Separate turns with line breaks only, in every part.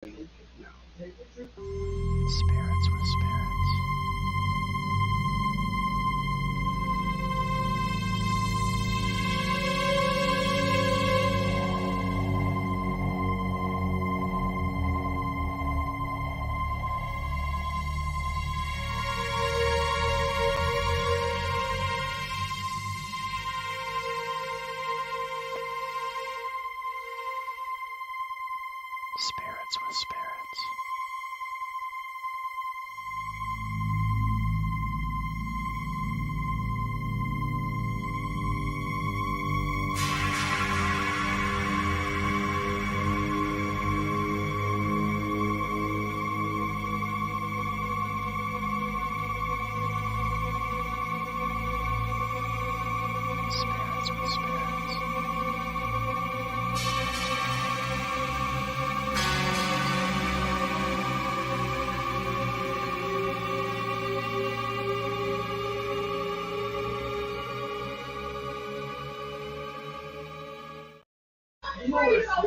No.
Spirits with spirits. Spirits with spirits. Spirits with spirits.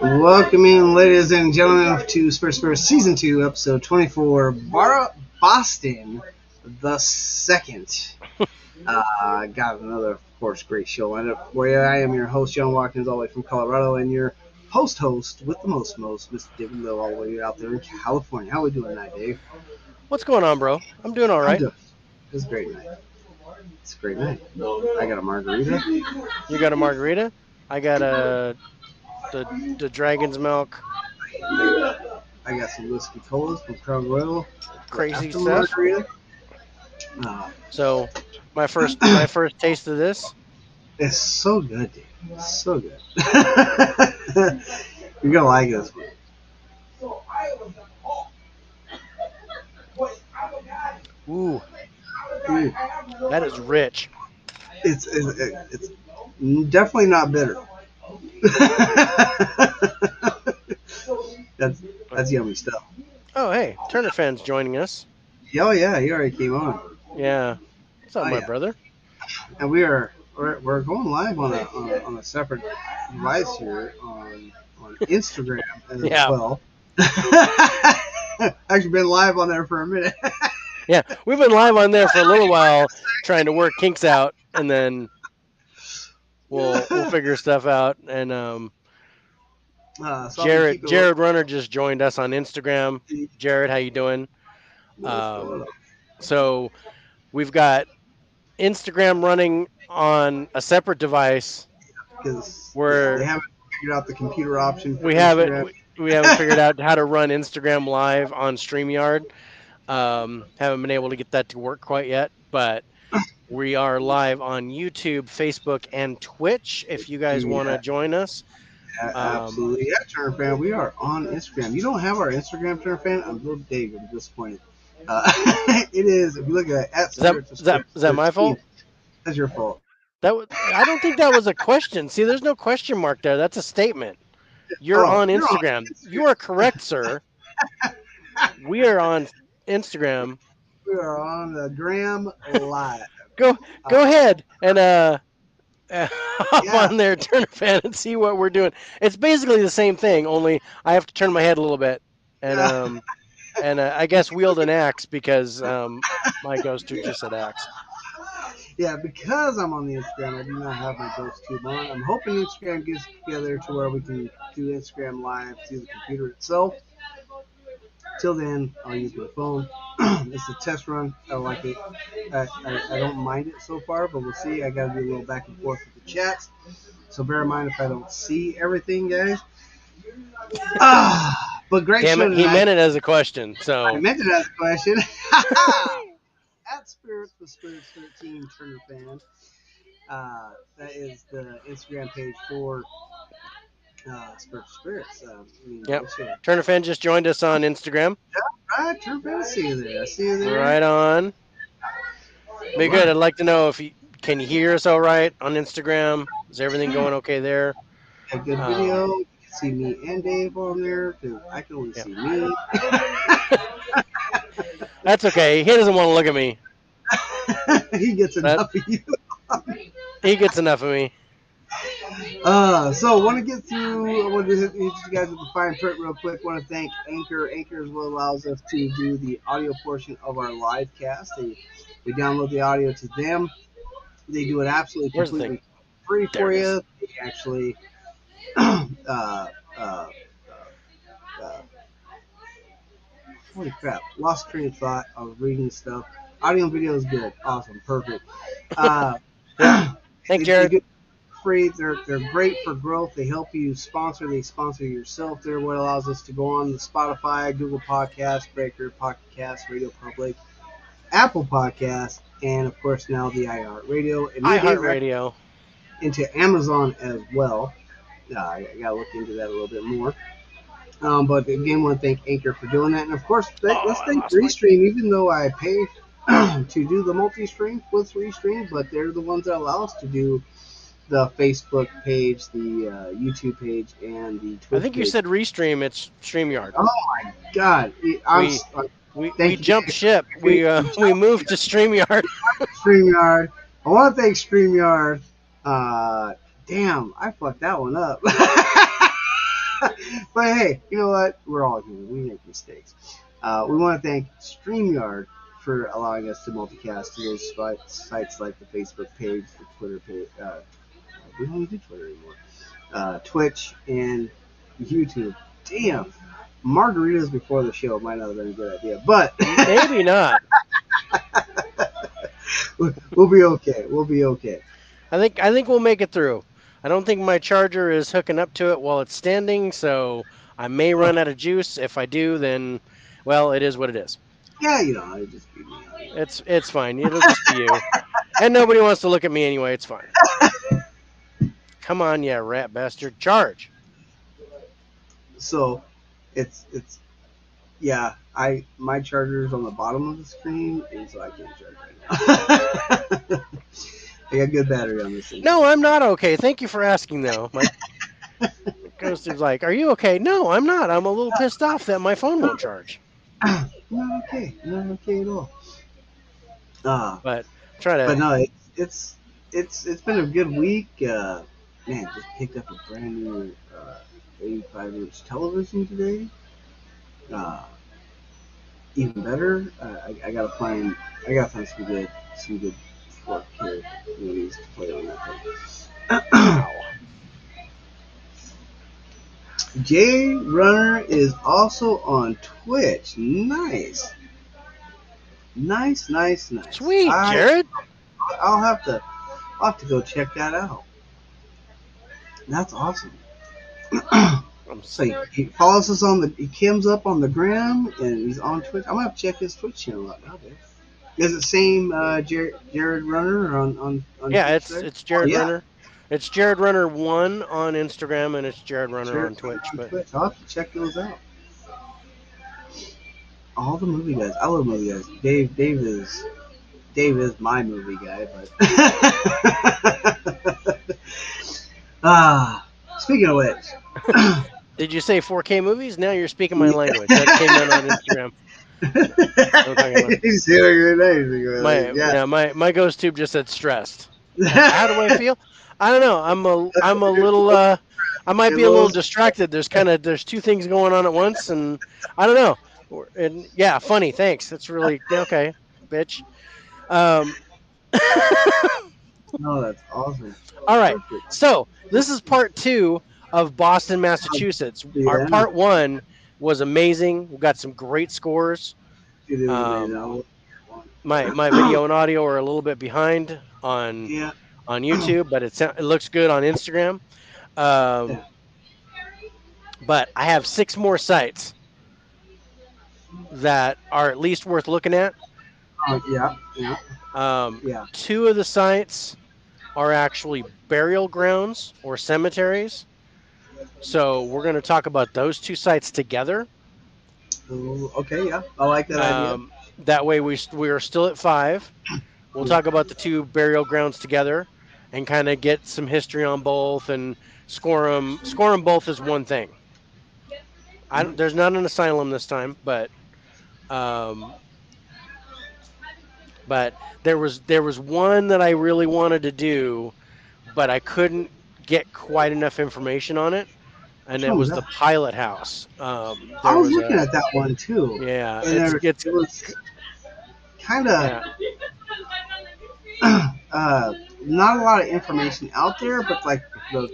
Welcome in, ladies and gentlemen, to Spurs Season 2, Episode 24, Boston the Second. Got another, of course, great show lined up for you. I am your host, John Watkins, all the way from Colorado, and your host with the most, Mr. David Lowe, all the way out there in California. How are we doing tonight, Dave?
What's going on, bro? I'm doing all right.
It's a great night. It's a great night. I got a margarita.
You got a margarita? I got the dragon's milk.
I got some whiskey colas from Crown Royal.
Crazy
After
stuff.
Margarita.
So my first taste of this.
It's so good, dude. It's so good. You're gonna like this one.
Ooh, that is rich.
It's definitely not bitter. That's yummy stuff.
Oh, hey, Turner fan's joining us.
Oh yeah, he already came on.
Yeah, what's up, my
Yeah.
brother?
And we're going live on a separate device here on Instagram as well. Actually, been live on there for a minute.
Yeah, we've been live on there for a little while, trying to work kinks out, and then we'll figure stuff out. And
So
Jared Runner just joined us on Instagram. Jared, how you doing? So we've got Instagram running on a separate device.
Because
where
they haven't figured out the computer option.
We haven't figured out how to run Instagram Live on StreamYard. Haven't been able to get that to work quite yet, but we are live on YouTube, Facebook, and Twitch. If you guys want to join us,
absolutely. Yeah, Turner fan, we are on Instagram. You don't have our Instagram, Turner fan? I'm a little disappointed. It is. If you look at
is that my fault?
That's your fault.
I don't think that was a question. See, there's no question mark there. That's a statement. You're on Instagram. You are correct, sir. We are on Instagram.
We are on the Gram Live.
Go ahead and hop on there, Turner fan, and see what we're doing. It's basically the same thing, only I have to turn my head a little bit, and I guess wield an axe because my ghost tube just said axe.
Yeah, because I'm on the Instagram, I do not have my ghost tube on. I'm hoping Instagram gets together to where we can do Instagram Live through the computer itself. Till then, I'll use my phone. It's a test run. I like it. I don't mind it so far, but we'll see. I got to do a little back and forth with the chats. So bear in mind if I don't see everything, guys. But great show tonight.
He meant it as a question. So
I meant it as a question. At Spirits with Spirits 13 Turner fan. That is the Instagram page for Spirits.
Yep. Turner fan just joined us on Instagram.
Yeah, right. Turner fan, I see you there.
Right on. Be good. I'd like to know if can you hear us all right on Instagram? Is everything going okay there?
A good video. You can see me and Dave on there because I can only see me.
That's okay. He doesn't want to look at me.
He gets enough of you.
He gets enough of me.
So I want to get through. I want to hit you guys with the fine print real quick. I want to thank Anchor. Anchor is what allows us to do the audio portion of our live cast. We download the audio to them. They do it absolutely
Where's the thing?
completely free
There
for
it is.
you. They actually, uh, uh, uh, holy crap, lost train of thought. I was reading stuff. Audio and video is good, awesome, perfect. Uh,
Yep. Thank
they
Jared.
do free. They're great for growth. They help you sponsor. They sponsor yourself. They're what allows us to go on the Spotify, Google Podcast, Breaker, Pocket Cast, Radio Public, Apple Podcast, and of course now the iHeart Radio. And these days we're
iHeartRadio.
into Amazon as well. I gotta look into that a little bit more. But again, I want to thank Anchor for doing that, and of course,
Oh,
let's
I
thank
lost my.
Restream. Even though I pay to do the multi-stream with Restream, but they're the ones that allow us to do the Facebook page, the YouTube page, and the
I
Twitch
think you
page.
said Restream. It's StreamYard.
Oh my God!
We we
Thank you,
jumped ship.
Dave.
We moved to StreamYard.
StreamYard. I want to thank StreamYard. Uh, Damn, I fucked that one up. But hey, you know what? We're all human. We make mistakes. We want to thank StreamYard for allowing us to multicast to those sites like the Facebook page, the Twitter page. We don't do Twitter anymore. Twitch and YouTube. Damn, margaritas before the show might not have been a good idea, but
Maybe not.
we'll be okay. We'll be okay.
I think we'll make it through. I don't think my charger is hooking up to it while it's standing, so I may
Oh,
run out of juice. If I do, then well, it is what it is.
yeah, you know, I just be me.
It's fine. It'll just be you. And nobody wants to look at me anyway. It's fine. Come on, yeah, rat bastard. Charge.
So it's yeah. I my charger is on the bottom of the screen, and so I can't charge right now. I got good battery on this thing.
No, I'm not okay. Thank you for asking, though. My ghost is like, "Are you okay?" No, I'm not. I'm a little pissed off that my phone won't charge.
Not okay. Not okay at all. Uh,
But try
but
to.
no, it's been a good week. Man, just picked up a brand new 85-inch television today. Uh, Even better, I gotta find some good 4K movies to play on that thing.
Wow.
Jay Runner is also on Twitch. Nice.
Sweet, Jared.
I'll have to go check that out. That's awesome.
I'm
So he follows us on he comes up on the gram and he's on Twitch. I'm gonna have to check his Twitch channel out now, dude. Is it same Jared Runner on
Yeah,
Twitch
it's
there?
it's
Oh
Jared
yeah,
Runner. It's Jared Runner 1 on Instagram and it's Jared Runner
Jared
on
Runner
Twitch.
on
But
Twitch. I'll have to check those out. All the movie guys. I love movie guys. Dave is my movie guy, but speaking of which,
did you say 4K movies? Now you're speaking my language. That came in on Instagram. I'm talking about
he's hearing your name.
my
Yeah.
yeah my ghost tube just said stressed. How do I feel? I don't know. I'm a little I might
A
be a little
little,
distracted. There's two things going on at once, and I don't know. And yeah, funny. Thanks. That's really okay, bitch. Um,
no, that's awesome.
all right.
Perfect.
So this is part two of Boston, Massachusetts. Our
Yeah,
part one was amazing. We got some great scores.
it is amazing.
Um,
I love
my video and audio are a little bit behind
yeah.
on YouTube, but it looks good on Instagram. Um,
Yeah.
but I have six more sites that are at least worth looking at.
Yeah.
Um,
Yeah.
two of the sites are actually burial grounds or cemeteries. So we're going to talk about those two sites together.
Ooh, okay, yeah. I like that idea.
That way we are still at five. We'll talk about the two burial grounds together and kind of get some history on both and score them both as one thing. There's not an asylum this time, um, but there was one that I really wanted to do, but I couldn't get quite enough information on it, and
Which
it
one was
was
that?
the Pilot House.
I
There
was
was
looking
a
at that one too,
yeah,
and
it's
it was kind of
yeah
not a lot of information out there, but like the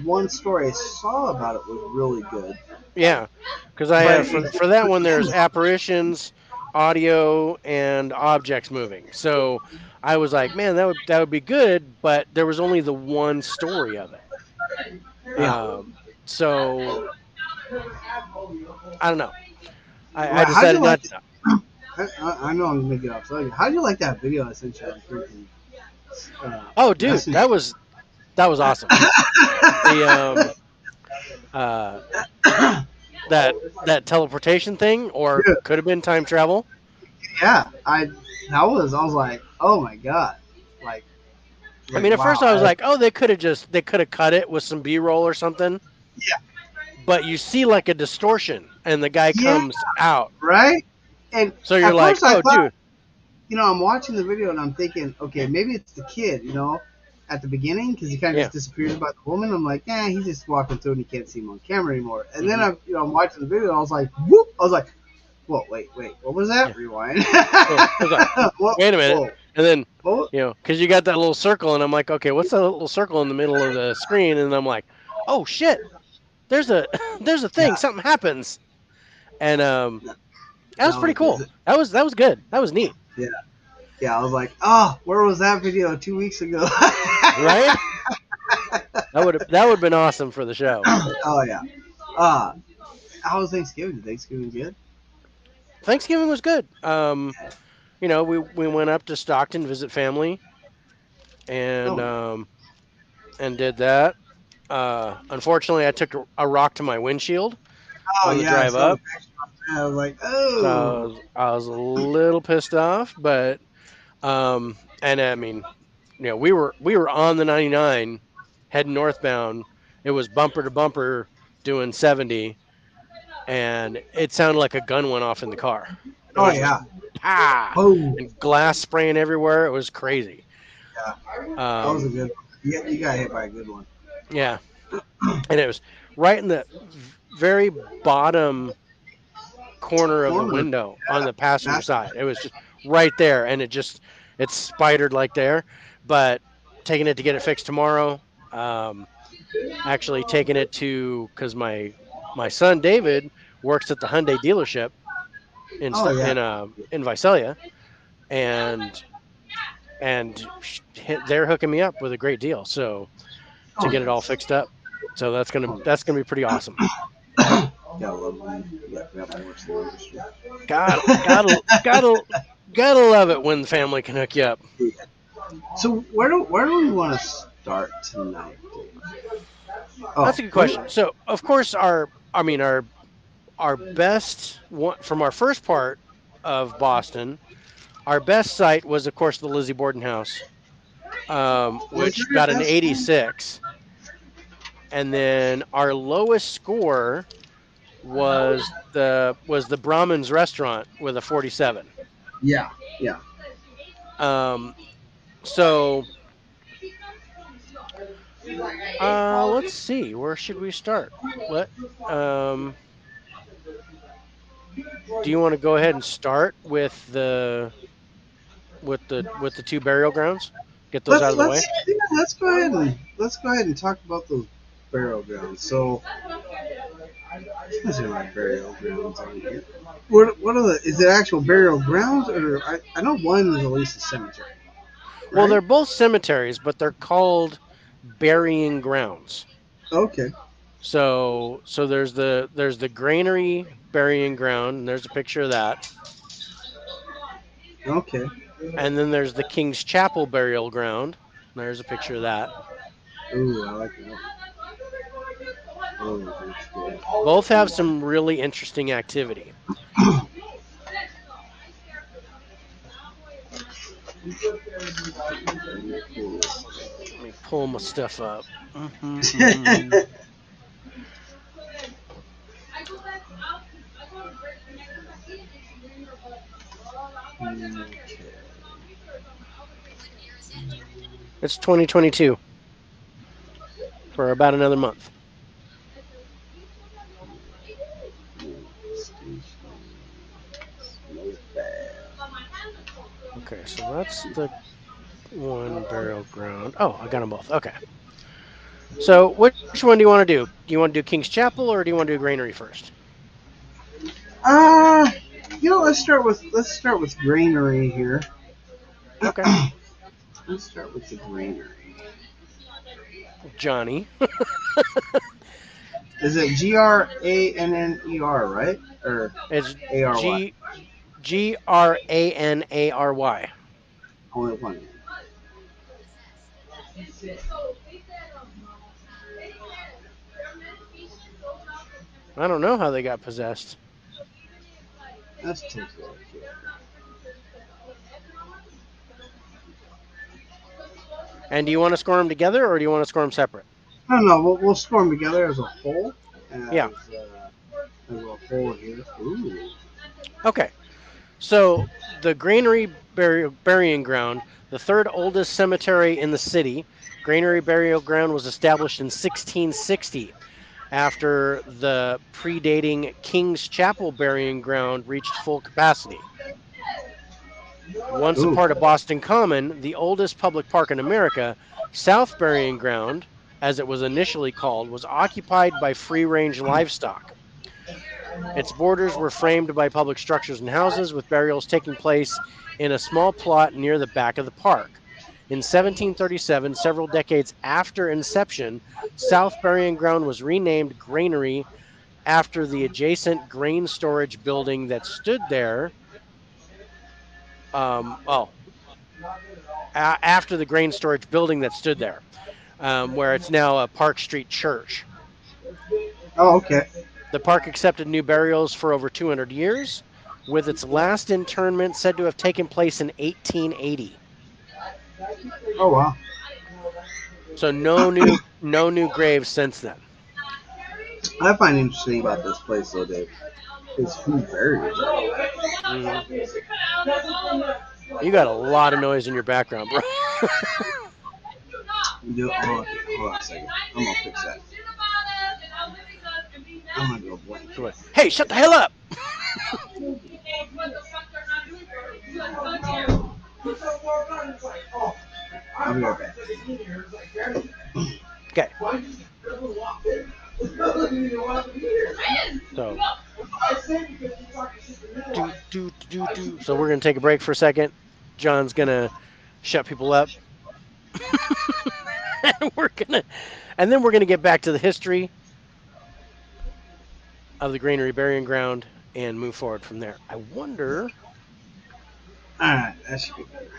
one story I saw about it was really good.
yeah, because I
But
have for that one there's apparitions, audio, and objects moving. So I was like, man, that would be good, but there was only the one story of it.
yeah,
Um, so I don't know. I
well, how'd you
decided
like?
not.
I know I'm gonna get off subject. How'd you like that video I sent you on freaking
Oh, dude,
Messenger?
that was awesome. The uh that that teleportation thing, or
Dude,
could have been time travel.
yeah, I was like, oh my god, like
I mean, at first
wow,
I was like, oh, they could have cut it with some B-roll or something.
yeah,
But you see like a distortion, and the guy
yeah,
comes out.
right. And
So you're
at
like,
first I
oh,
thought,
dude,
I'm watching the video and I'm thinking, okay, maybe it's the kid, at the beginning because he kind of
yeah,
just disappears about the woman. I'm like, he's just walking through and you can't see him on camera anymore. And then
hmm
I'm watching the video and I was like, whoop, I was like, whoa, wait, what was
yeah.
that? Rewind.
So I was like,
whoa,
wait a minute,
whoa,
and then
whoa,
because you got that little circle, and I'm like, okay, what's that little circle in the middle of the screen? And I'm like, oh shit, there's a there's a
yeah,
thing, something happens, and that was
that
pretty
was
cool.
good.
That was good. That was neat,
Yeah, yeah. I was like, oh, where was that video 2 weeks ago?
right? That would have been awesome for the show.
Oh yeah. Uh, how was Thanksgiving? Thanksgiving good?
Thanksgiving was good. We went up to Stockton visit family, and
Oh,
did that. Unfortunately, I took a rock to my windshield
oh
on the
yeah, I
drive
saw the
up,
picture. I was like,
so
oh,
I was a little pissed off. But and I mean, we were on the 99 heading northbound. It was bumper to bumper doing 70, and it sounded like a gun went off in the car. It
oh
was just
yeah,
ah
oh
and glass spraying everywhere. It was crazy.
yeah, that was a
Um,
good one. You got hit by a good one.
yeah, and it was right in the very bottom corner of the
Corner,
window on the passenger
that's
side. It was just right there, and it spidered like there. But taking it to get it fixed tomorrow. Um, Actually taking it to because my son David works at the Hyundai dealership
oh yeah,
in Visalia, and they're hooking me up with a great deal. So to
oh
get it all
nice,
fixed up, so that's gonna
oh
that's gonna be pretty awesome.
nice. Gotta love when you got more in the industry.
Gotta gotta gotta gotta love it when the family can hook you up.
So where do we want to start tonight?
That's
Oh,
a good question. So of course our best one from our first part of Boston, our best site was of course the Lizzie Borden House,
was
which
there
got
a
an
best one?
86, and then our lowest score was the Brahmins restaurant with a 47.
Yeah, yeah.
Um, so let's see, where should we start? Let um, do you want to go ahead and start with the two burial grounds? Get those out
Let's
of the
let's
way.
yeah, let's go ahead and talk about those burial grounds. So these are my burial grounds on here. What are the? Is it actual burial grounds or I know one is at least a cemetery,
Well,
right?
they're both cemeteries, but they're called burying grounds.
Okay,
So there's the granary burying ground, and there's a picture of that.
okay.
And then there's the King's Chapel burial ground. There's a picture of that.
Ooh, I like that. Oh, that's good.
Both have some really interesting activity. Let me pull my stuff up. It's 2022. for about another month. Okay, so that's the one burial ground. Oh, I got them both. Okay. So which one do you want to do? Do you want to do King's Chapel or do you want to do Granary first?
Uh, let's start with granary here.
Okay.
Let's start with the granary.
Johnny.
Is it GRANNER, right? Or
It's
ARY?
Granary.
Only one.
I don't know how they got possessed.
Let's take a look here.
And do you want to score them together or do you want to score them separate?
No, no, we'll score them together as a whole.
Yeah.
As a whole here. Ooh.
Okay. So the Granary Burying Ground, the third oldest cemetery in the city, Granary Burial Ground was established in 1660 after the predating King's Chapel Burying Ground reached full capacity. Once a
Ooh.
part of Boston Common, the oldest public park in America, South Burying Ground, as it was initially called, was occupied by free range livestock. Its borders were framed by public structures and houses, with burials taking place in a small plot near the back of the park. In 1737, several decades after inception, South Burying Ground was renamed Granary after the adjacent grain storage building that stood there. Oh, after the grain storage building that stood there, where it's now a Park Street Church.
Oh, okay.
The park accepted new burials for over 200 years, with its last interment said to have taken place in 1880.
Oh, wow.
So no new graves since then.
I find interesting about this place, though, Dave, is who buried
Hmm.
it.
You got a lot of noise in your background, bro.
Oh, okay, hold on a second. I'm gonna fix that. I'm gonna go blank here.
Hey, shut the hell up!
I'll be right back.
Okay. So So we're gonna take a break for a second. John's gonna shut people up. and we're gonna and then we're gonna get back to the history of the Granary Burying Ground and move forward from there. I wonder.
Alright, that should be better.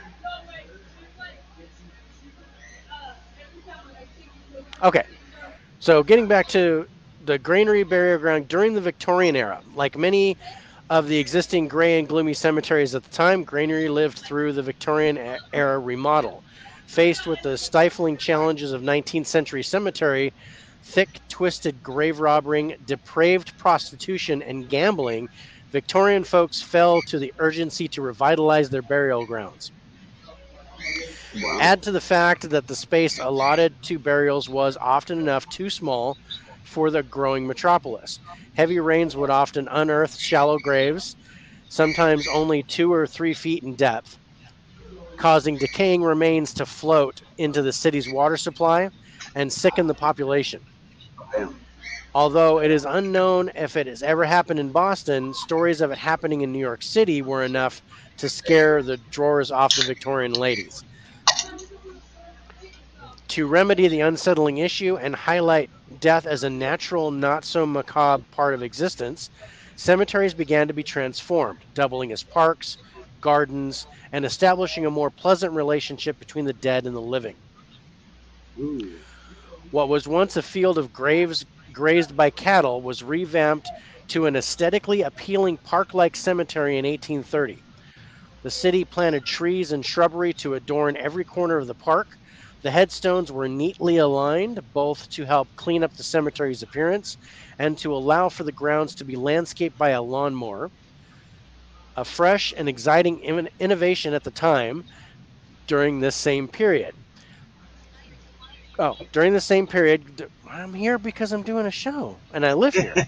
Okay, so getting back to the Granary Burial Ground during the Victorian era, like many of the existing gray and gloomy cemeteries at the time, Granary lived through the Victorian era remodel. Faced with the stifling challenges of 19th century cemetery, thick, twisted grave robbing, depraved prostitution, and gambling, Victorian folks fell to the urgency to revitalize their burial grounds.
Wow.
Add to the fact that the space allotted to burials was often enough too small for the growing metropolis. Heavy rains would often unearth shallow graves, sometimes only 2 or 3 feet in depth, causing decaying remains to float into the city's water supply and sicken the population.
Damn.
Although it is unknown if it has ever happened in Boston, stories of it happening in New York City were enough to scare the drawers off the Victorian ladies. To remedy the unsettling issue and highlight death as a natural, not so macabre part of existence, cemeteries began to be transformed, doubling as parks, gardens, and establishing a more pleasant relationship between the dead and the living.
Ooh.
What was once a field of graves grazed by cattle was revamped to an aesthetically appealing park like cemetery in 1830. The city planted trees and shrubbery to adorn every corner of the park. The headstones were neatly aligned, both to help clean up the cemetery's appearance and to allow for the grounds to be landscaped by a lawnmower. A fresh and exciting innovation at the time during this same period. Oh, during the same period, I'm here because I'm doing a show and I live here.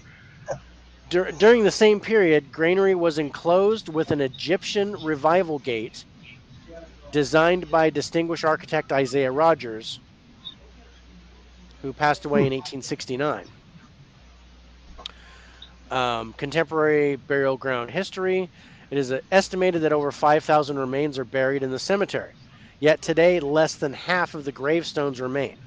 During the same period, Granary was enclosed with an Egyptian revival gate designed by distinguished architect Isaiah Rogers, who passed away
Hmm.
in 1869. Contemporary burial ground history. It is estimated that over 5,000 remains are buried in the cemetery. Yet today, less than half of the gravestones remain.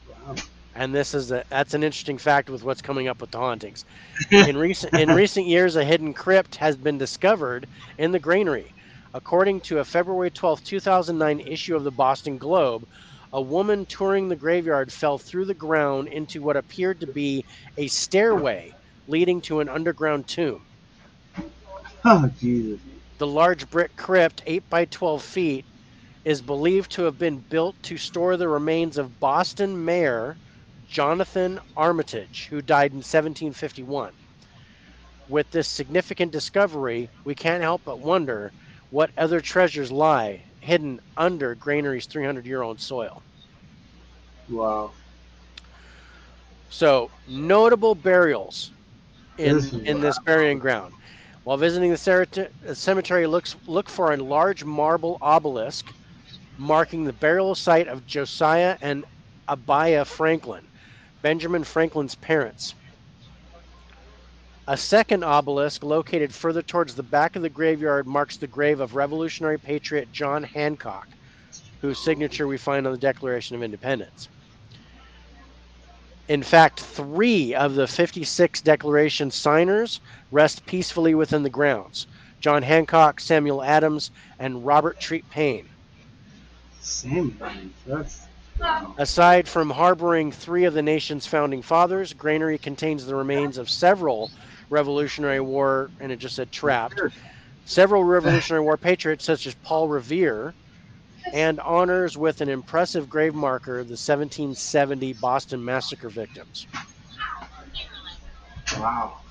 Wow.
And that's an interesting fact with what's coming up with the hauntings. In recent years, a hidden crypt has been discovered in the granary. According to a February 12, 2009 issue of the Boston Globe, a woman touring the graveyard fell through the ground into what appeared to be a stairway leading to an underground tomb.
Oh, Jesus.
The large brick crypt, 8 by 12 feet, is believed to have been built to store the remains of Boston Mayor Jonathan Armitage, who died in 1751. With this significant discovery, we can't help but wonder what other treasures lie hidden under Granary's 300-year-old soil.
Wow.
So, notable burials
This is
in
what
this burying ground. While visiting the cemetery, look for a large marble obelisk marking the burial site of Josiah and Abiah Franklin, Benjamin Franklin's parents. A second obelisk, located further towards the back of the graveyard, marks the grave of Revolutionary patriot John Hancock, whose signature we find on the Declaration of Independence. In fact, 3 of the 56 Declaration signers rest peacefully within the grounds: John Hancock, Samuel Adams, and Robert Treat Paine.
same. That's wow.
Aside from harboring 3 of the nation's founding fathers, Granary contains the remains of several Revolutionary War, and it just said trapped, several Revolutionary War patriots such as Paul Revere, and honors with an impressive grave marker the 1770 Boston Massacre victims.
Wow.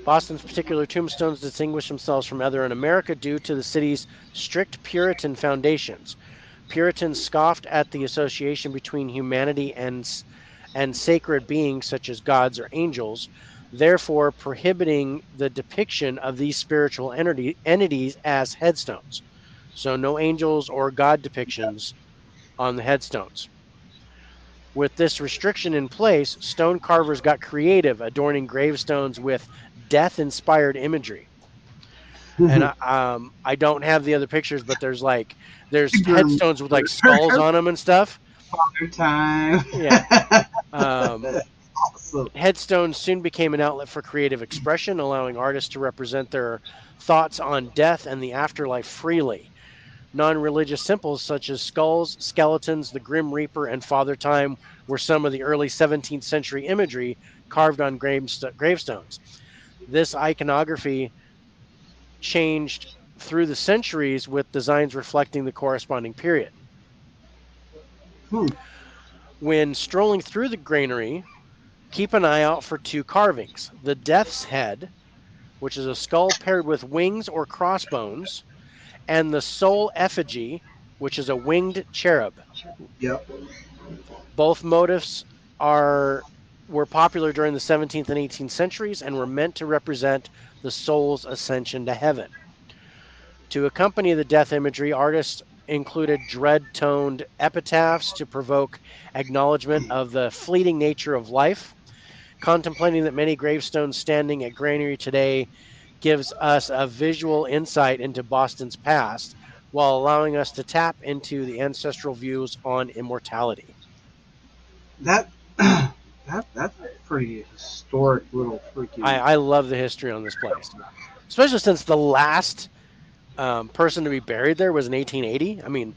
Boston's particular tombstones distinguish themselves from other in America due to the city's strict Puritan foundations. Puritans scoffed at the association between humanity and sacred beings such as gods or angels, therefore prohibiting the depiction of these spiritual entities as headstones. So no angels or god depictions on the headstones. With this restriction in place, stone carvers got creative, adorning gravestones with death-inspired imagery. And I don't have the other pictures, but there's
Grim
headstones with like skulls on them and stuff.
time.
Yeah. Um,
Awesome.
Headstones soon became an outlet for creative expression, allowing artists to represent their thoughts on death and the afterlife freely. Non religious symbols such as skulls, skeletons, the Grim Reaper, and Father Time were some of the early 17th century imagery carved on gravestones. This iconography changed through the centuries with designs reflecting the corresponding period.
Hmm.
When strolling through the granary, keep an eye out for 2 carvings: the Death's Head, which is a skull paired with wings or crossbones, and the Soul Effigy, which is a winged cherub.
Yep.
Both motifs are were popular during the 17th and 18th centuries and were meant to represent the soul's ascension to heaven. To accompany the death imagery, artists included dread toned epitaphs to provoke acknowledgement of the fleeting nature of life. Contemplating that many gravestones standing at Granary today gives us a visual insight into Boston's past while allowing us to tap into the ancestral views on immortality.
That that's a pretty historic little freaking.
I love the history on this place, especially since the last person to be buried there was in 1880. I mean,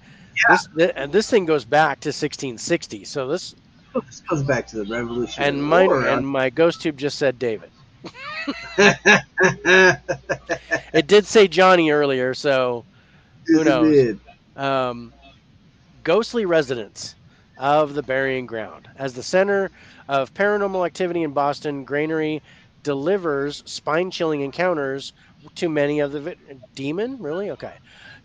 this thing goes back to 1660. So
This goes back to the Revolutionary
and
War.
my ghost tube just said David.
Yes,
It did say Johnny earlier, so who
it
knows?
did.
Um, Ghostly residents of the burying ground. As the center of paranormal activity in Boston, Granary delivers spine chilling encounters to many of the demon. Really? Okay.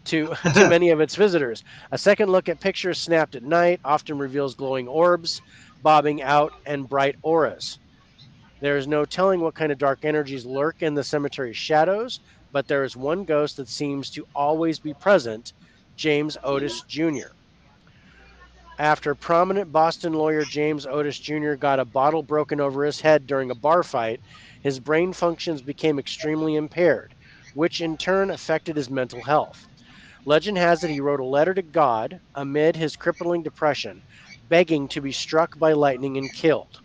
to many of its visitors. A second look at pictures snapped at night often reveals glowing orbs bobbing out and bright auras. There is no telling what kind of dark energies lurk in the cemetery's shadows, but there is one ghost that seems to always be present: James Otis Jr. After prominent Boston lawyer James Otis Jr. got a bottle broken over his head during a bar fight, his brain functions became extremely impaired, which in turn affected his mental health. Legend has it he wrote a letter to God amid his crippling depression, begging to be struck by lightning and killed.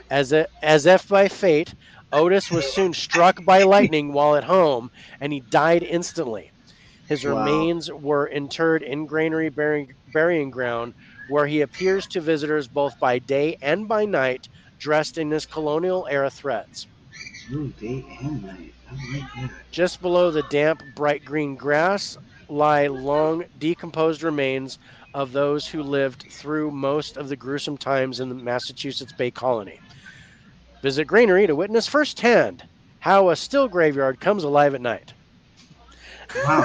As if by fate, Otis was soon struck by lightning while at home, and he died instantly. His
Wow.
remains were interred in Granary Burying Ground, where he appears to visitors both by day and by night, dressed in his colonial era threads.
Ooh, day and night. I like that.
Just below the damp, bright green grass lie long decomposed remains of those who lived through most of the gruesome times in the Massachusetts Bay Colony. Visit Granary to witness firsthand how a still graveyard comes alive at night.
Wow.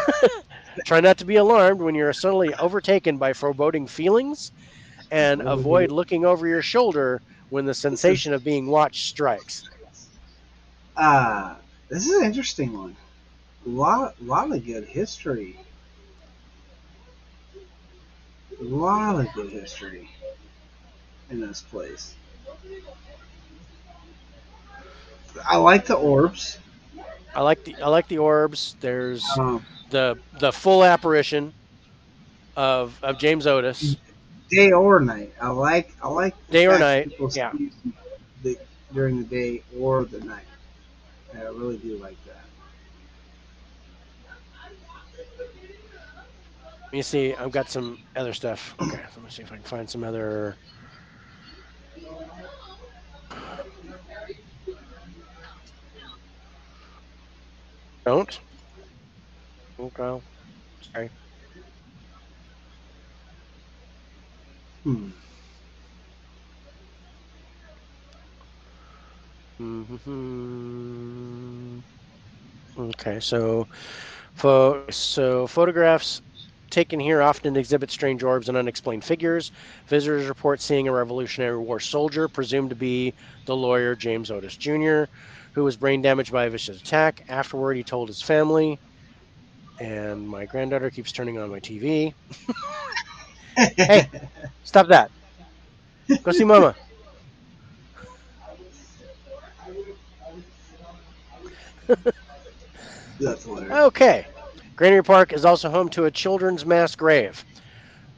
Try not to be alarmed when you're suddenly overtaken by foreboding feelings, and avoid looking over your shoulder when the
This is
sensation of being watched strikes.
uh this is an interesting one. Lot of good history. A lot of good history in this place. I like the orbs.
I like the orbs. There's
Um,
the full apparition of James Otis,
Day or night. I like the
day or
fact that
night.
people
Yeah.
see the during the day or the night. I really do like that.
Let me see. I've got some other stuff. Okay, so let me see if I can find some other. Don't. Okay. Sorry.
Hmm.
Hmm. Okay, so photographs taken here often exhibit strange orbs and unexplained figures. Visitors report seeing a Revolutionary War soldier, presumed to be the lawyer James Otis Jr., who was brain damaged by a vicious attack. Afterward, he told his family, and my granddaughter keeps turning on my TV. Hey, stop that. Go see mama.
That's hilarious.
Okay. Granary Park is also home to a children's mass grave,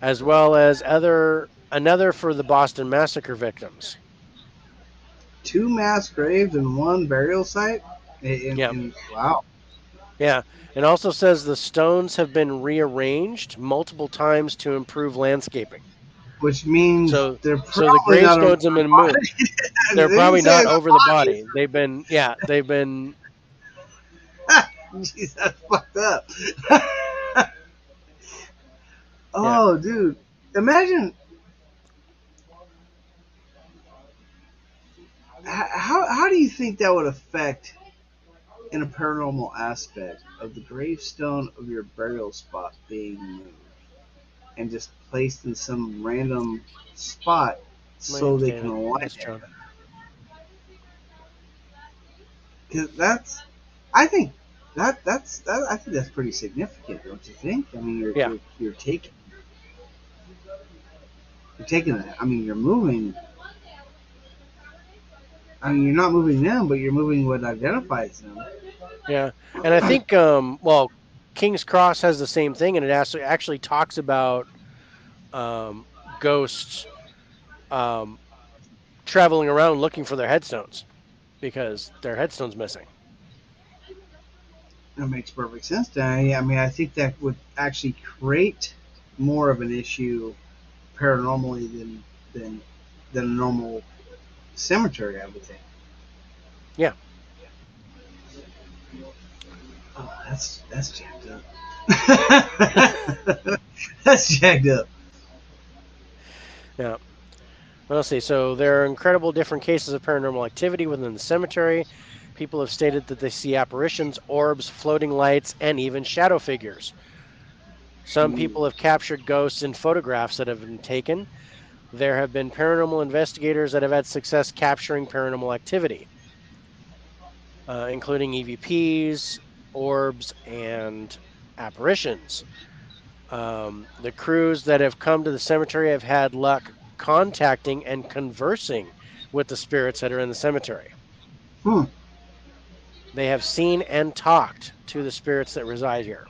as well as another for the Boston Massacre victims.
Two mass graves and one burial site.
Yeah.
Wow,
Yeah, it also says the stones have been rearranged multiple times to improve landscaping.
which means
So,
they're
so the
probably not over
gravestones have
the
been moved.
body.
They're
They didn't
probably
say
not
the
over the
bodies.
body. They've been.
Jeez, that's fucked up.
Yeah,
Oh, dude, imagine how do you think that would affect in a paranormal aspect of the gravestone of your burial spot being moved and just placed in some random spot
my
so
name's
they can
David.
align
That's
it?
John.
Because that's, I think I think that's pretty significant, don't you think? I mean,
Yeah,
you're taking that. I mean, you're moving. I mean, you're not moving them, but you're moving what identifies them.
yeah, and I think well, King's Cross has the same thing, and it actually talks about um, ghosts um, traveling around looking for their headstones because their headstone's missing.
That makes perfect sense. I mean, I think that would actually create more of an issue paranormally than than a normal cemetery. I would think.
Yeah,
Oh, that's jacked up. That's jacked up.
yeah. Well, let's see. So there are incredible different cases of paranormal activity within the cemetery. People have stated that they see apparitions, orbs, floating lights, and even shadow figures. Some
Mm.
people have captured ghosts in photographs that have been taken. There have been paranormal investigators that have had success capturing paranormal activity, including EVPs, orbs, and apparitions. The crews that have come to the cemetery have had luck contacting and conversing with the spirits that are in the cemetery.
Hmm.
They have seen and talked to the spirits that reside here.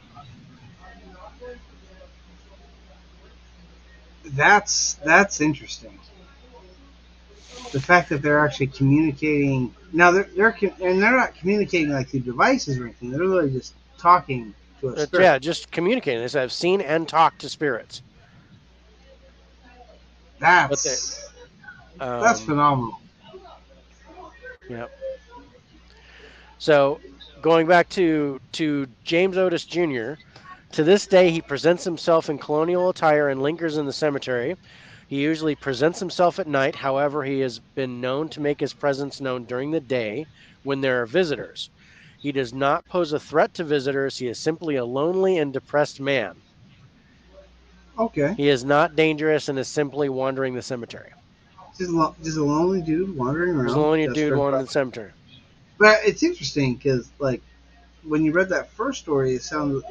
That's interesting. The fact that they're actually communicating now, and they're not communicating like through devices or anything. They're literally just talking to a
Yeah,
spirit.
just communicating. They said, I've seen and talked to spirits. But they,
That's
um,
phenomenal.
yeah. So going back to James Otis Jr., to this day, he presents himself in colonial attire and lingers in the cemetery. He usually presents himself at night. However, he has been known to make his presence known during the day when there are visitors. He does not pose a threat to visitors. He is simply a lonely and depressed man.
Okay,
He is not dangerous and is simply wandering the cemetery.
just a lonely dude wandering
There's a
around.
lonely
Got
dude
struck by.
wandering the cemetery.
But it's interesting because like when you read that first story, it sounded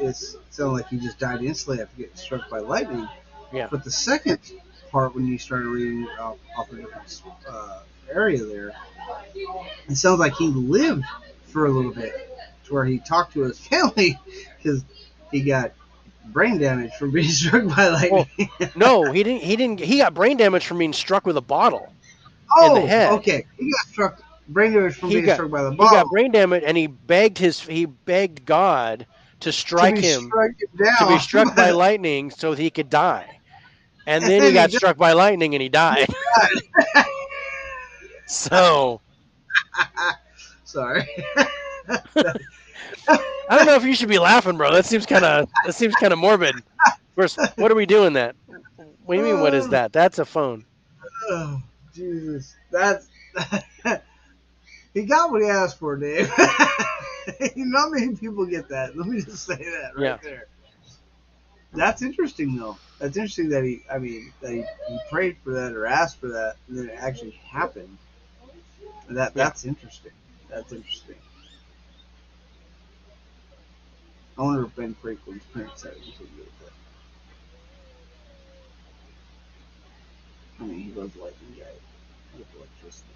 like he just died instantly after getting struck by lightning.
Yeah.
But the second part, when you started reading off a different area there, it sounds like he lived for a little bit to where he talked to his family because he got brain damage from being struck by lightning.
Well, no, he didn't. He didn't. He got brain damage from being struck with a bottle in the
Oh,
head.
okay. He got struck brain damage from
He
being
got
struck by the
he got
bottle
brain damage, and he begged God to
to
strike
be
him
struck
to be
down,
struck by lightning so that he could die. And
and
then he
then he
got
died.
struck by lightning and he died. So
Sorry.
I don't know if you should be laughing, bro. That seems kind of morbid. Of course, what are we doing that? What do you mean? What is
Oh,
that? That's a phone.
oh, Jesus, that's he got what he asked for, Dave. Not many people get that. Let me just say that right
Yeah,
there. That's interesting, though. That's interesting that he prayed for that or asked for that, and then it actually happened.
yeah.
That's interesting. That's interesting. I wonder if Ben Franklin's parents had anything to do with that. I mean, he was a lightning guy with electricity,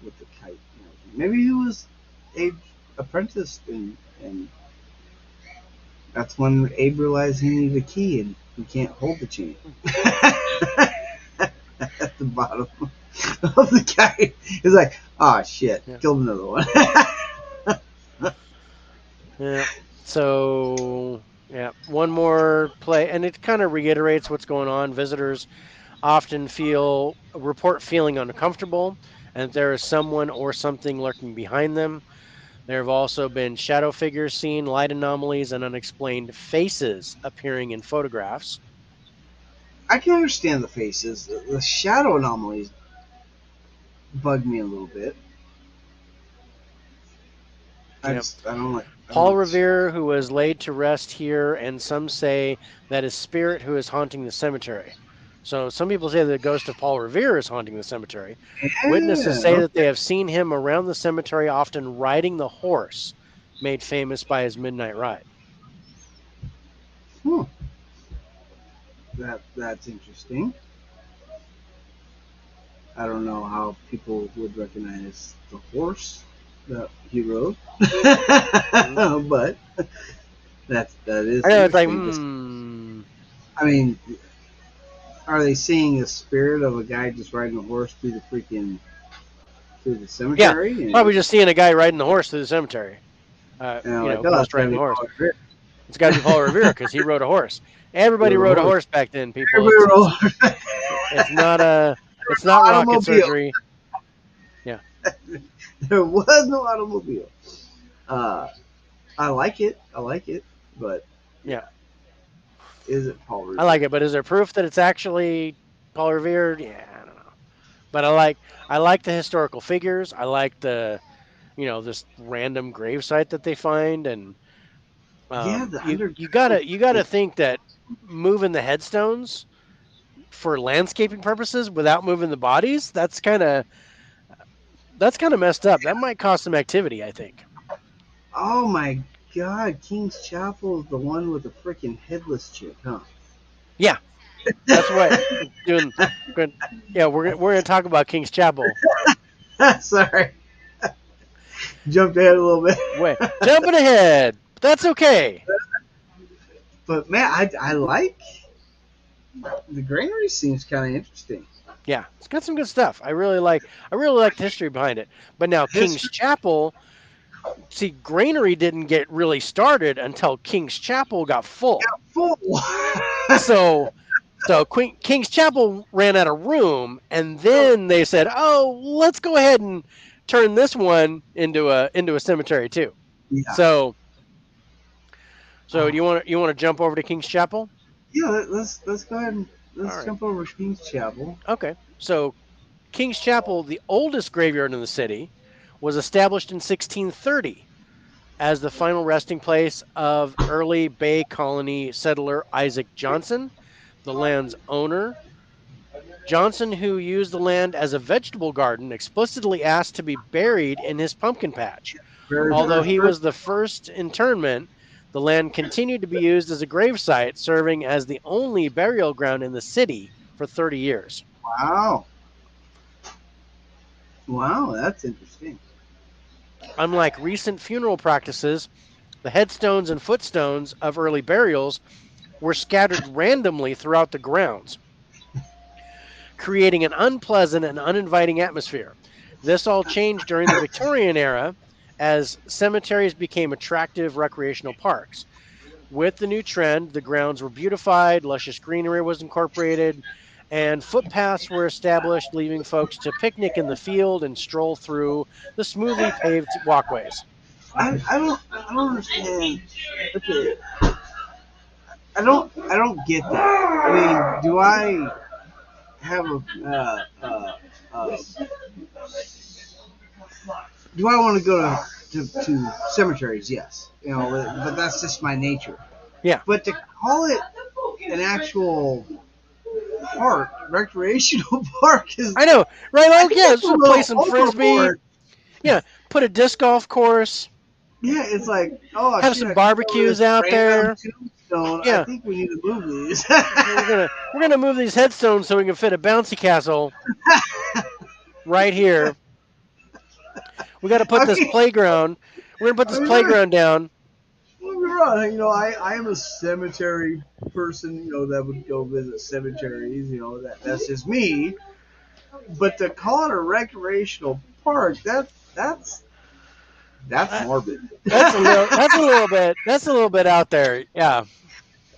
with the kite. And everything. Maybe he was Abe's apprentice, and that's when Abe realized he needed a key and he can't hold the chain. At the bottom of the kite, he's like, "Oh shit,
Yeah.
killed another one."
Yeah. So, yeah, one more play, and it kind of reiterates what's going on. Visitors often report feeling uncomfortable, and that there is someone or something lurking behind them. There have also been shadow figures seen, light anomalies, and unexplained faces appearing in photographs.
I can understand the faces. The shadow anomalies bug me a little bit.
Yeah.
I don't
Paul
like the shadow.
Revere, who was laid to rest here, and some say that his spirit who is haunting the cemetery. So some people say the ghost of Paul Revere is haunting the cemetery. Witnesses
Yeah,
say that they
okay.
have seen him around the cemetery, often riding the horse made famous by his midnight ride.
Hmm. That's interesting. I don't know how people would recognize the horse that he rode,
Mhm.
but that
I
is
know it's like,
interesting.
hmm.
I mean, are they seeing a spirit of a guy just riding a horse through the
Yeah,
cemetery? And
probably just seeing a guy riding the horse through the cemetery.
like, oh, that's
Ghost
gotta
riding the
be
horse.
Paul Revere.
It's got to be Paul Revere because he rode a horse. Everybody
Rode a
rode a
horse.
horse back then. People,
Everybody rode.
it's not a, it's
No
not rocket
automobile.
surgery. Yeah,
There was no automobile. Uh, I like it. I like it, but
yeah,
yeah, is it Paul
I like
Revere?
it. But is there proof that it's actually Paul Revere? Yeah, I don't know. But I like the historical figures. I like the this random gravesite that they find, and
Yeah, the
You gotta
underground.
think that moving the headstones for landscaping purposes without moving the bodies, that's kind of messed up. That might cause some activity, I think.
Oh my God, King's Chapel is the one with the freaking headless chick, huh?
Yeah, that's what we're doing. Good. Yeah, we're gonna talk about King's Chapel.
Sorry, jumped ahead a little bit.
Wait, jumping ahead. That's okay.
But man, I like the granary. Seems kind of interesting.
Yeah, it's got some good stuff. I really like the history behind it. But now King's
History
Chapel, see, granary didn't get really started until King's Chapel got full.
full.
So King's Chapel ran out of room, and then they said, "Oh, let's go ahead and turn this one into a cemetery too."
Yeah.
So so
Oh,
you want to jump over to King's Chapel?
yeah. Let's go ahead and
All
let's
right.
jump over to King's Chapel.
Okay. So King's Chapel, the oldest graveyard in the city, was established in 1630 as the final resting place of early Bay Colony settler Isaac Johnson, the land's owner. Johnson, who used the land as a vegetable garden, explicitly asked to be buried in his pumpkin patch.
Very
Although
first
he
person.
was the first internment, the land continued to be used as a gravesite, serving as the only burial ground in the city for 30 years.
Wow. Wow, that's interesting.
Unlike recent funeral practices, the headstones and footstones of early burials were scattered randomly throughout the grounds, creating an unpleasant and uninviting atmosphere. This all changed during the Victorian era as cemeteries became attractive recreational parks. With the new trend, the grounds were beautified, luscious greenery was incorporated, and footpaths were established, leaving folks to picnic in the field and stroll through the smoothly paved walkways.
I don't understand. Okay, I don't get that. I mean, do I have a uh, do I want to go to cemeteries? Yes, but that's just my nature.
Yeah,
But to call it an actual park, recreational park, is
I know, right?
I
Oh,
think
yeah,
that's
let's
a
just play
little
some frisbee.
overboard.
Yeah, put a disc golf course,
Yeah, it's like, oh
have
shoot,
some
I see over
barbecues
this
out
random
there.
tombstone. I
Yeah,
think we need to move these.
we're gonna move these headstones so we can fit a bouncy castle right here. We got to put
I
this
mean,
playground. We're gonna put
I
this
mean,
playground down.
don't get me wrong. I am a cemetery person. That would go visit cemeteries. That's just me. But to call it a recreational park, that's
Uh,
morbid.
that's a little.
That
That's a little bit. That's a little bit out there. Yeah.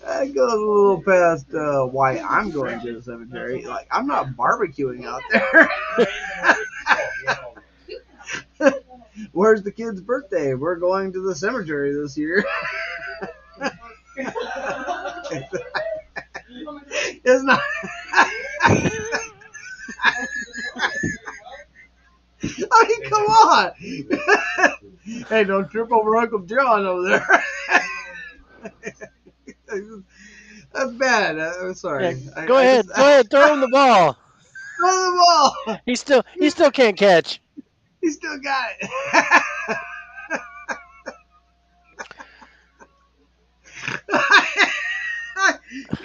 goes a little past why I'm going to the cemetery. Like, I'm not barbecuing out there. Where's the kid's birthday? We're going to the cemetery this year. It's not. I mean, come on. Hey, don't trip over Uncle John over there. That's bad. I'm
Yeah.
sorry.
Go
I just
ahead. Go ahead. Throw him the ball.
throw the ball.
He still can't catch.
He still got it.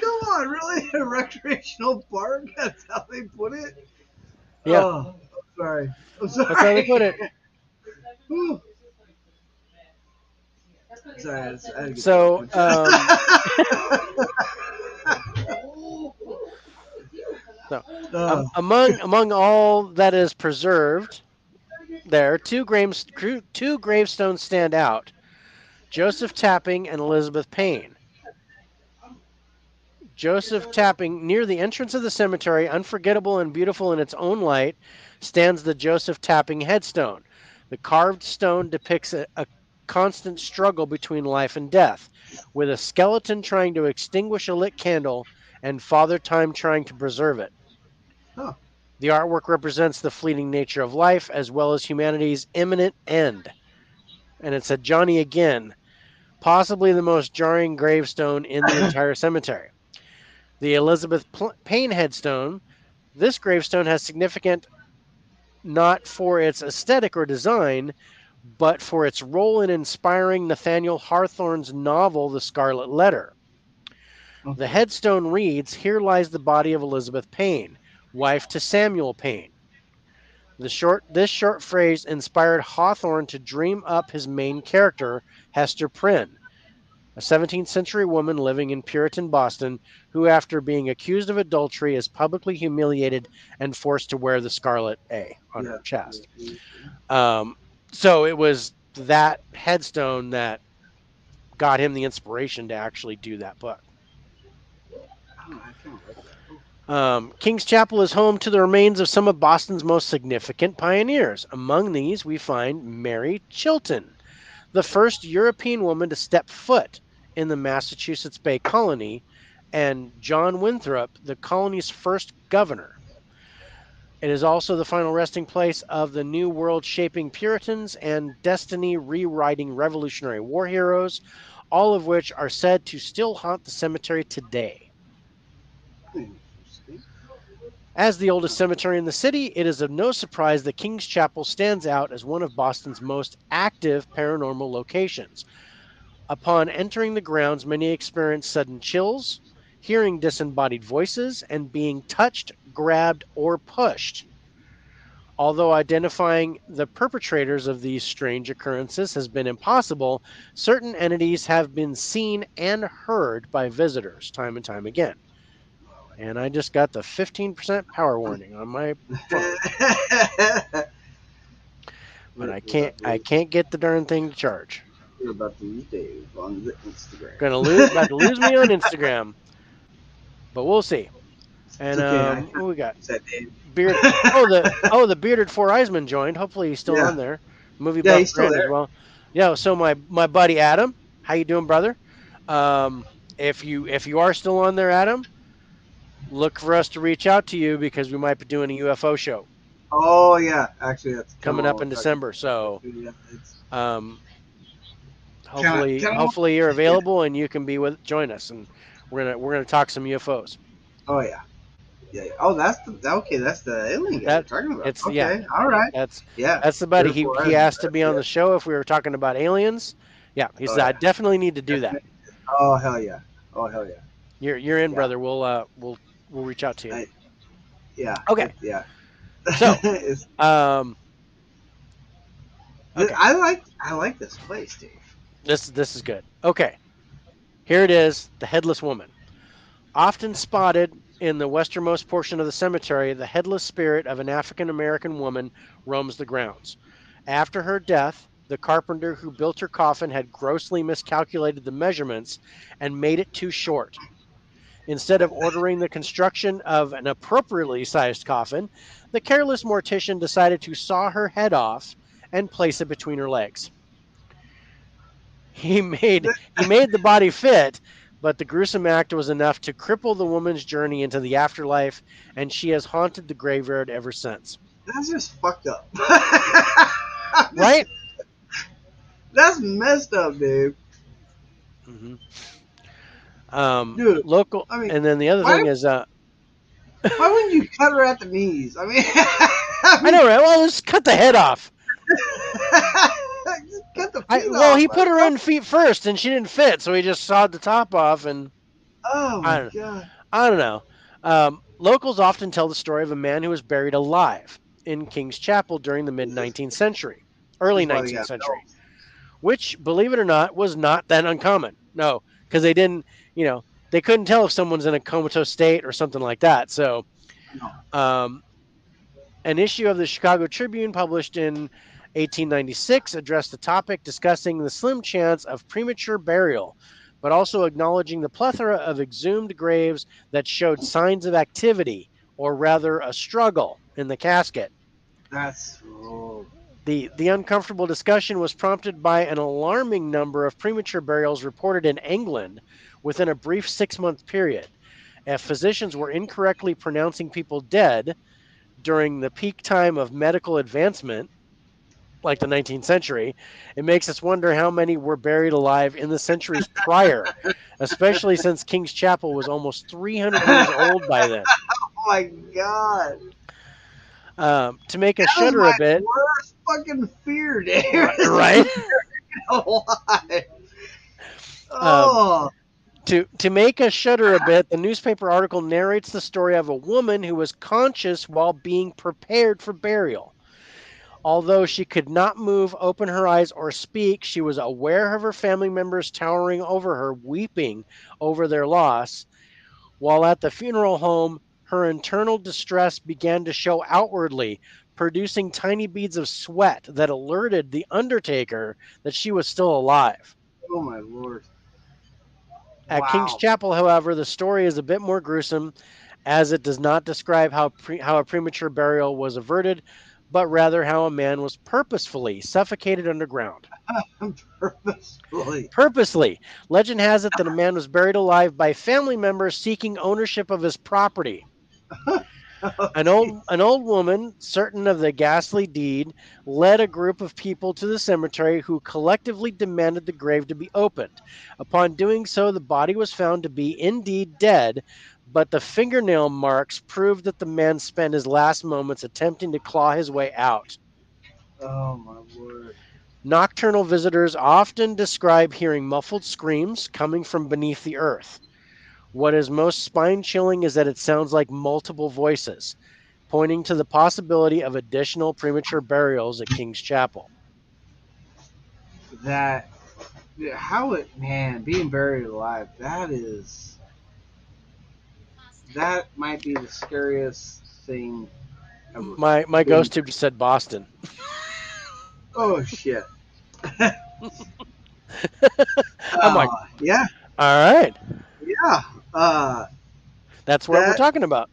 Come on, really? A recreational park? That's how they put it?
Yeah.
Oh, I'm sorry. I'm
That's how they
sorry.
put it.
Whew. Sorry, I had to get that off
So
my chest.
so
uh,
among all that is preserved, there two gravestones stand out: Joseph Tapping and Elizabeth Payne. Joseph Tapping, near the entrance of the cemetery, unforgettable and beautiful in its own light, stands the Joseph Tapping headstone. The carved stone depicts a constant struggle between life and death, with a skeleton trying to extinguish a lit candle and Father Time trying to preserve it.
huh.
The artwork represents the fleeting nature of life as well as humanity's imminent end. And it said, Johnny again. possibly the most jarring gravestone in the entire cemetery. The Elizabeth Payne headstone. This gravestone has significant not for its aesthetic or design, but for its role in inspiring Nathaniel Hawthorne's novel The Scarlet Letter. The
Okay.
headstone reads, "Here lies the body of Elizabeth Payne, wife to Samuel Payne." This short phrase inspired Hawthorne to dream up his main character, Hester Prynne, a 17th century woman living in Puritan Boston who, after being accused of adultery, is publicly humiliated and forced to wear the scarlet A on her
Yeah.
chest. Um, so it was that headstone that got him the inspiration to actually do that book.
I kind of like that. Oh,
King's Chapel is home to the remains of some of Boston's most significant pioneers. Among these, we find Mary Chilton, the first European woman to step foot in the Massachusetts Bay Colony, and John Winthrop, the colony's first governor. It is also the final resting place of the New World shaping Puritans and destiny rewriting Revolutionary War heroes, all of which are said to still haunt the cemetery today.
interesting.
As the oldest cemetery in the city, it is of no surprise that King's Chapel stands out as one of Boston's most active paranormal locations. Upon entering the grounds, many experience sudden chills, hearing disembodied voices, and being touched, grabbed, or pushed. Although identifying the perpetrators of these strange occurrences has been impossible, certain entities have been seen and heard by visitors time and time again. And I just got the 15% power warning on my phone, but
we're,
I
we're about
can't
to
I
lose.
can't get the darn thing to charge.
We're about to lose Dave on the Instagram.
About to lose me on Instagram, but we'll see.
It's
And
okay. I
what we got?
said Dave.
Beard. The bearded Four Eyesman joined. Hopefully he's still
Yeah.
on there. Movie
Yeah,
buff
he's still
Grant as
there.
well. Yeah. So my buddy Adam, how you doing, brother? Um, if you are still on there, Adam, look for us to reach out to you because we might be doing a UFO show
Oh yeah, actually that's kind of
coming
what I
up
was
in
talking
December.
about.
So
Yeah, it's
um,
kind of
hopefully you're
yeah.
available and you can join us, and we're gonna talk some UFOs.
Oh yeah, yeah, yeah. Oh, that's the okay. That's the alien guy you're
That
talking about.
it's yeah,
Okay, all right.
that's
Yeah,
that's the buddy. He
beautiful
he
eyes.
asked to be on
Yeah.
the show if we were talking about aliens. Yeah, he
Oh
said I
yeah.
definitely need to do that.
Definitely. Oh hell yeah. Oh hell yeah.
You're in,
Yeah.
brother. We'll reach out to you.
I, yeah.
Okay,
Yeah.
so
it's,
um, okay,
I like this place, Dave.
this is good. Okay, here it is, the headless woman. Often spotted in the westernmost portion of the cemetery, the headless spirit of an African American woman roams the grounds. After her death, the carpenter who built her coffin had grossly miscalculated the measurements and made it too short. Instead of ordering the construction of an appropriately sized coffin, the careless mortician decided to saw her head off and place it between her legs. He made the body fit, but the gruesome act was enough to cripple the woman's journey into the afterlife, and she has haunted the graveyard ever since.
That's just fucked up.
Right?
That's messed up, Dave.
hmm
Dude,
Local,
I mean,
and then the other
why
thing is,
why wouldn't you cut her at the knees? I mean, I
I
mean,
know, right? Well, let's cut the head off.
just cut the
I
feet
well,
off.
he put her in feet first, and she didn't fit, so he just sawed the top off, and
Oh
I
my
don't,
god.
I don't know. Locals often tell the story of a man who was buried alive in King's Chapel during the mid
Is this
19th century, early
this why they
19th
got
century,
bells?
which, believe it or not, was not that uncommon. No, because they didn't, they couldn't tell if someone's in a comatose state or something like that. So,
No.
um, an issue of the Chicago Tribune published in 1896 addressed the topic, discussing the slim chance of premature burial, but also acknowledging the plethora of exhumed graves that showed signs of activity, or rather a struggle, in the casket.
That's oh,
The uncomfortable discussion was prompted by an alarming number of premature burials reported in England within a brief 6 month period. If physicians were incorrectly pronouncing people dead during the peak time of medical advancement, like the 19th century, it makes us wonder how many were buried alive in the centuries prior, especially since King's Chapel was almost 300 years old by then.
Oh my god.
To make us
That is
shudder a
my
bit,
worst fucking fear, dude. Is to
right?
be alive.
Um,
Oh,
to make us shudder a bit, the newspaper article narrates the story of a woman who was conscious while being prepared for burial. Although she could not move, open her eyes, or speak, she was aware of her family members towering over her, weeping over their loss. While at the funeral home, her internal distress began to show outwardly, producing tiny beads of sweat that alerted the undertaker that she was still alive.
oh my lord.
At King's
Wow.
Chapel, however, the story is a bit more gruesome, as it does not describe how a premature burial was averted, but rather how a man was purposefully suffocated underground.
Purposefully.
Purposely, legend has it that a man was buried alive by family members seeking ownership of his property.
Oh,
An old woman, certain of the ghastly deed, led a group of people to the cemetery who collectively demanded the grave to be opened. Upon doing so, the body was found to be indeed dead, but the fingernail marks proved that the man spent his last moments attempting to claw his way out.
oh my word.
Nocturnal visitors often describe hearing muffled screams coming from beneath the earth. What is most spine chilling is that it sounds like multiple voices, pointing to the possibility of additional premature burials at King's Chapel.
That, how it, man, being buried alive, that might be the scariest thing ever.
My
Being,
ghost tube just said Boston.
oh shit.
I'm like,
Yeah,
all right,
yeah.
that's what we're
That,
talking about.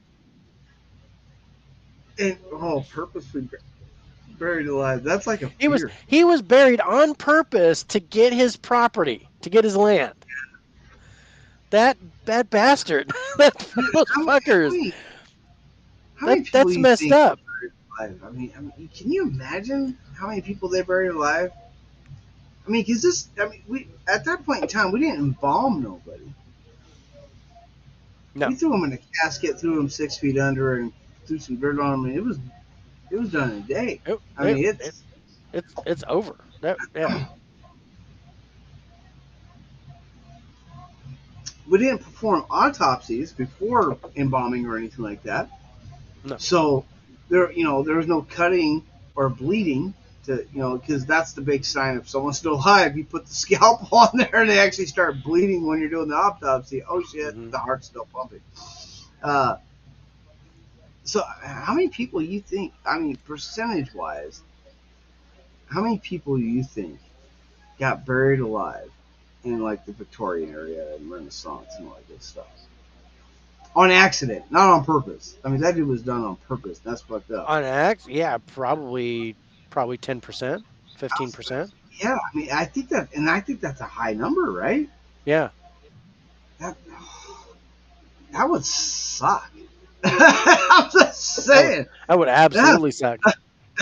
and, oh, purposely buried alive. That's like a
He was
fear.
he was buried on purpose to get his property, to get his land. That that bastard, those
How
fuckers.
many, how many people
That's
do you
messed
think
up.
were buried alive? Can you imagine how many people they buried alive? I mean, because this, I mean, we at that point in time, we didn't embalm nobody.
No,
We threw him in a casket, threw him 6 feet under, and threw some dirt on him, and it was done in a day.
it,
I
it,
mean,
it, it's over. Yeah.
we didn't perform autopsies before embalming or anything like that.
No.
So there was no cutting or bleeding to, because that's the big sign if someone's still alive. You put the scalpel on there, and they actually start bleeding when you're doing the autopsy. Oh shit,
Hmm.
the heart's still pumping. Uh, so how many people you think? I mean, percentage wise, how many people do you think got buried alive in like the Victorian area and Renaissance and all that good stuff? On accident, not on purpose. I mean, that dude was done on purpose. That's fucked up.
On X, yeah, probably 10%, 15%.
Yeah, I mean, I think that's a high number, right?
Yeah.
That that would suck. I'm just
That would
saying
that would
that
absolutely suck.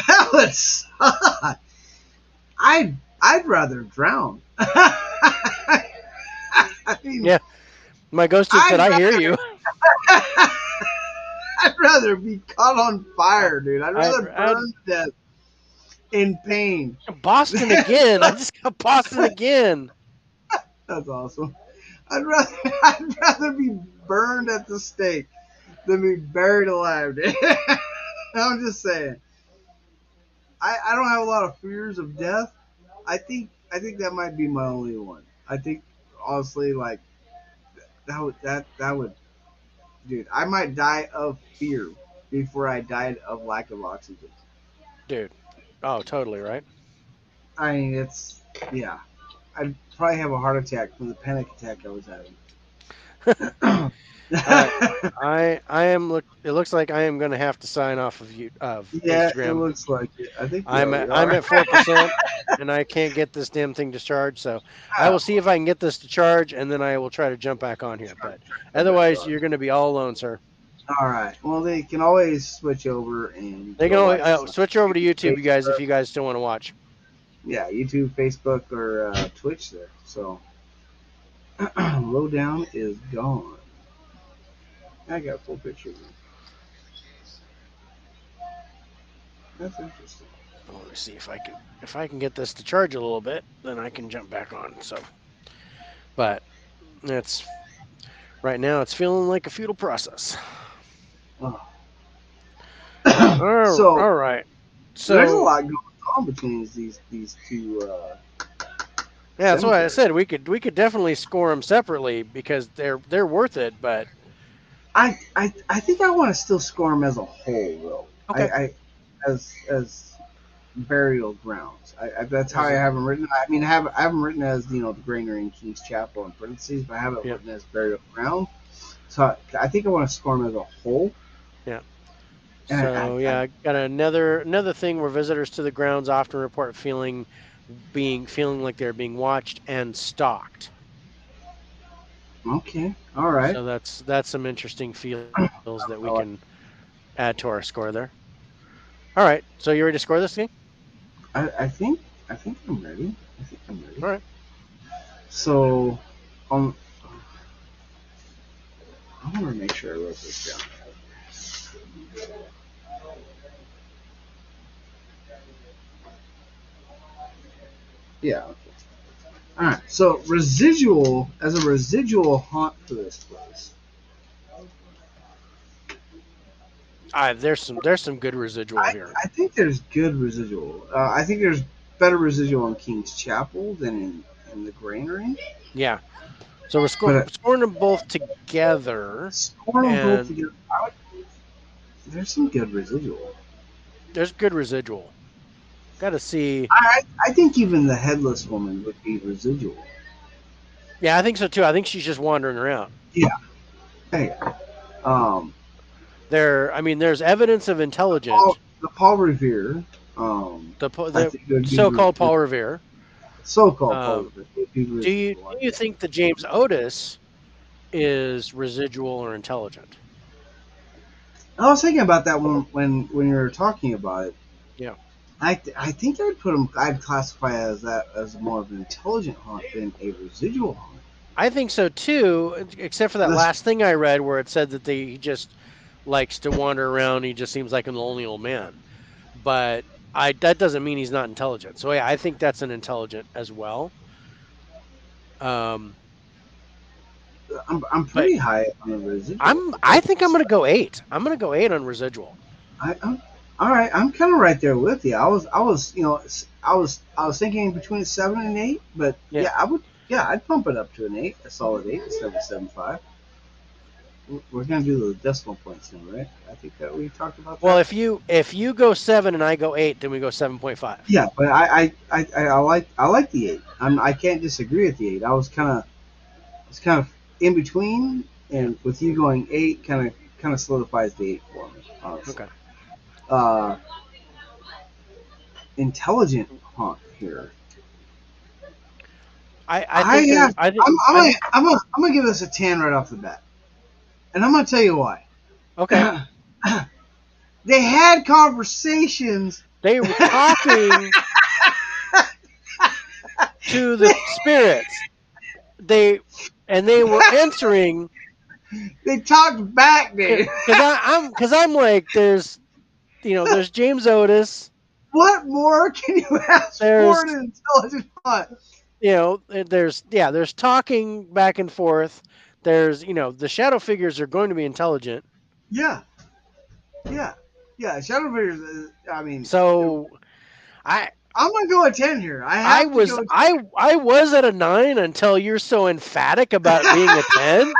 that would suck. I'd rather drown. I mean,
Yeah. My ghost tube said,
I'd
"I hear
rather
you."
I'd rather be caught on fire, dude. I'd rather
I'd
burn to death in pain.
Boston again. I just got Boston again.
That's awesome. I'd rather I'd rather be burned at the stake than be buried alive, dude. I'm just saying. I don't have a lot of fears of death. I think that might be my only one. I think honestly, like that would, dude. I might die of fear before I died of lack of oxygen.
Dude. Oh, totally right.
I mean, it's, yeah. I'd probably have a heart attack from the panic attack I was having.
All right. I am look. It looks like I am going to have to sign off of
Yeah, it
Instagram.
looks like it. I think you already
I'm
are.
at 4%, and I can't get this damn thing discharged. So I will see if I can get this to charge, and then I will try to jump back on here. But
I bet you
otherwise,
are.
you're going to be all alone, sir.
All right. Well, they can always switch over and
They can
go
always,
watch us on
switch over to
YouTube,
YouTube, you guys, if
Facebook.
you guys still want to watch.
Yeah, YouTube, Facebook, or Twitch there. So lowdown is gone. I got a full picture of him. That's interesting.
Let me see if I can get this to charge a little bit, then I can jump back on. So, but it's right now it's feeling like a futile process.
Oh.
All
So
right.
there's a
So
lot going on between these two
yeah, that's why I
cemeteries.
said we could definitely score them separately because they're worth it. But
I think I want to still score them as a whole though.
okay,
I as burial grounds. That's how I
as a,
have them written. I mean, I have them written as the Granary and King's Chapel in parentheses, but I have it
yeah,
written as burial ground. So I think I want to score them as a whole.
yeah.
And
So yeah, I got another thing where visitors to the grounds often report feeling like they're being watched and stalked.
okay, all right.
So that's some interesting feels that we can
I like.
add to our score there. All right. So you ready to score this thing?
I think I'm ready. I think I'm ready.
All right.
So um, I want to make sure I wrote this down. Yeah. Okay. All right. So residual as a residual haunt for this place.
There's some good residual here.
I think there's good residual. I think there's better residual in King's Chapel than in the Granary.
Yeah. So we're
But
scoring them both together,
score them both
and
together. There's some good residual.
there's good residual. Got to see.
I think even the headless woman would be residual.
Yeah, I think so too. I think she's just wandering around.
Yeah. Hey. Um.
I mean, there's evidence of intelligent.
The Paul Revere. I
The
think would be
so-called Paul Revere.
so-called Paul
Um,
Revere would be residual.
do you think the James Otis is residual or intelligent?
I was thinking about that when you were talking about it.
Yeah,
I think I'd put him. I'd classify as that as more of an intelligent haunt than a residual haunt.
I think so too. Except for that
This,
last thing I read where it said that he just likes to wander around. He just seems like a lonely old man. But that doesn't mean he's not intelligent. So yeah, I think that's an intelligent as well. Um,
I'm
but
pretty high on the residual.
I think I'm gonna go 8. I'm gonna go 8 on residual.
I'm all right. I'm kind of right there with you. I was thinking between a 7 and 8, but
Yeah.
yeah, I'd pump it up to an 8, a solid 8 instead of 7.5. We're gonna do the decimal points now, right? I think that we talked about
Well,
that.
if you go 7 and I go 8, then we go 7.5.
Yeah, but I like the 8. I can't disagree with the 8. I was kind of in between,
Yeah.
and with you going 8, kind of solidifies the 8 for me, honestly.
Okay.
Uh, Intelligent haunt here.
I
I
think there
have.
I think
I'm gonna give this a 10 right off the bat, and I'm gonna tell you why.
okay.
They had conversations.
They were talking to the spirits. They were answering
They talked back, Dave.
because I'm like there's James Otis.
What more can you ask for
There's
in an intelligent haunt?
there's talking back and forth. There's the shadow figures are going to be intelligent.
Yeah, yeah, yeah. Shadow Figures. I mean,
So I
I'm gonna go a 10 here. I
I
have to
was
go.
I was at a 9 until you're so emphatic about being a 10.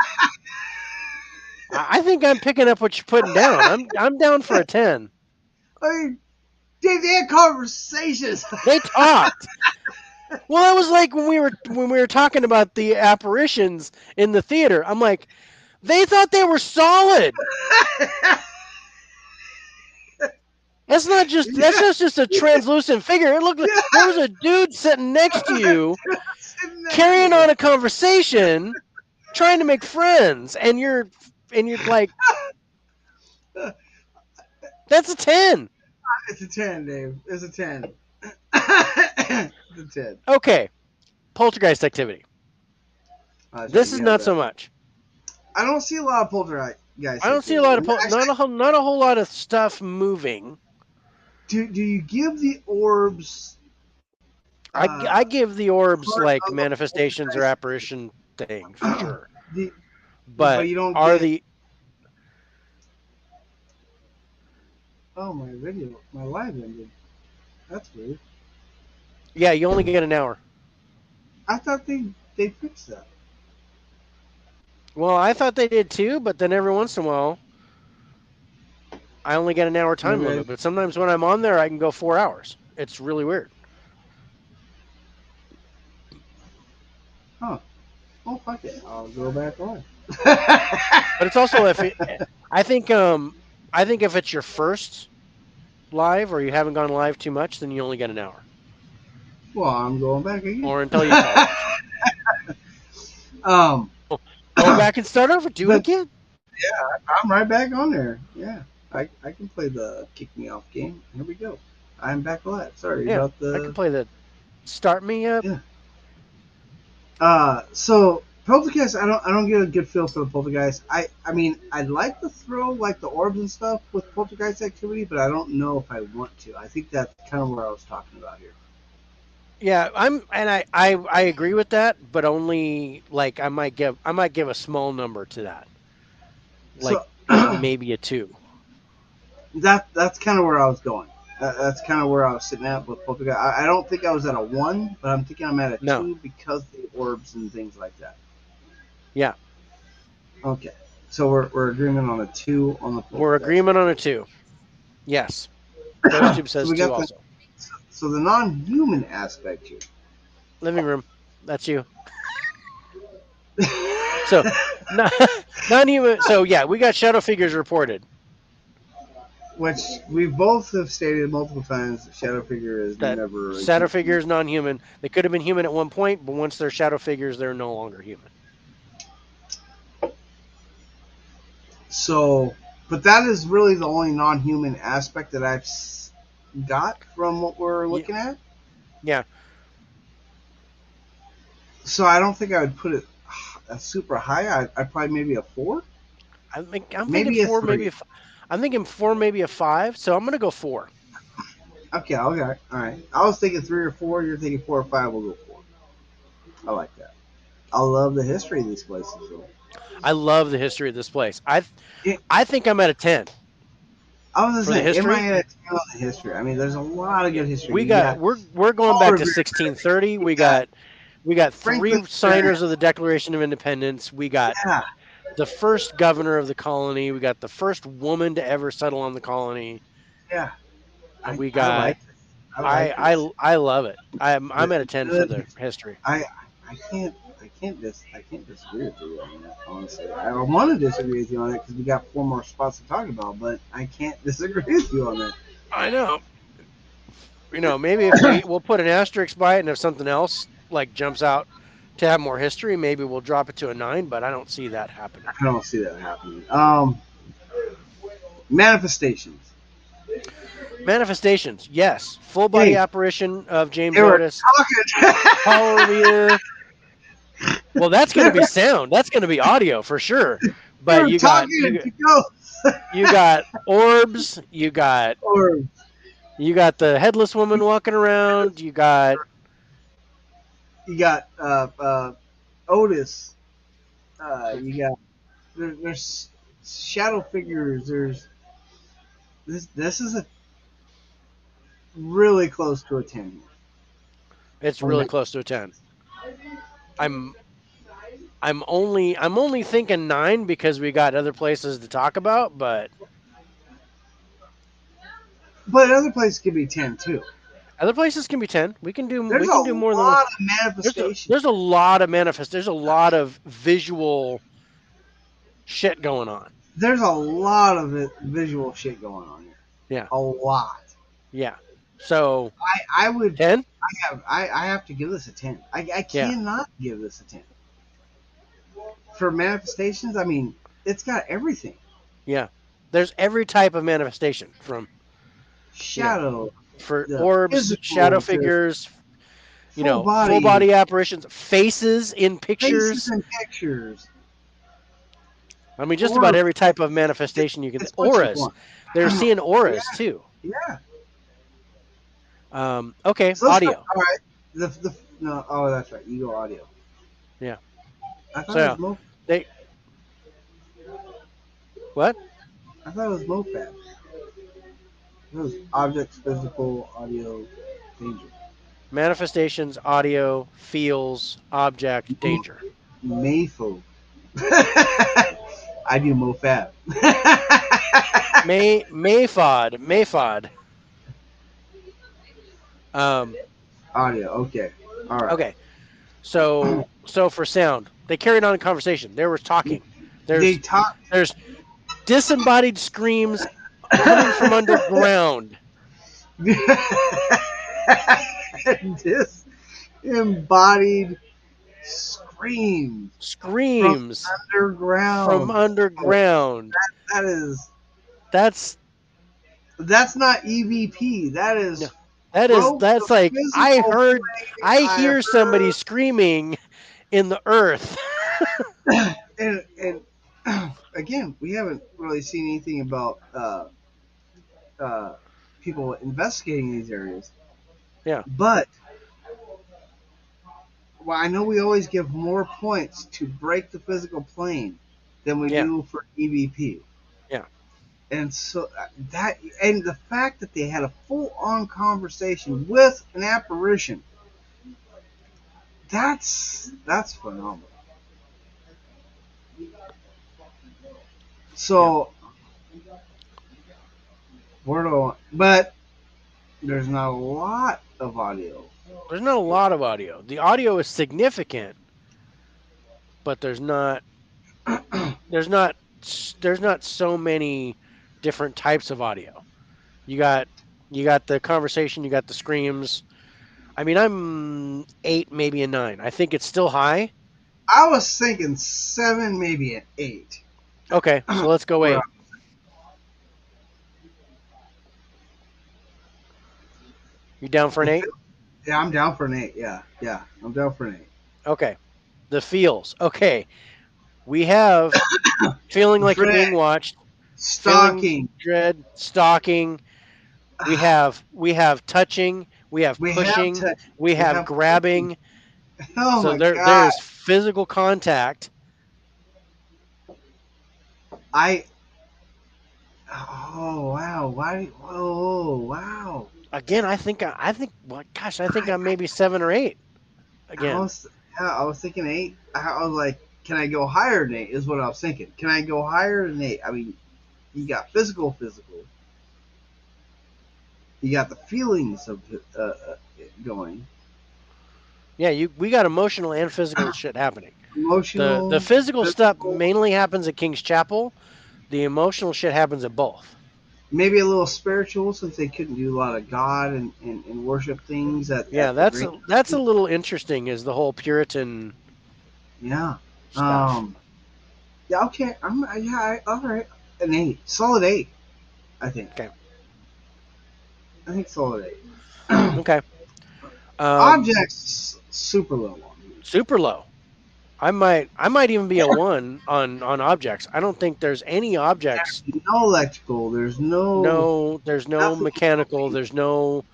I think I'm picking up what you're putting down. I'm down for a 10.
I mean, they had conversations.
They talked. Well, that was like when we were talking about the apparitions in the theater. I'm like, they thought they were solid. That's
Yeah,
just a translucent figure. It looked like there was a dude sitting next to you
sitting next to
carrying
you.
on a conversation, trying to make friends, and you're like, That's a 10.
It's a 10, Dave. It's a 10. It's a 10.
Okay, poltergeist activity.
Oh, that's right.
This is
You have
not so
that.
much.
I don't see a lot of poltergeist
I don't see a
activity.
lot of not a whole lot of stuff moving.
Do you give the orbs
I give the orbs
part
like
of the
manifestations or
poltergeist?
apparition thing for sure.
the, but
But
you don't
are
get.
the
Oh, my live ended. That's weird.
yeah, you only get an hour.
I thought they fixed that.
Well, I thought they did too, but then every once in a while I only get an hour time
Maybe I.
limit. But sometimes when I'm on there, I can go 4 hours. It's really weird.
Huh. Oh, fuck it. I'll go back on.
But it's also if it, I think I think if it's your first live or you haven't gone live too much, then you only get an hour
Well, I'm going back again.
or until you call us.
um,
Go back and start over. Do it
but
again.
yeah, I'm right back on there. Yeah, I can play the kick me off game. Here we go. I'm back alive. Sorry
Yeah,
about
I can
the.
play the start me up.
Yeah. So poltergeist, I don't get a good feel for the poltergeist. I mean, I'd like to throw like the orbs and stuff with poltergeist activity, but I don't know if I want to. I think that's kind of where I was talking about here.
Yeah, I agree with that, but only like I might give a small number to that, like
So
maybe a 2.
that's kind of where I was going. That's kind of where I was sitting at with poltergeist. I don't think I was at a 1, but I'm thinking I'm at a
No,
2 because of the orbs and things like that.
yeah,
Okay, so we're agreement on a 2 on the
we're
poltergeist.
agreement on a 2. Yes, Ghost Tube
So
says
we
2
got the
also.
so the non-human aspect here.
Living room, that's you. So, not, not even. So yeah, we got shadow figures reported.
Which we both have stated multiple times, shadow figure is
That
never a
shadow
human.
figures non-human. They could have been human at one point, but once they're shadow figures, they're no longer human.
So, but that is really the only non-human aspect that I've got from what we're
Yeah,
looking at.
yeah.
So I don't think I would put it super high. I'd probably maybe a 4,
I'm thinking
maybe a
4, maybe
3.
I'm thinking 4, maybe a 5. So I'm gonna go 4.
Okay, all right. I was thinking 3 or 4. You're thinking 4 or 5. We'll go 4. I like that. I love the history of these places. Though.
I love the history of this place.
It,
I think I'm at a 10
I was
for the
gonna say, am I
history.
at a 10 on the history? I mean, there's a lot of
Yeah,
good history.
we
You
got
got
we're going back
Polar
to
Bear.
1630.
You got
We got 3
Franklin
signers of
Experience.
the Declaration of Independence. We got
Yeah,
the first governor of the colony. We got the first woman to ever settle on the colony.
yeah.
We
I
got
like this. I like this.
I love it. I'm at a 10 for
Good.
the history.
I I can't I can't disagree with you on that. Honestly, I want to disagree with you on it because we got 4 more spots to talk about, but I can't disagree with you on
I know. Maybe if
that.
we'll put an asterisk by it, and if something else like jumps out to have more history, maybe we'll drop it to a 9. But I don't see that happening.
I don't see that happening. Manifestations.
Manifestations, yes. Full body
Hey,
apparition of James
they were
Otis.
talking.
Power wheeler. Well, that's going to be sound. That's going to be audio for sure.
They
But
were talking to go.
you got orbs.
Or
You got the headless woman walking around. You got
you got Otis. You got there's shadow figures. There's this is a really close to a 10
it's
on
really
that.
close to a 10. I'm I'm only thinking 9 because we got other places to talk about, but
But other places could be 10 too.
other places can be 10.
There's
We
a
can do more than one.
lot of manifestations.
There's a lot of manifest. There's a lot of visual shit going on.
There's a lot of visual shit going on here.
Yeah.
A lot.
Yeah. So
I would
10?
I have to give this a 10. I
Yeah.
cannot give this a 10. For manifestations, I mean, it's got everything.
Yeah. There's every type of manifestation from, you know,
shadow,
for
the
orbs, shadow
physical to
figures,
full
full
body
body apparitions, faces in
faces
pictures.
and pictures,
I mean, just about
or
every type of manifestation you can.
it's what you
Auras.
want.
They're seeing
Yeah,
auras too.
yeah.
Okay,
So let's go.
audio.
All right. The no. Oh, that's right. Ego audio.
Yeah.
I thought
So
it
yeah,
was mo.
they what?
I thought it was mofab. It was objects, physical, audio, danger.
Manifestations, audio, feels, object, danger.
Mayfo. I do mofab.
Mayfod. Um,
Audio. Okay. All right.
okay. So for sound, they carried on a conversation. There was talking.
They
There's
talk.
there's disembodied screams coming from underground.
Disembodied screams from
Screams from
underground. Oh,
underground.
that is
That's
that's not EVP. That
no,
is from the
that's like
physical plane.
I
I
hear somebody screaming in the earth.
heard, and again, we haven't really seen anything about uh, people investigating these areas.
Yeah,
But well, I know we always give more points to break the physical plane than we
yeah,
do for EVP.
yeah,
And so that and the fact that they had a full-on conversation with an apparition, that's phenomenal.
yeah.
So but there's not a lot of audio.
There's not a lot of audio. The audio is significant, but there's not there's not so many different types of audio. You got you got the conversation, you got the screams. I mean, I'm 8, maybe a 9. I think it's still high.
I was thinking 7, maybe an 8.
Okay, so let's go
We're
8.
up.
You down for an
The
8?
Yeah, I'm down for an 8. Yeah, yeah, I'm down for an
Okay. The feels. Okay. We have
8.
feeling like you're
Dread,
being watched, feeling
stalking.
dread, stalking. We have touching, we have
We have
pushing,
touch.
we
We
have
have pushing.
grabbing.
Oh
So
my
there
god!
is physical contact.
I. Oh wow! Why? Oh wow!
Again, I think well, gosh, I think
I,
I'm maybe 7 or 8
I
again.
was yeah, I was thinking 8. I was like, can I go higher than 8? Is what I was thinking. Can I go higher than 8? I mean, you got physical. You got the feelings of going
Yeah, we got emotional and physical shit happening. The
emotional,
physical stuff
physical.
mainly happens at King's Chapel. The emotional shit happens at both.
Maybe a little spiritual since they couldn't do a lot of God and worship things
Yeah,
at the green.
that's a little interesting is the whole Puritan
Yeah.
stuff.
Um. Yeah. Okay. All right. An 8. Solid 8. I think.
Okay.
I think solid 8.
Okay.
Objects super low on me.
Super low. I might even be a 1 on objects. I don't think there's any objects.
No electrical. There's no
No, there's no
nothing
mechanical.
moving.
There's no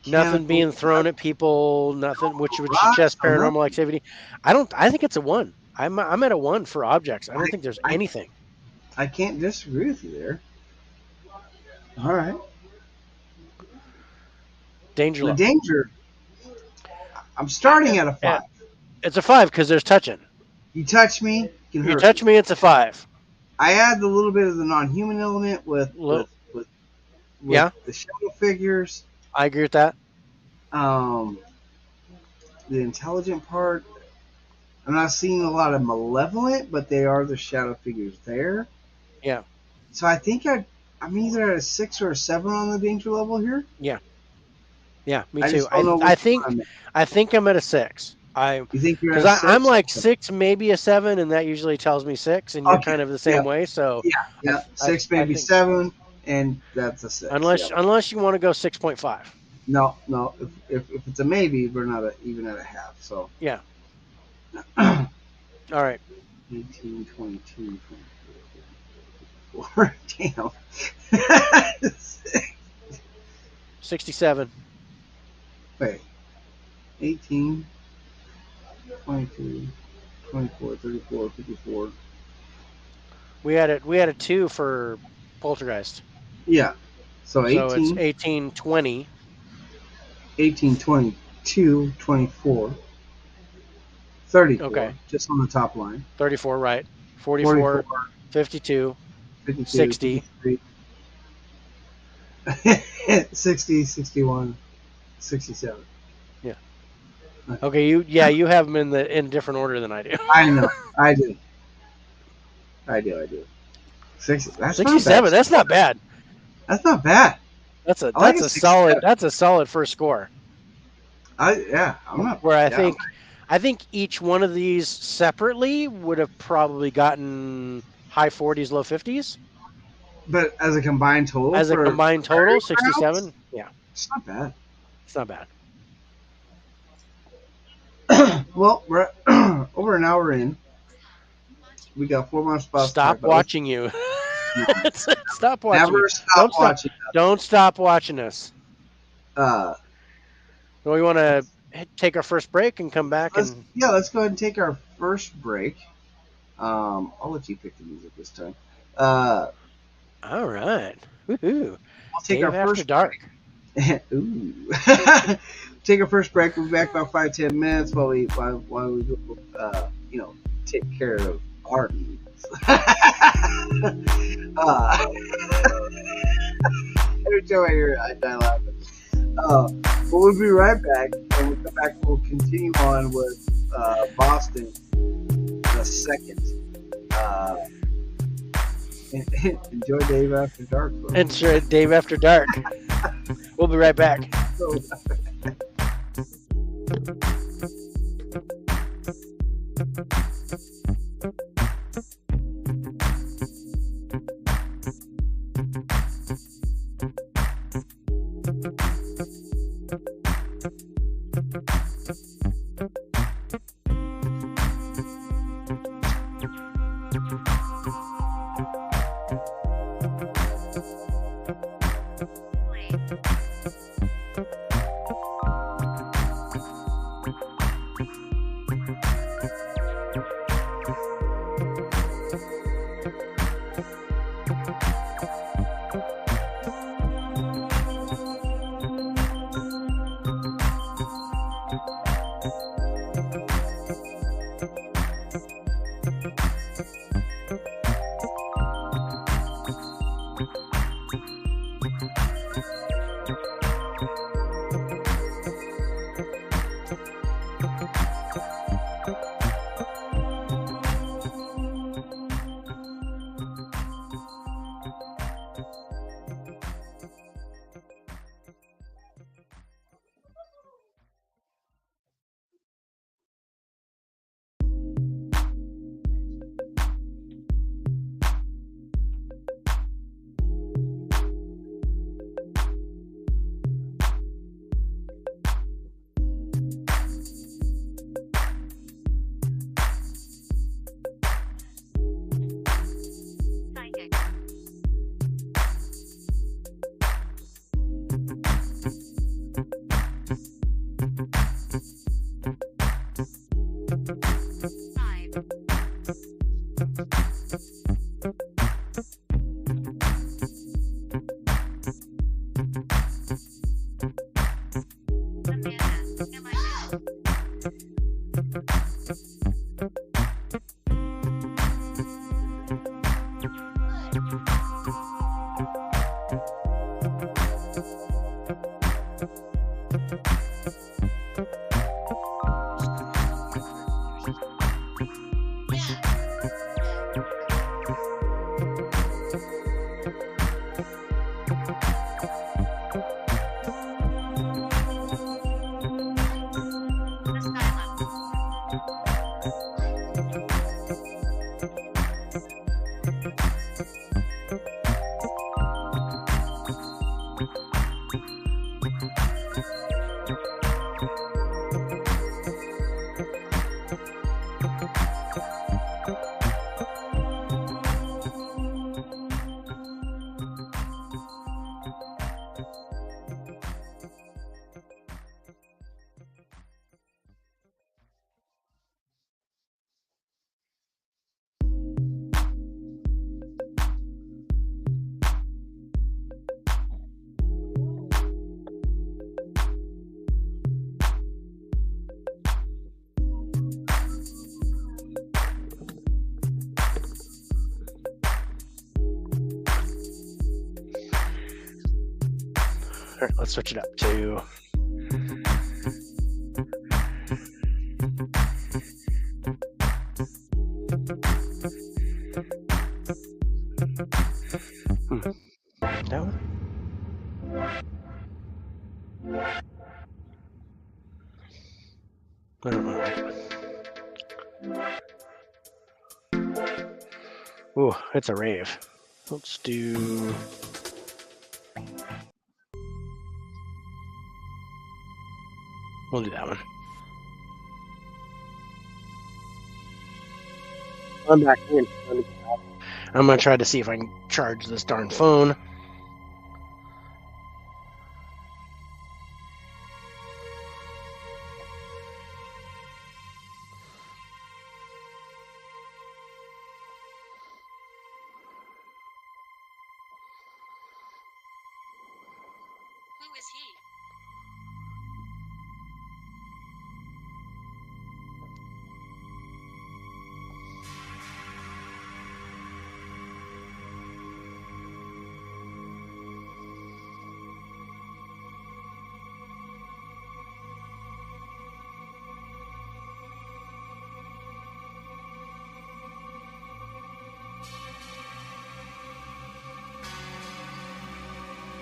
nothing
Mechanical.
being thrown at people. Nothing which would
Rocks
suggest
or
paranormal
nothing.
activity. I don't. I think it's a 1. I'm at a 1 for objects. I don't think there's
I
anything.
I can't disagree with you there. All right.
Danger
The
low.
danger. I'm starting at a
Uh,
5.
It's a 5 because there's touching.
You touch me, you can
You
hurt me.
touch me, it's a 5.
I add a little bit of the non-human element
Lo-
with
yeah,
the shadow figures,
I agree with that.
um, the intelligent part. I'm not seeing a lot of malevolent, but they are the shadow figures there.
Yeah,
So I think I'm either at a 6 or a 7 on the danger level here.
yeah, yeah. Me
I
too.
just don't know
I
which one
think
I'm at.
I think I'm at a 6.
You think you're
Because
a
I'm
6?
like 6, maybe a 7, and that usually tells me 6, and you're
Okay.
kind of the
Yeah.
same way. So
Yeah. Yeah. Six,
I
maybe
think
7, and that's a 6.
unless
Yep.
unless you want to go 6.5.
No, no. If it's a maybe, we're not even at a half. So
Yeah.
18,
All right.
22, 24. Damn.
67.
Wait. 18, 22, 24, 34, 54.
We had a 2 for Poltergeist.
Yeah. So
So it's
18,
18, 20.
18, 22, 24, 34,
Okay.
just on the top line.
34, right.
44,
44, 52,
52,
60.
53, 60, 61, 67.
Yeah. Okay, you have them in different order than I do.
I know. I do. I do. 60. That's not a bad
67. That's
score.
not bad.
That's not bad. I like
That's
a
a solid
67.
first score.
I'm not.
Where
Yeah.
I think each one of these separately would have probably gotten high 40s, low 50s.
But as a combined total
As a
for
combined total,
Paranormal House,
67. Yeah,
it's not bad.
it's not bad.
Well, we're over an hour in. We got 4 more spots to talk
Stop
about.
watching you.
No,
Stop watching you.
never stop watching us.
Don't stop watching us.
Uh,
We want to take our first break and come back and
let's go ahead and take our first break. I'll let you pick the music this time.
all right. Woohoo.
We'll take
Dave
our
After
first
Dark.
break. Ooh. Take our first break. We'll be back about 5-10 minutes while we take care of our needs. Every time I hear it, I die laughing. But we'll be right back, and we'll come back. We'll continue on with Boston, the second. Enjoy Dave After Dark. Folks.
It's Dave After Dark. We'll be right back. All right, let's switch it up to. That one? I don't know. Ooh, it's a rave. Let's do. We'll do that one. I'm back in. I'm gonna try to see if I can charge this darn phone.
Who is he?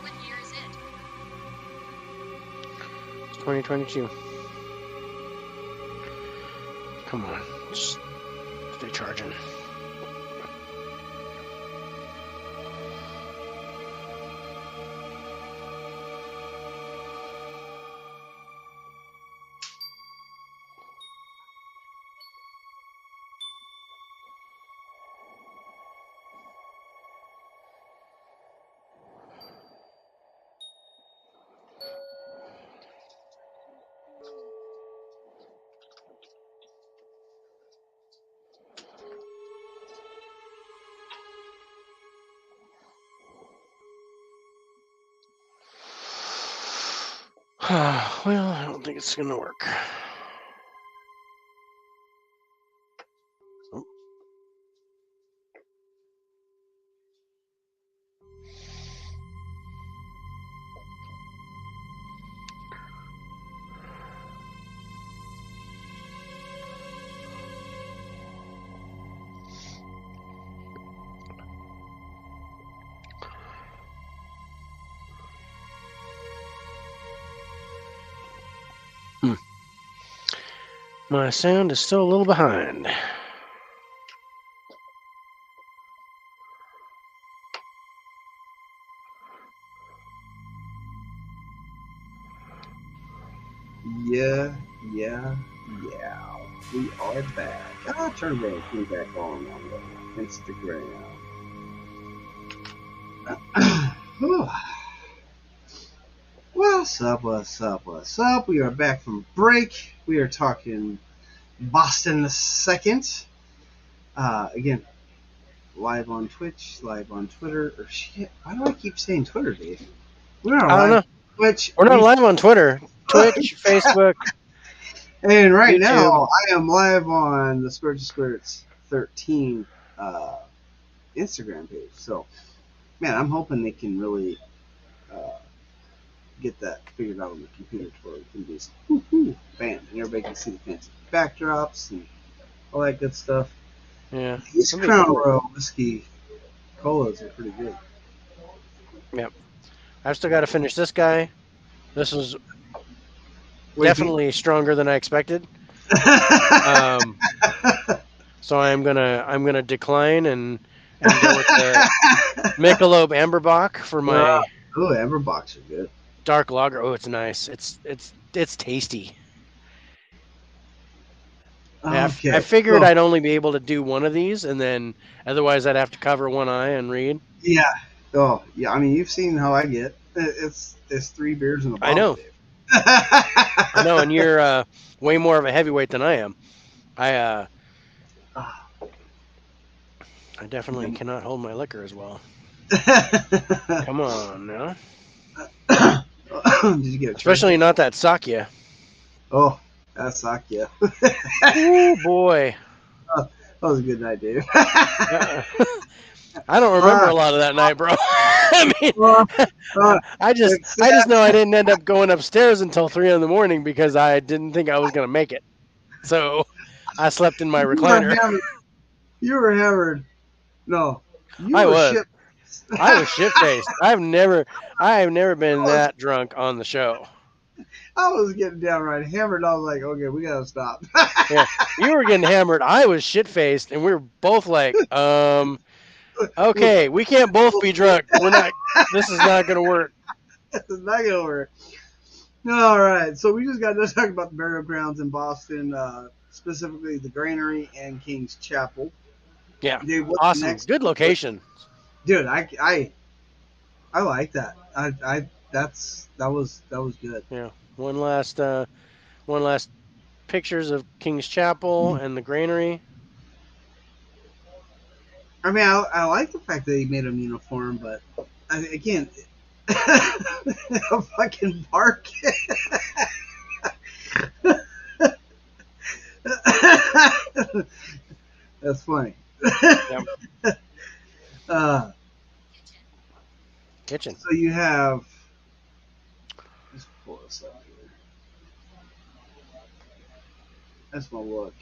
What year is it?
It's 2022. Come on, just stay charging. Well, I don't think it's gonna work. Oh. My sound is still a little behind.
Yeah. We are back. Turn that thing back on the Instagram. What's up? We are back from break. We are talking Boston the Second. Again, live on Twitch, live on Twitter. Or shit, why do I keep saying Twitter, Dave? We're not
I don't
live
know.
on Twitch.
We're not live on Twitter, Twitch, Facebook,
And right
YouTube.
now, I am live on the Squirts of Squirts 13 Instagram page. So, man, I'm hoping they can really get that figured out on the computer to where we can just bam, and everybody can see the fancy backdrops and all that good stuff.
Yeah.
These
That'd be
Crown
cool.
Royal whiskey colas are pretty good.
Yep. I've still got to finish this guy. This was
What do you think?
definitely stronger than I expected. So I'm gonna decline and go with the Michelob Amberbach for my
Oh, Amber Box are good.
dark lager. Oh, it's nice. It's it's tasty. I
Okay.
figured
Oh,
I'd only be able to do one of these, and then otherwise I'd have to cover one eye and read.
yeah. Oh, yeah. I mean, you've seen how I get. It's 3 beers and a
I
bottle,
know,
Dave.
I know, and you're way more of a heavyweight than I am. I I definitely cannot hold my liquor as well. Come on now,
Did you get a
especially
turkey?
not that Sakya.
Oh, that sucked, yeah.
Ooh boy.
That was a good night, Dave.
Uh, I don't remember
Ah,
a lot of that night, bro. I mean,
uh, uh, it's
I just
sad.
know I didn't end up going upstairs until 3 in the morning because I didn't think I was gonna make it. So I slept in my
You were
recliner.
hammered. You were hammered. No, you
I
were
was
shit.
I was shit faced. I have never been
I was,
that drunk on the show.
I was getting downright hammered. I was like, okay, we gotta stop.
Yeah, you were getting hammered. I was shit faced, and we were both like, okay, we can't both be drunk. We're not. This is not gonna work.
It's not gonna work. All right, so we just got to talk about the burial grounds in Boston, specifically the Granary and King's Chapel.
Yeah,
Dude, what's
awesome,
next?
good location.
Dude, I like that. That was good.
Yeah, one last pictures of King's Chapel and the Granary.
I mean, I like the fact that he made them uniform, but again, a fucking park. That's funny.
Yep,
uh,
kitchen.
so you have. Let's pull this up here. That's my look.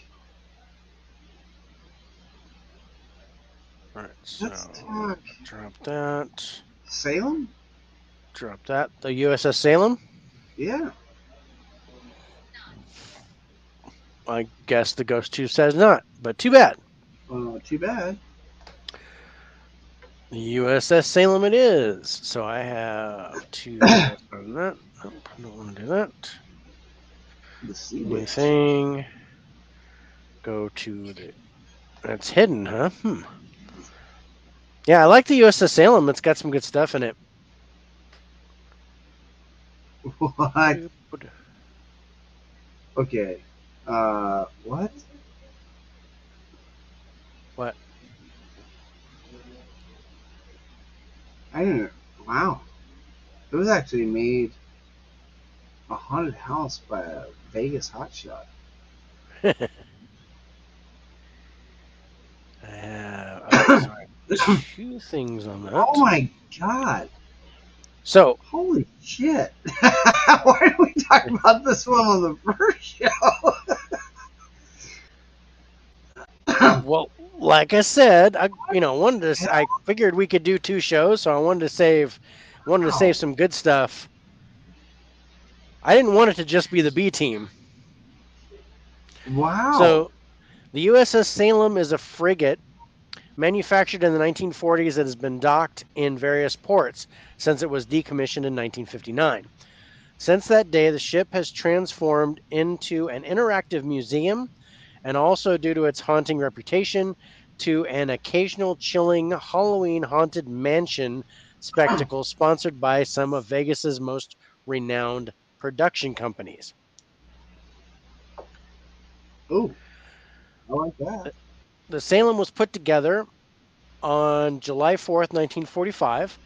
All right,
Let's
so
talk
drop that.
Salem.
Drop that. The USS Salem.
Yeah.
I guess the Ghost 2 says not, but too bad.
Too bad.
The USS Salem it is. So I have to on that. Nope, I don't want to do that.
The Sea Witch.
Anything. Go to the. It's hidden, huh? Yeah, I like the USS Salem. It's got some good stuff in it.
What? Okay. What?
What?
I didn't. Wow. It was actually made a haunted house by a Vegas hotshot.
I have. Okay, so I have two things on that.
Oh my god.
So,
Holy shit. Why did we talk about this one on the first show?
well, like I said, I figured we could do two shows, so I wanted to save
Wow.
some good stuff. I didn't want it to just be the B team.
Wow.
So, the USS Salem is a frigate manufactured in the 1940s that has been docked in various ports since it was decommissioned in 1959. Since that day, the ship has transformed into an interactive museum and also, due to its haunting reputation, to an occasional chilling Halloween haunted mansion spectacle sponsored by some of Vegas's most renowned production companies.
Oh, I like that.
The Salem was put together on July 4th, 1945,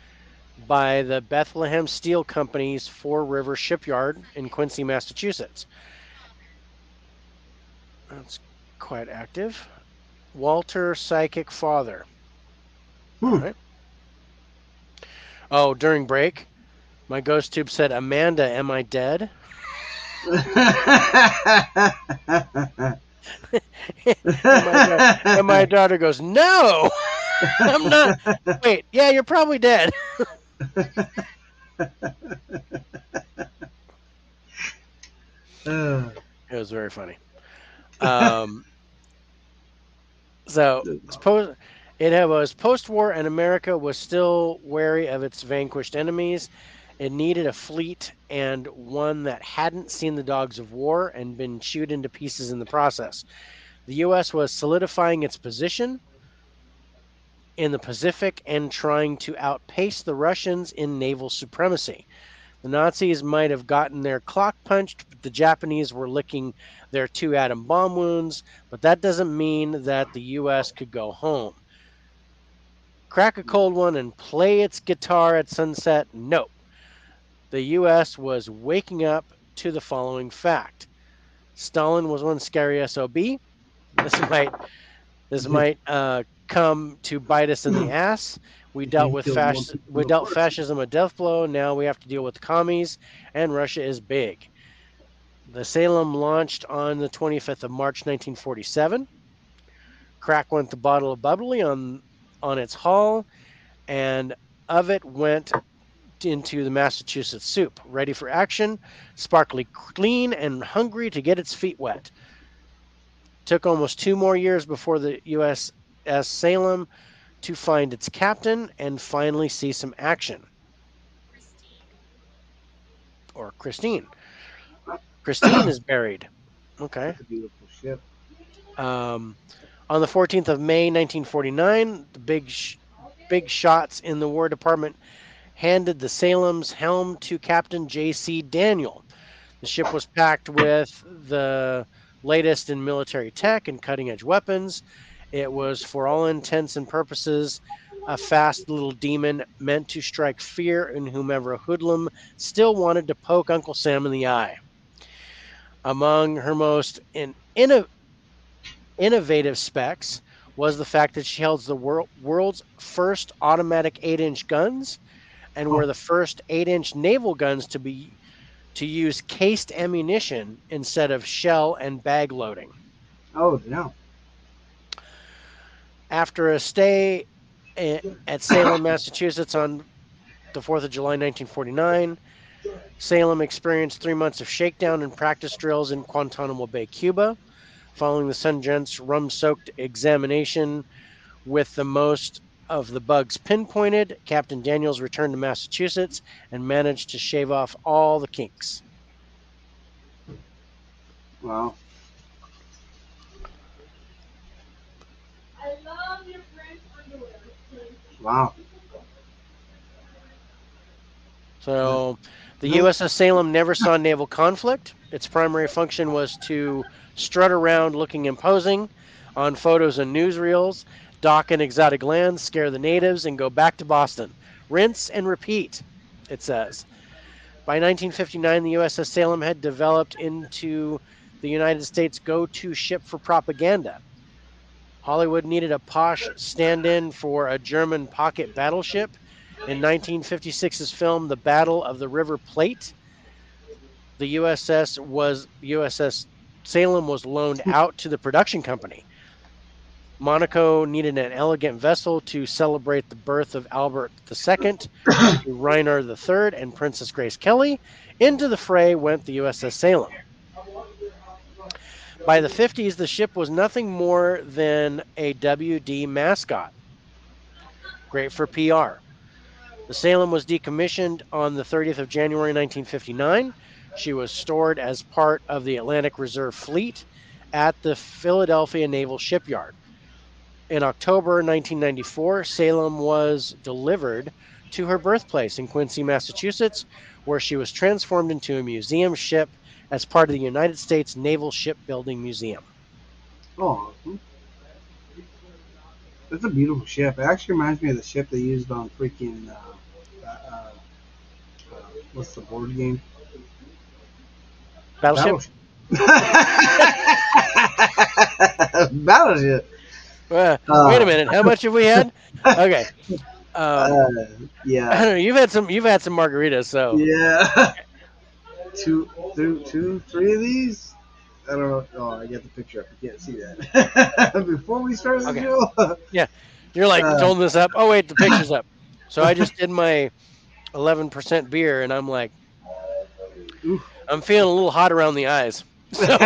by the Bethlehem Steel Company's Four River Shipyard in Quincy, Massachusetts. That's quite active. Walter Psychic Father. All
Hmm.
right. Oh, during break, my ghost tube said, Amanda, am I dead? and my daughter goes, No, I'm not. Wait, yeah, you're probably dead. It was very funny. Um, so it was post-war, and America was still wary of its vanquished enemies. It needed a fleet and one that hadn't seen the dogs of war and been chewed into pieces in the process. The U.S. was solidifying its position in the Pacific and trying to outpace the Russians in naval supremacy. The Nazis might have gotten their clock punched, but the Japanese were licking their two atom bomb wounds, but that doesn't mean that the U.S. could go home. Crack a cold one and play its guitar at sunset? No. The U.S. was waking up to the following fact. Stalin was one scary SOB. This might this might come to bite us in the ass. We dealt
He
with
killed more people
we
than a
dealt
person.
fascism a death blow. Now we have to deal with the commies, and Russia is big. The Salem launched on the 25th of March, 1947. Crack went the bottle of bubbly on its hull, and of it went into the Massachusetts soup, ready for action, sparkly clean and hungry to get its feet wet. Took almost 2 more years before the USS Salem to find its captain and finally see some action.
Christine.
Or Christine. Christine is buried. Okay.
That's a beautiful ship.
Um, on the 14th of May, 1949, the big shots in the War Department handed the Salem's helm to Captain J.C. Daniel. The ship was packed with the latest in military tech and cutting edge weapons. It was, for all intents and purposes, a fast little demon meant to strike fear in whomever hoodlum still wanted to poke Uncle Sam in the eye. Among her most innovative specs was the fact that she held the world's first automatic 8-inch guns and were
Oh,
the first 8-inch naval guns to use cased ammunition instead of shell and bag loading.
oh, no.
After a stay at Salem, Massachusetts on the 4th of July 1949, Salem experienced 3 months of shakedown and practice drills in Guantanamo Bay, Cuba. Following the Sun-Gent's rum-soaked examination with the most of the bugs pinpointed, Captain Daniels returned to Massachusetts and managed to shave off all the kinks.
Wow. Wow.
So the
No.
USS Salem never saw naval conflict. Its primary function was to strut around looking imposing on photos and newsreels, dock in exotic lands, scare the natives, and go back to Boston. Rinse and repeat, it says. By 1959, the USS Salem had developed into the United States' go to ship for propaganda. Hollywood needed a posh stand in for a German pocket battleship. In 1956's film The Battle of the River Plate, the USS Salem was loaned out to the production company. Monaco needed an elegant vessel to celebrate the birth of Albert II to Rainer III and Princess Grace Kelly. Into the fray went the USS Salem. By the 50s, the ship was nothing more than a WD mascot. Great for PR. The Salem was decommissioned on the 30th of January 1959. She was stored as part of the Atlantic Reserve Fleet at the Philadelphia Naval Shipyard. In October 1994, Salem was delivered to her birthplace in Quincy, Massachusetts, where she was transformed into a museum ship as part of the United States Naval Shipbuilding Museum.
Oh, that's a beautiful ship. It actually reminds me of the ship they used on freaking what's the board game?
Battleship?
Battleship. Battleship.
Wait a minute. How much have we had? Okay.
Uh,
I
yeah,
don't know. You've had some margaritas, so
yeah. Three of these. I don't know. Oh, I got the picture up. You can't see that. Before we started the
okay.
show.
Yeah. You're like
Uh,
holding this up. Oh wait, the picture's up. So I just did my 11% beer, and I'm like,
oof.
I'm feeling a little hot around the eyes. So,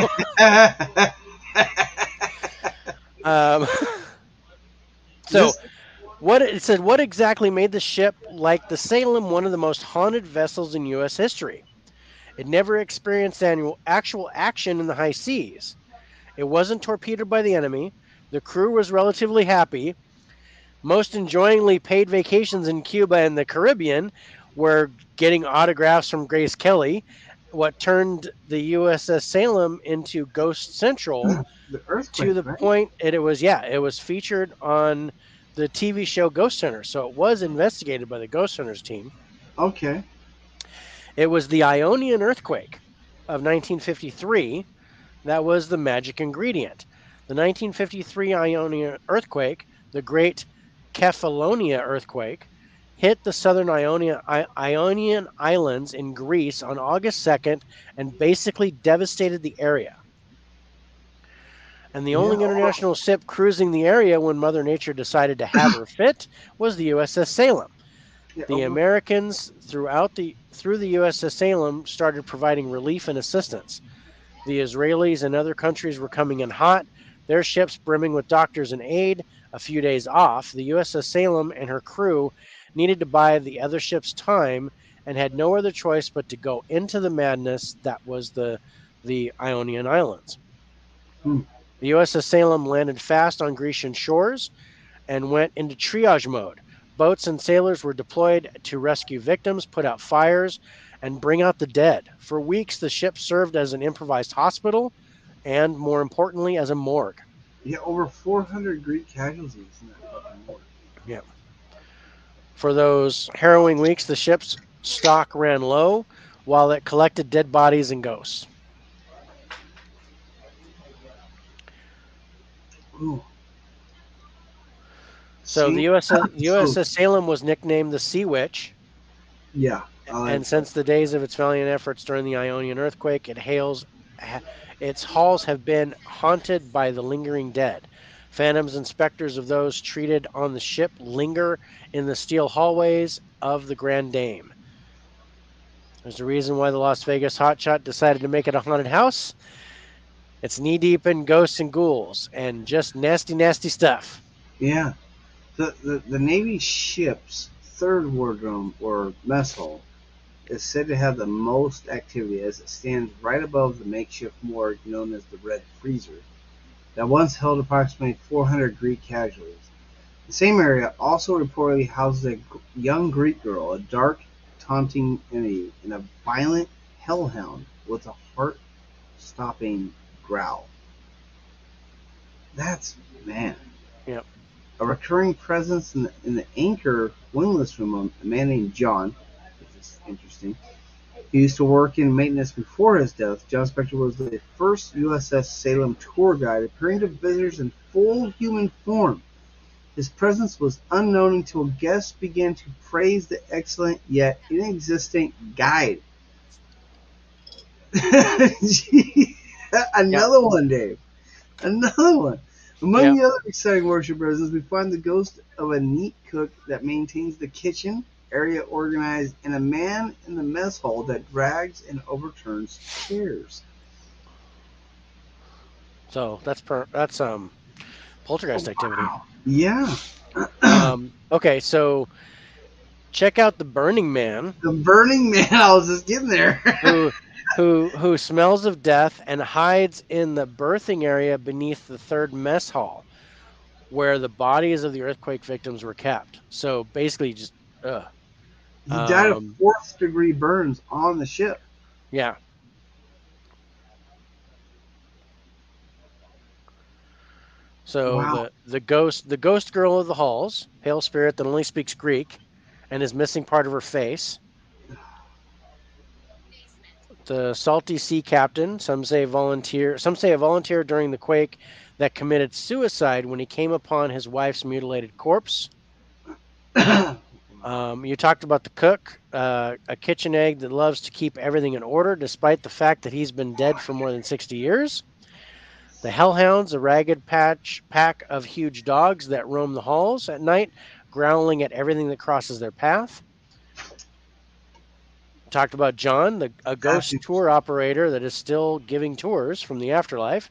um, so
This,
what it said, what exactly made the ship like the Salem one of the most haunted vessels in U.S. history. It never experienced actual action in the high seas. It wasn't torpedoed by the enemy. The crew was relatively happy, most enjoyingly paid vacations in Cuba and the Caribbean, were getting autographs from Grace Kelly. What turned the USS Salem into Ghost Central
The
to
earthquake,
the
right?
point it was featured on the TV show Ghost Hunter. So it was investigated by the Ghost Hunters team.
Okay.
It was the Ionian earthquake of 1953 that was the magic ingredient. The 1953 Ionian earthquake, the Great Kefalonia earthquake, hit the southern Ionian Islands in Greece on August 2nd and basically devastated the area. And the
Yeah.
only international ship cruising the area when Mother Nature decided to have her fit was the USS Salem.
Yeah.
The Americans through the USS Salem started providing relief and assistance. The Israelis and other countries were coming in hot, their ships brimming with doctors and aid. A few days off, the USS Salem and her crew needed to buy the other ships time and had no other choice but to go into the madness that was the Ionian Islands.
Hmm.
The USS Salem landed fast on Grecian shores and went into triage mode. Boats and sailors were deployed to rescue victims, put out fires, and bring out the dead. For weeks, the ship served as an improvised hospital and, more importantly, as a morgue.
Yeah, over 400 Greek casualties in that fucking war.
Yeah. For those harrowing weeks, the ship's stock ran low while it collected dead bodies and ghosts.
Ooh.
So
See?
the
So,
USS Salem was nicknamed the Sea Witch.
yeah, I like
And
that.
since the days of its valiant efforts during the Ionian earthquake, its halls have been haunted by the lingering dead. Phantoms and specters of those treated on the ship linger in the steel hallways of the Grand Dame. There's a reason why the Las Vegas hotshot decided to make it a haunted house. It's knee deep in ghosts and ghouls and just nasty, nasty stuff.
Yeah. The Navy ship's third wardroom, or mess hall, is said to have the most activity as it stands right above the makeshift morgue known as the Red Freezer, that once held approximately 400 Greek casualties. The same area also reportedly houses a young Greek girl, a dark, taunting entity, and a violent hellhound with a heart-stopping growl. That's, man.
Yep.
A recurring presence in the anchor wingless room, a man named John, which is interesting. He used to work in maintenance before his death. John Spector was the first USS Salem tour guide, appearing to visitors in full human form. His presence was unknown until guests began to praise the excellent yet inexistent guide.
Yep.
Another one, Dave. Another one. Among
Yep.
the other exciting worship presents, we find the ghost of a neat cook that maintains the kitchen area organized, and a man in the mess hall that drags and overturns chairs.
So that's poltergeist
Oh,
activity.
wow. Yeah.
Okay, so check out the Burning Man,
The Burning Man. I was just getting there.
who who smells of death and hides in the berthing area beneath the third mess hall, where the bodies of the earthquake victims were kept. So basically, just
He died of
um,
fourth degree burns on the ship.
yeah. So
Wow.
the ghost girl of the halls, pale spirit that only speaks Greek, and is missing part of her face. The salty sea captain, some say a volunteer during the quake that committed suicide when he came upon his wife's mutilated corpse.
Wow.
You talked about the cook, a kitchen egg that loves to keep everything in order despite the fact that he's been dead for more than 60 years. The hellhounds, a pack of huge dogs that roam the halls at night, growling at everything that crosses their path. Talked about John, a
That's
ghost tour operator that is still giving tours from the afterlife.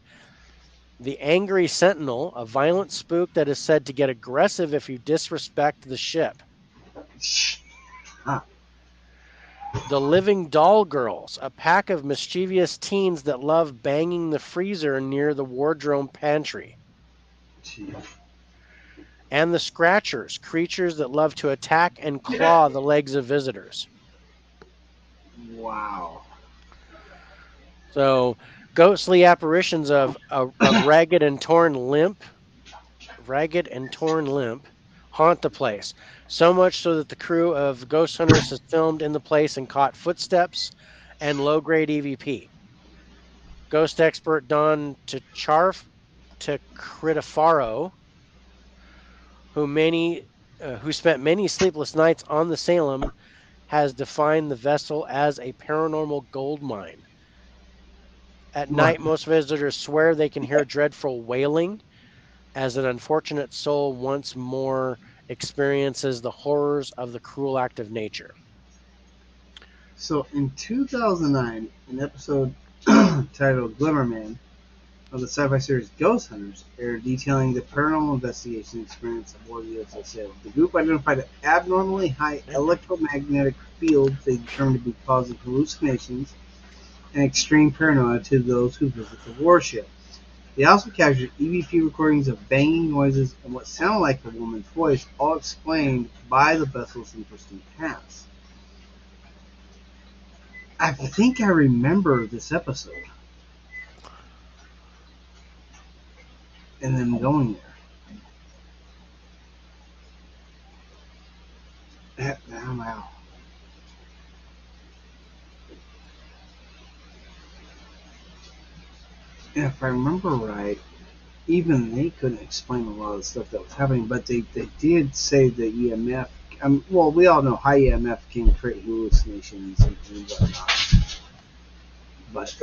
The angry sentinel, a violent spook that is said to get aggressive if you disrespect the ship. The Living Doll Girls, a pack of mischievous teens that love banging the freezer near the wardrobe pantry.
Gee.
And the Scratchers, creatures that love to attack and claw the legs of visitors.
Wow.
So, ghostly apparitions of ragged and torn limp, haunt the place. So much so that the crew of ghost hunters has filmed in the place and caught footsteps and low grade EVP. Ghost expert Don Tacritafaro, who many who spent many sleepless nights on the Salem, has defined the vessel as a paranormal gold mine. At
What?
night, most visitors swear they can hear dreadful wailing as an unfortunate soul once more experiences the horrors of the cruel act of nature.
So in 2009, an episode titled Glimmerman of the sci-fi series Ghost Hunters aired detailing the paranormal investigation experience aboard the USS Salem. The group identified abnormally high electromagnetic fields they determined to be causing hallucinations and extreme paranoia to those who visit the warship. They also captured EVP recordings of banging noises and what sounded like a woman's voice, all explained by the vessel's interesting past. I think I remember this episode and them going there. Wow. And if I remember right, even they couldn't explain a lot of the stuff that was happening, but they did say that EMF. Well, we all know high EMF can create hallucinations and whatnot. But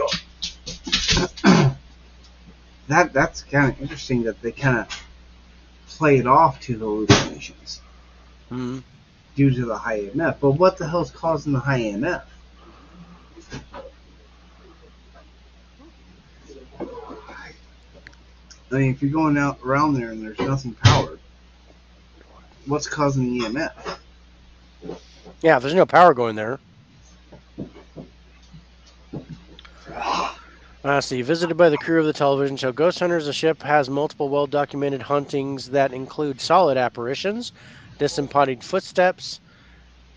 that's kind of interesting that they kind of play it off to the hallucinations
Hmm.
due to the high EMF. But what the hell's causing the high EMF? I mean, if you're going out around there and there's nothing powered, what's causing the EMF?
Yeah, if there's no power going there. See, visited by the crew of the television show Ghost Hunters, the ship has multiple well documented hauntings that include solid apparitions, disembodied footsteps,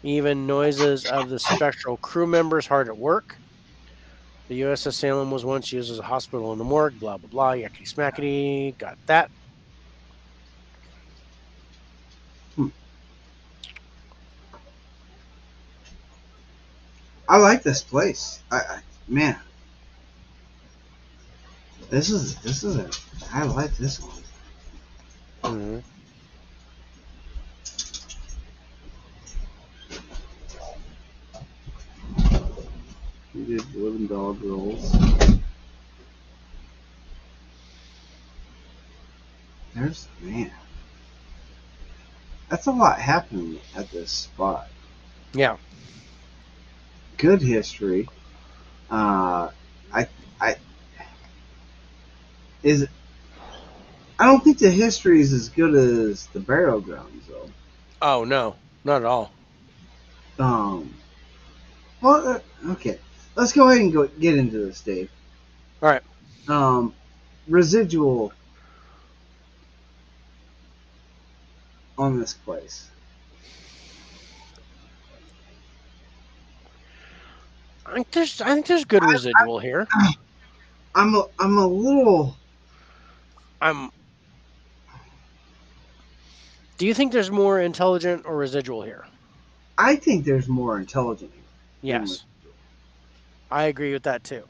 even noises of the spectral crew members hard at work. The USS Salem was once used as a hospital in the morgue, blah, blah, blah, yucky smackety. Got that.
Hmm. I like this place. Man, I like this one.
Mm-hmm.
We did Living Dog Rolls. Man. That's a lot happening at this spot.
Yeah.
Good history. I I is I don't think the history is as good as the burial grounds though.
Oh, no. Not at all.
Um. Well, okay. Let's go ahead and get into this, Dave.
All right.
Um, residual on this place.
I think there's good residual here.
I'm a little.
I'm. Do you think there's more intelligent or residual here?
I think there's more intelligent here.
Yes. I agree with that too.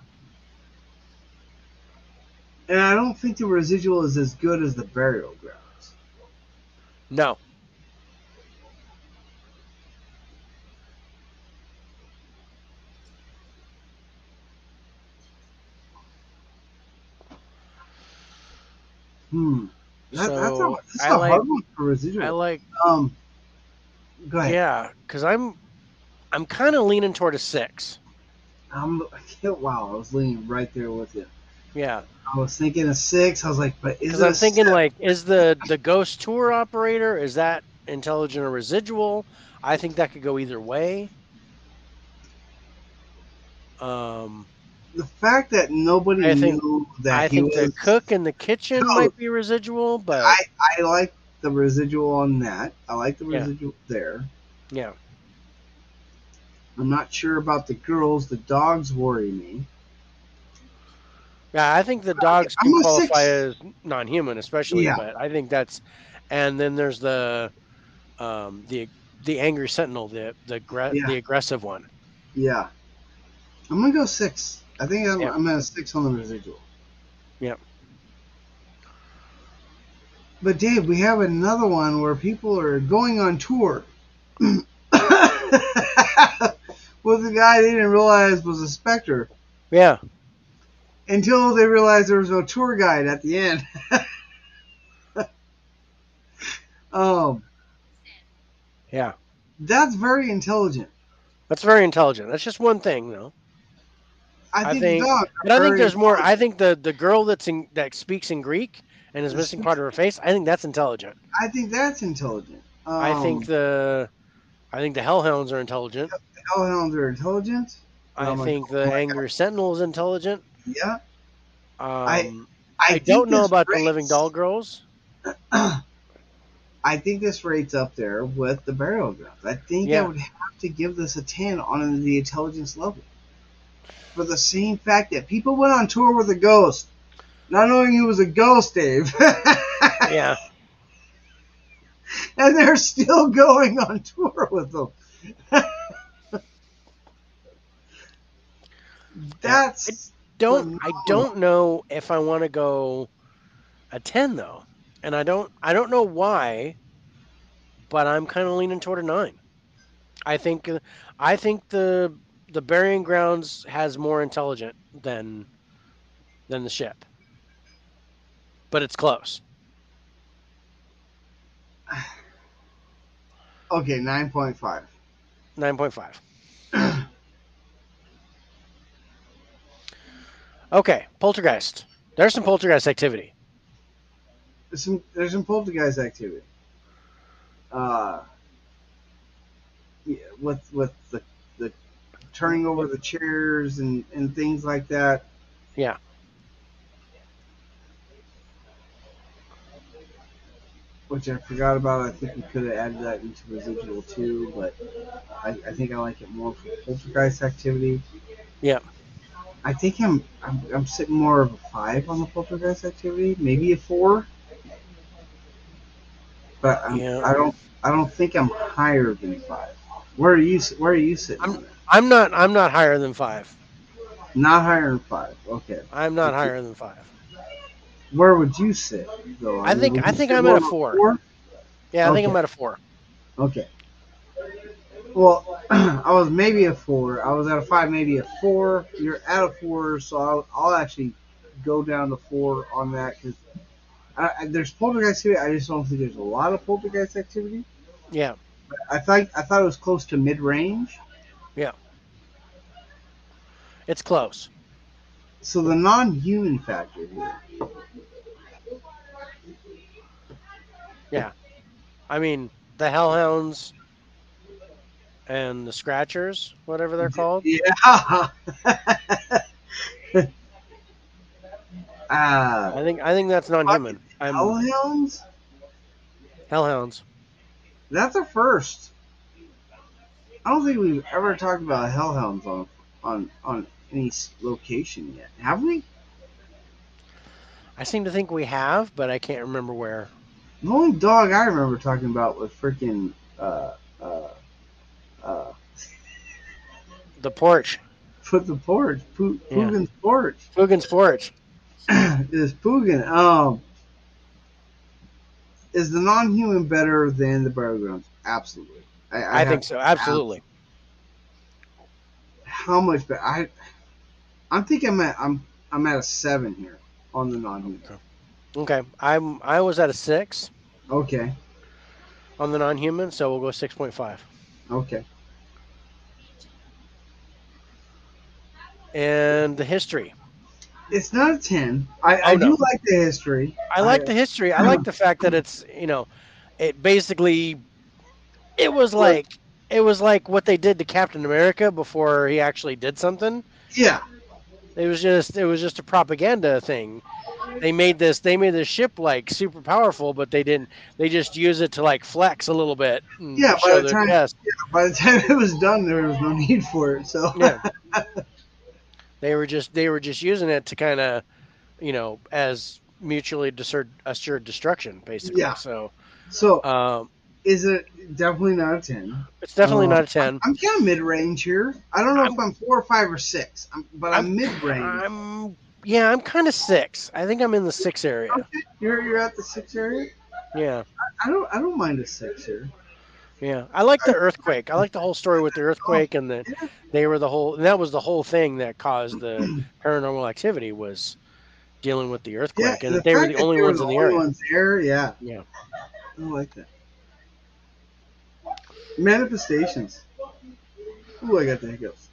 And I don't think the residual is as good as the burial grounds.
No. So
That's
I
a
like
hard one for residual.
I like
Um, go ahead.
yeah, because I'm kind of leaning toward a 6.
Wow, I was leaning right there with you.
Yeah,
I was thinking a 6. I was like, but is
because
it
I'm
a
thinking
7?
like, is the ghost tour operator, is that intelligent or residual? I think that could go either way. Um,
The fact that nobody
I think
knew that
I
he
think the
was.
cook in the kitchen
No,
might be residual, but
I like the residual on that. I like the
yeah,
residual there.
yeah,
I'm not sure about the girls. The dogs worry me.
yeah. I think the
Okay,
dogs
I'm
can
a
qualify
six.
as non-human, especially.
Yeah,
But I think that's, and then there's the the angry sentinel,
yeah,
the aggressive one.
yeah. I'm gonna go six. I think
Yeah,
I'm at a six on the residual.
yeah,
But Dave, we have another one where people are going on tour with a guy they didn't realize was a specter
yeah,
until they realized there was no tour guide at the end. um,
yeah.
that's very intelligent.
That's very intelligent. That's just one thing, though.
I
I
think the
think,
dogs
but
are
I think
very
there's more. I
intelligent.
think the girl that speaks in Greek and is missing part of her face. I think that's intelligent.
I think that's intelligent.
I think the I think the hellhounds are intelligent.
Hellhounds are intelligent, and
I
I'm like,
think
oh
the
my
angry sentinel is intelligent.
god, yeah. I
Um,
I
I
think
don't know
this
about the living
rates.
doll girls.
I think this rates up there with the burial grounds. I think I
Yeah,
would have to give this a 10 on the intelligence level for the same fact that people went on tour with a ghost, not knowing he was a ghost, Dave,
yeah.
and they're still going on tour with them.
Yeah. I
That's
I
phenomenal.
don't know if I want to go a 10 though. And I don't know why, but I'm kind of leaning toward a 9. I think I think the burying grounds has more intelligent than the ship, but it's close.
Okay, 9.5.
9.5. Okay, poltergeist. There's some poltergeist activity.
There's some poltergeist activity. Uh, yeah, with the turning over
What?
the chairs and things like that.
Yeah.
Which I forgot about. I think we could have added that into residual too, but I think I like it more for poltergeist activity.
Yeah.
I think I'm sitting more of a five on the poltergeist activity, maybe a four, but
Yeah.
I don't think I'm higher than five. Where are you sitting
I'm
on that?
I'm not higher than 5.
Not higher than five. Okay.
I'm not higher than 5.
Where would you sit though? I mean, would
I
you
think
sit
I'm at
more
a
of a
4.
four?
Yeah, I think
Okay.
I'm at a 4.
Okay. Well, I was maybe a four. I was at a five, maybe a four. You're at a four, so I'll actually go down to four on that because there's poltergeist activity. I just don't think there's a lot of poltergeist activity.
Yeah.
I thought it was close to mid range.
Yeah. It's close.
So the non-human factor here.
Yeah. I mean, the hellhounds and the scratchers, whatever they're called.
Yeah. uh,
I think that's
fucking
non-human. I'm
hellhounds.
hellhounds.
That's a first. I don't think we've ever talked about hellhounds on any location yet, have we?
I seem to think we have, but I can't remember where.
The only dog I remember talking about was freaking uh uh uh
The porch.
put the porch,
Yeah.
Poogan's porch.
Fugin's porch.
Is Poogan is the non-human better than the burial grounds? Absolutely. I
I
have
think
to
so.
have
Absolutely.
how much better I'm thinking I'm at a seven here on the non-human.
Okay. Okay. I was at a 6
Okay.
on the non-human, so we'll go 6.5.
Okay.
And the history.
It's not a 10. I
Oh
do
no.
like the history.
I like the history. I like the fact that it's, it basically it was
was
like it was like what they did to Captain America before he actually did something.
Yeah,
It was just a propaganda thing. They made this ship like super powerful, but they just use it to like flex a little bit and
yeah.
show their chest.
By the time it was done, there was no need for it. So
Yeah. They were just using it to kind of, as mutually assured destruction basically.
yeah.
So
So
um
is it definitely not a 10?
it's definitely not a 10.
I'm kind of mid range here. I don't know if
I'm
I'm 4 or 5 or 6, but
I'm
I'm mid range.
I'm yeah, I'm kind of 6. I think I'm in the 6 area.
Okay, you're at the 6 area.
Yeah.
I don't mind a 6 here.
Yeah. I like the earthquake. I like the whole story with the
Oh,
earthquake and that
yeah.
they were the whole and that was the whole thing that caused the paranormal activity was dealing with the
Yeah,
earthquake and
the
that they were
fact
the
that
only
they were
ones
the
in the
only
area.
ones there, yeah,
Yeah.
I like that. Manifestations. Ooh, I got the hiccups.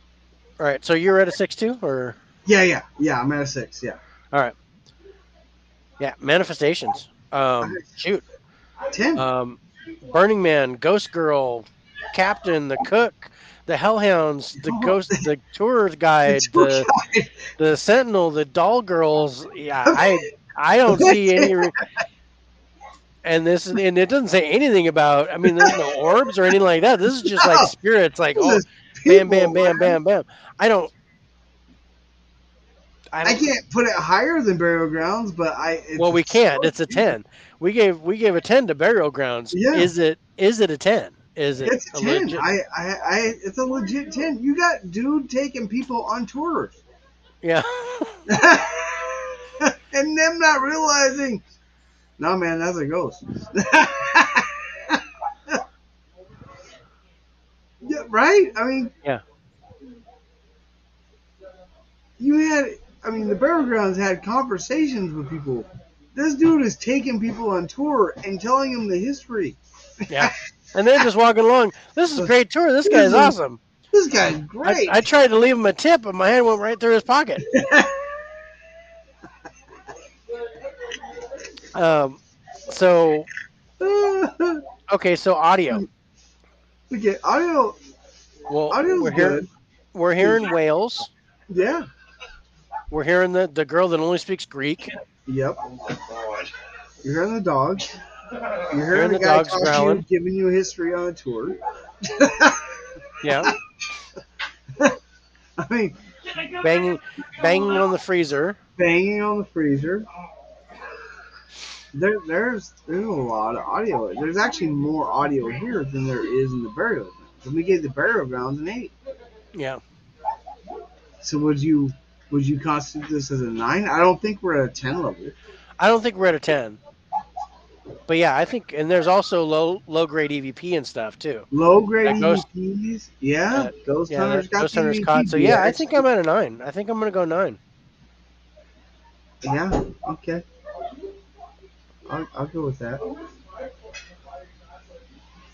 All right. So you're at a 6 too or
Yeah. I'm at a 6. Yeah,
all right. Yeah, manifestations.
nice.
Shoot.
10.
Um, Burning Man, Ghost Girl, Captain, the Cook, the Hellhounds, the
Oh,
Ghost, the Tour
the
Guide,
tour
the
guide.
the Sentinel, the Doll Girls. Yeah,
The
I don't see any. And it doesn't say anything about. I mean, there's no orbs or anything like that. This is just like
no,
spirits. Like,
this
oh,
is
bam,
people,
bam, bam,
man.
bam, bam. I don't. I
I
don't.
can't put it higher than burial grounds, but it's
Well,
a
we can't.
solid
It's a
10.
10. We gave a 10 to Burial Grounds.
Yeah,
Is it a 10? Is it
it's a
a
10.
legit?
It's a legit 10. You got dude taking people on tours.
Yeah.
And them not realizing, no, man, that's a ghost. Yeah, right? I mean,
Yeah.
you had, I mean, the burial grounds had conversations with people. This dude is taking people on tour and telling them the history.
Yeah. And they're just walking along. This is a great tour. This
This
guy's
is
awesome.
this guy's
I,
great.
I tried to leave him a tip, but my hand went right through his pocket. Um, so okay, so audio.
Okay, audio,
Well,
audio's good.
we're hearing Wales.
Yeah.
We're hearing the girl that only speaks Greek.
Yep. You're hearing the dog. You're
Hearing
hearing the
the
guy
dogs
talking to you,
growling.
giving you a history on a tour.
Yeah.
I mean,
Banging on the freezer.
banging on the freezer. There's a lot of audio. There's actually more audio here than there is in the burial grounds. And we gave the burial grounds an 8.
Yeah.
So would you constitute this as a 9? I don't think we're at a 10 level.
I don't think we're at a 10. But yeah, I think, and there's also low grade EVP and stuff too.
Low grade
That ghost,
EVPs, yeah. Ghost
yeah,
Hunters
that
got
Ghost
the
Hunter's
EVP.
caught. So yeah, I think I'm at a 9. I think I'm gonna go 9.
Yeah, okay. I'll go with that.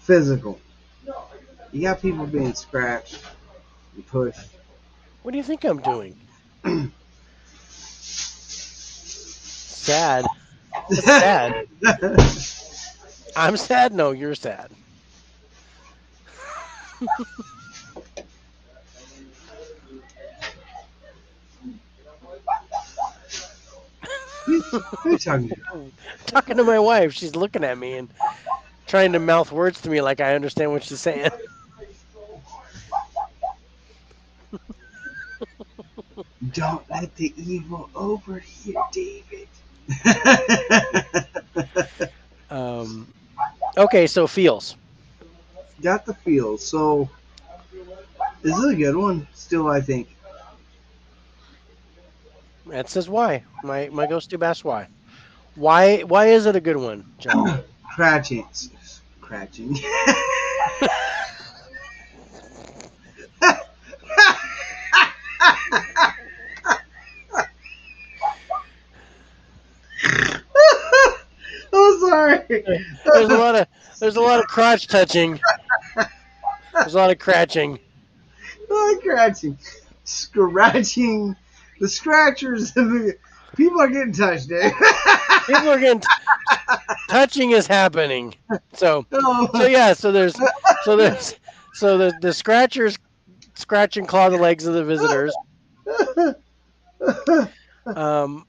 Physical. You got people being scratched and pushed.
What do you think I'm doing? Sad. That's sad. I'm sad. No, you're sad.
Who you talking to?
Talking to my wife, she's looking at me and trying to mouth words to me like I understand what she's saying.
Don't let the evil over here, David.
Um, okay, so feels.
Got the feel. So this is a good one. Still, I think.
That says why. My ghost tube asks why. Why is it a good one, John?
Cratching. Cratching. I'm sorry.
There's a lot of crotch touching. There's a lot of cratching.
Scratching. Scratching. The scratchers. People are getting touched, Dave.
People are getting touching is happening. So
Oh,
yeah. So there's So the scratchers scratch and claw the legs of the visitors. Um,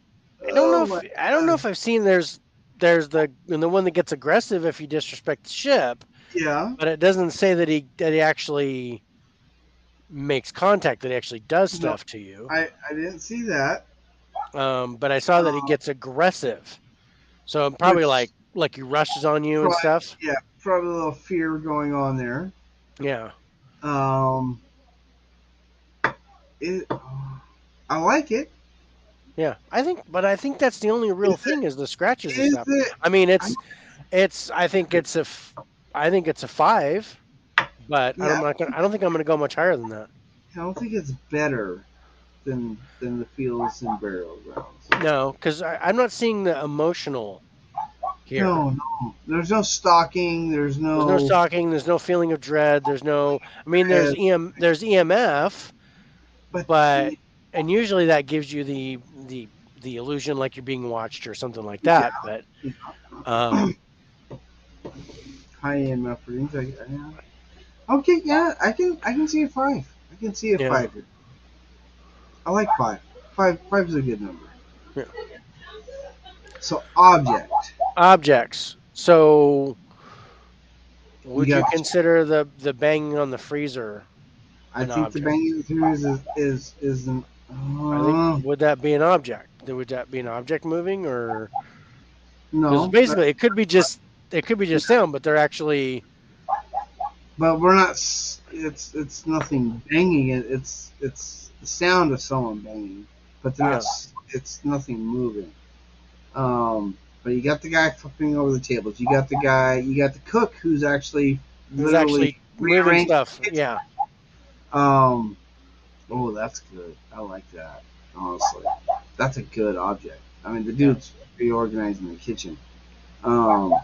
Oh my
I don't know if I've seen there's the one that gets aggressive if you disrespect the ship,
yeah.
but it doesn't say that he actually makes contact, that he actually does
No,
stuff to you.
I didn't see that.
But I saw that he
Uh,
gets aggressive. So probably
which
like he rushes on you and
probably
stuff.
yeah, probably a little fear going on there.
Yeah.
Um, it, I like it.
Yeah. I think that's the only real
Is
thing is the scratches and
Is
stuff.
it?
I mean,
I,
I think I think it's a 5, but
yeah,
I don't think I'm gonna go much higher than that.
I don't think it's better than the fields and burial grounds.
No, because I'm not seeing the emotional here.
No, no. There's no stalking. There's
There's no
no.
stalking. There's no feeling of dread. There's no. I mean,
Uh,
there's EMF,
but
but and usually that gives you the illusion like you're being watched or something like that. But
yeah,
um,
high end readings. Yeah. Okay, yeah, I can see a five. I can see a
yeah,
five. I like five. Five is a good number.
yeah.
So object.
Objects. So
You
would you
got.
consider the banging on the freezer
I
an
think the
object?
banging through is an.
I think would that be an object? Would that be an object moving or because
No,
basically it could be just sound, but they're actually
but we're not. It's nothing banging. It's the sound of someone banging, but they're not.
yeah.
It's nothing moving. But you got the guy flipping over the tables. You got the guy. You got the cook who's actually
Who's
literally
actually moving
rearranging
stuff?
the kitchen.
Yeah,
Um. Oh, that's good. I like that. Honestly, that's a good object. I mean, the
yeah,
dude's reorganizing the kitchen. Um.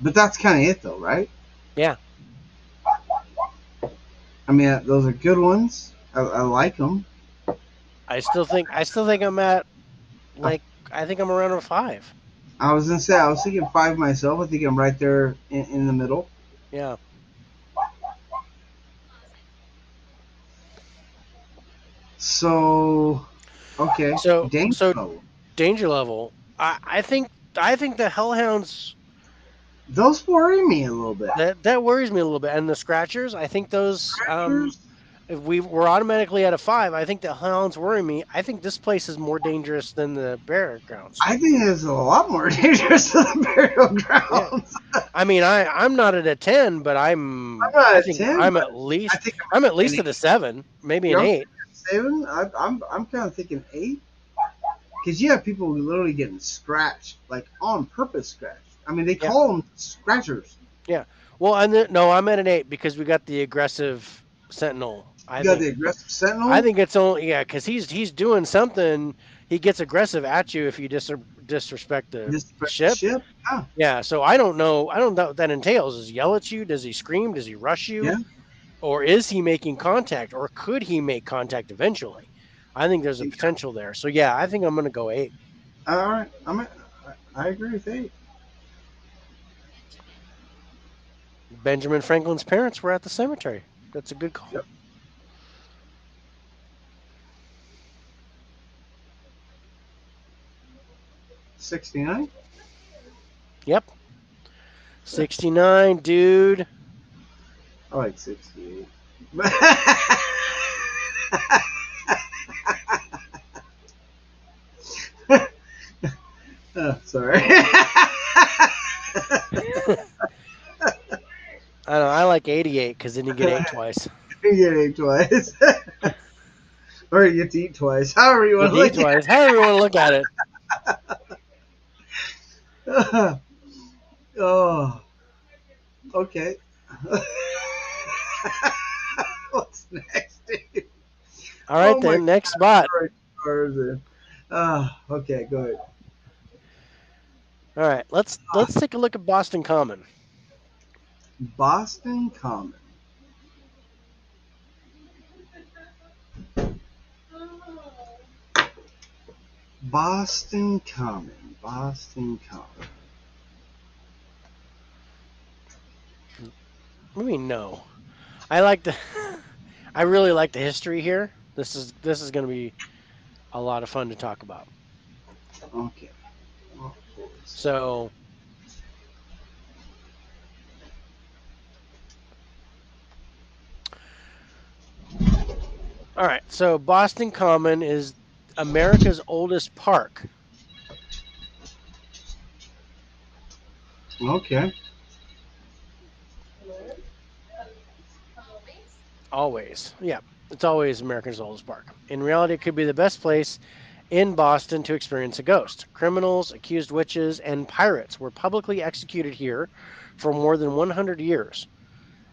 But that's kind of it, though, right?
yeah.
I mean, those are good ones. I like them.
I still think I'm at like I think I'm around a 5.
I was gonna say I was thinking five myself. I think I'm right there in the middle.
Yeah.
So okay, danger
So
level.
danger level. I think the hellhounds
Those worry me a little bit.
that worries me a little bit, and the scratchers. I think those
Scratchers.
if we're automatically at a 5, I think the hellhounds worry me. I think this place is more dangerous than the barrack grounds.
I think it's a lot more dangerous than the burial
Yeah.
grounds.
I mean, I'm not at a 10, but
I'm not
I
a
think
ten, but I think
I'm at
I'm an
least at a 7, maybe an
you're
8.
seven. I'm kind of thinking eight because you have people who literally getting scratched, like on purpose scratched. I mean, they
Yeah.
call them scratchers.
Yeah. Well, no, I'm at an 8 because we got the aggressive sentinel.
You got the aggressive
I
sentinel.
think it's only yeah because he's doing something. He gets aggressive at you if you disrespect the
Disrespect the
ship.
ship. Yeah,
Yeah. So I don't know. I don't know what that entails. Does he yell at you? Does he scream? Does he rush you?
yeah.
Or is he making contact? Or could he make contact eventually? I think there's a potential there. So yeah, I think I'm gonna go 8.
All right, I agree with eight.
Benjamin Franklin's parents were at the cemetery. That's a good call.
Yep. 69.
Yep. 69, dude.
I like 68. Oh, sorry.
I know. I like 88 because then you get 8 twice.
You get eight twice. Or you get to eat twice. However you
You
want
get
to
to eat
look
twice. However you want to look at it.
at it. Oh, okay. What's next, dude?
All right
Oh my
then. Next spot.
God. Tarzan. Okay, go ahead.
All right. Let's take a look at Boston Common.
Boston Common. Boston Common. Boston Common.
I mean, no. I like the. I really like the history here. This is going to be a lot of fun to talk about.
Okay. Well,
So, all right. So Boston Common is America's oldest park.
okay.
Always. Yeah. It's always America's oldest park. In reality, it could be the best place in Boston to experience a ghost. Criminals, accused witches, and pirates were publicly executed here for more than 100 years.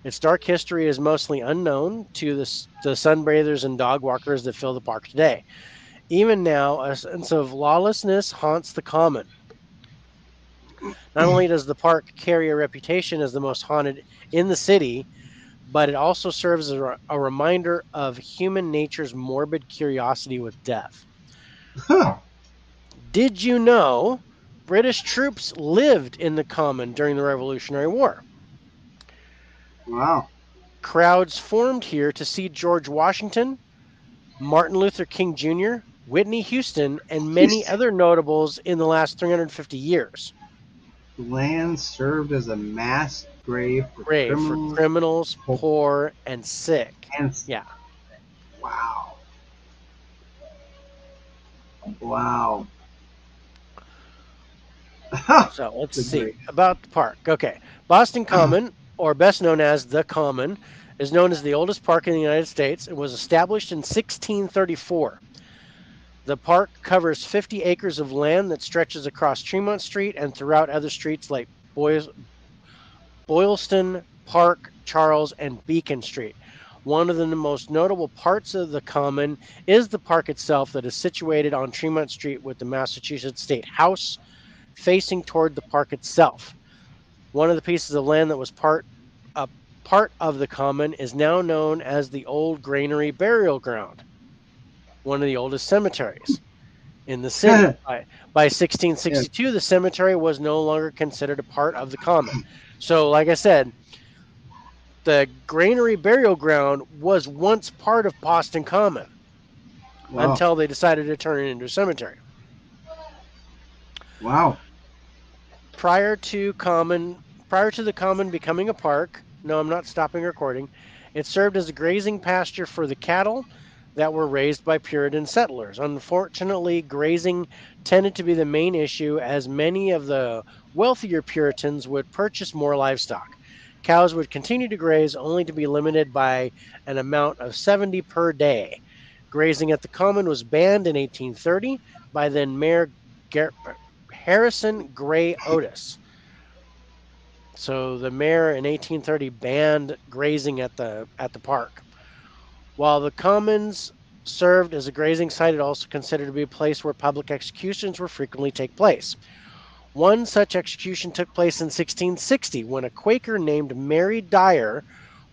Its dark history is mostly unknown to the sunbathers and dog walkers that fill the park today. Even now, a sense of lawlessness haunts the common. Not only does the park carry a reputation as the most haunted in the city, but it also serves as a reminder of human nature's morbid curiosity with death.
Huh.
Did you know British troops lived in the common during the Revolutionary War?
Wow.
Crowds formed here to see George Washington, Martin Luther King Jr., Whitney Houston, and many
Houston.
other notables in the last 350 years.
Land served as a mass grave for
Grave for
criminals.
criminals, poor, and sick.
And
Yeah.
wow. Wow.
So let's
The
see
great.
about the park. Okay. Boston Common, or best known as the Common, is known as the oldest park in the United States. It was established in 1634. The park covers 50 acres of land that stretches across Tremont Street and throughout other streets like Boylston Park, Charles, and Beacon Street. One of the most notable parts of the common is the park itself that is situated on Tremont Street with the Massachusetts State House facing toward the park itself. One of the pieces of land that was a part of the common is now known as the Old Granary Burial Ground, one of the oldest cemeteries in the city. By
Yeah.
1662, the cemetery was no longer considered a part of the common. So, like I said, the Granary Burial Ground was once part of Boston Common
Wow.
until they decided to turn it into a cemetery.
Wow.
prior to common Prior to the common becoming a park, no, I'm not stopping recording, it served as a grazing pasture for the cattle that were raised by Puritan settlers. Unfortunately, grazing tended to be the main issue as many of the wealthier Puritans would purchase more livestock. Cows would continue to graze only to be limited by an amount of 70 per day. Grazing at the common was banned in 1830 by then Mayor Harrison Gray Otis. So the mayor in 1830 banned grazing at the park. While the commons served as a grazing site, it also considered to be a place where public executions were frequently take place. One such execution took place in 1660 when a Quaker named Mary Dyer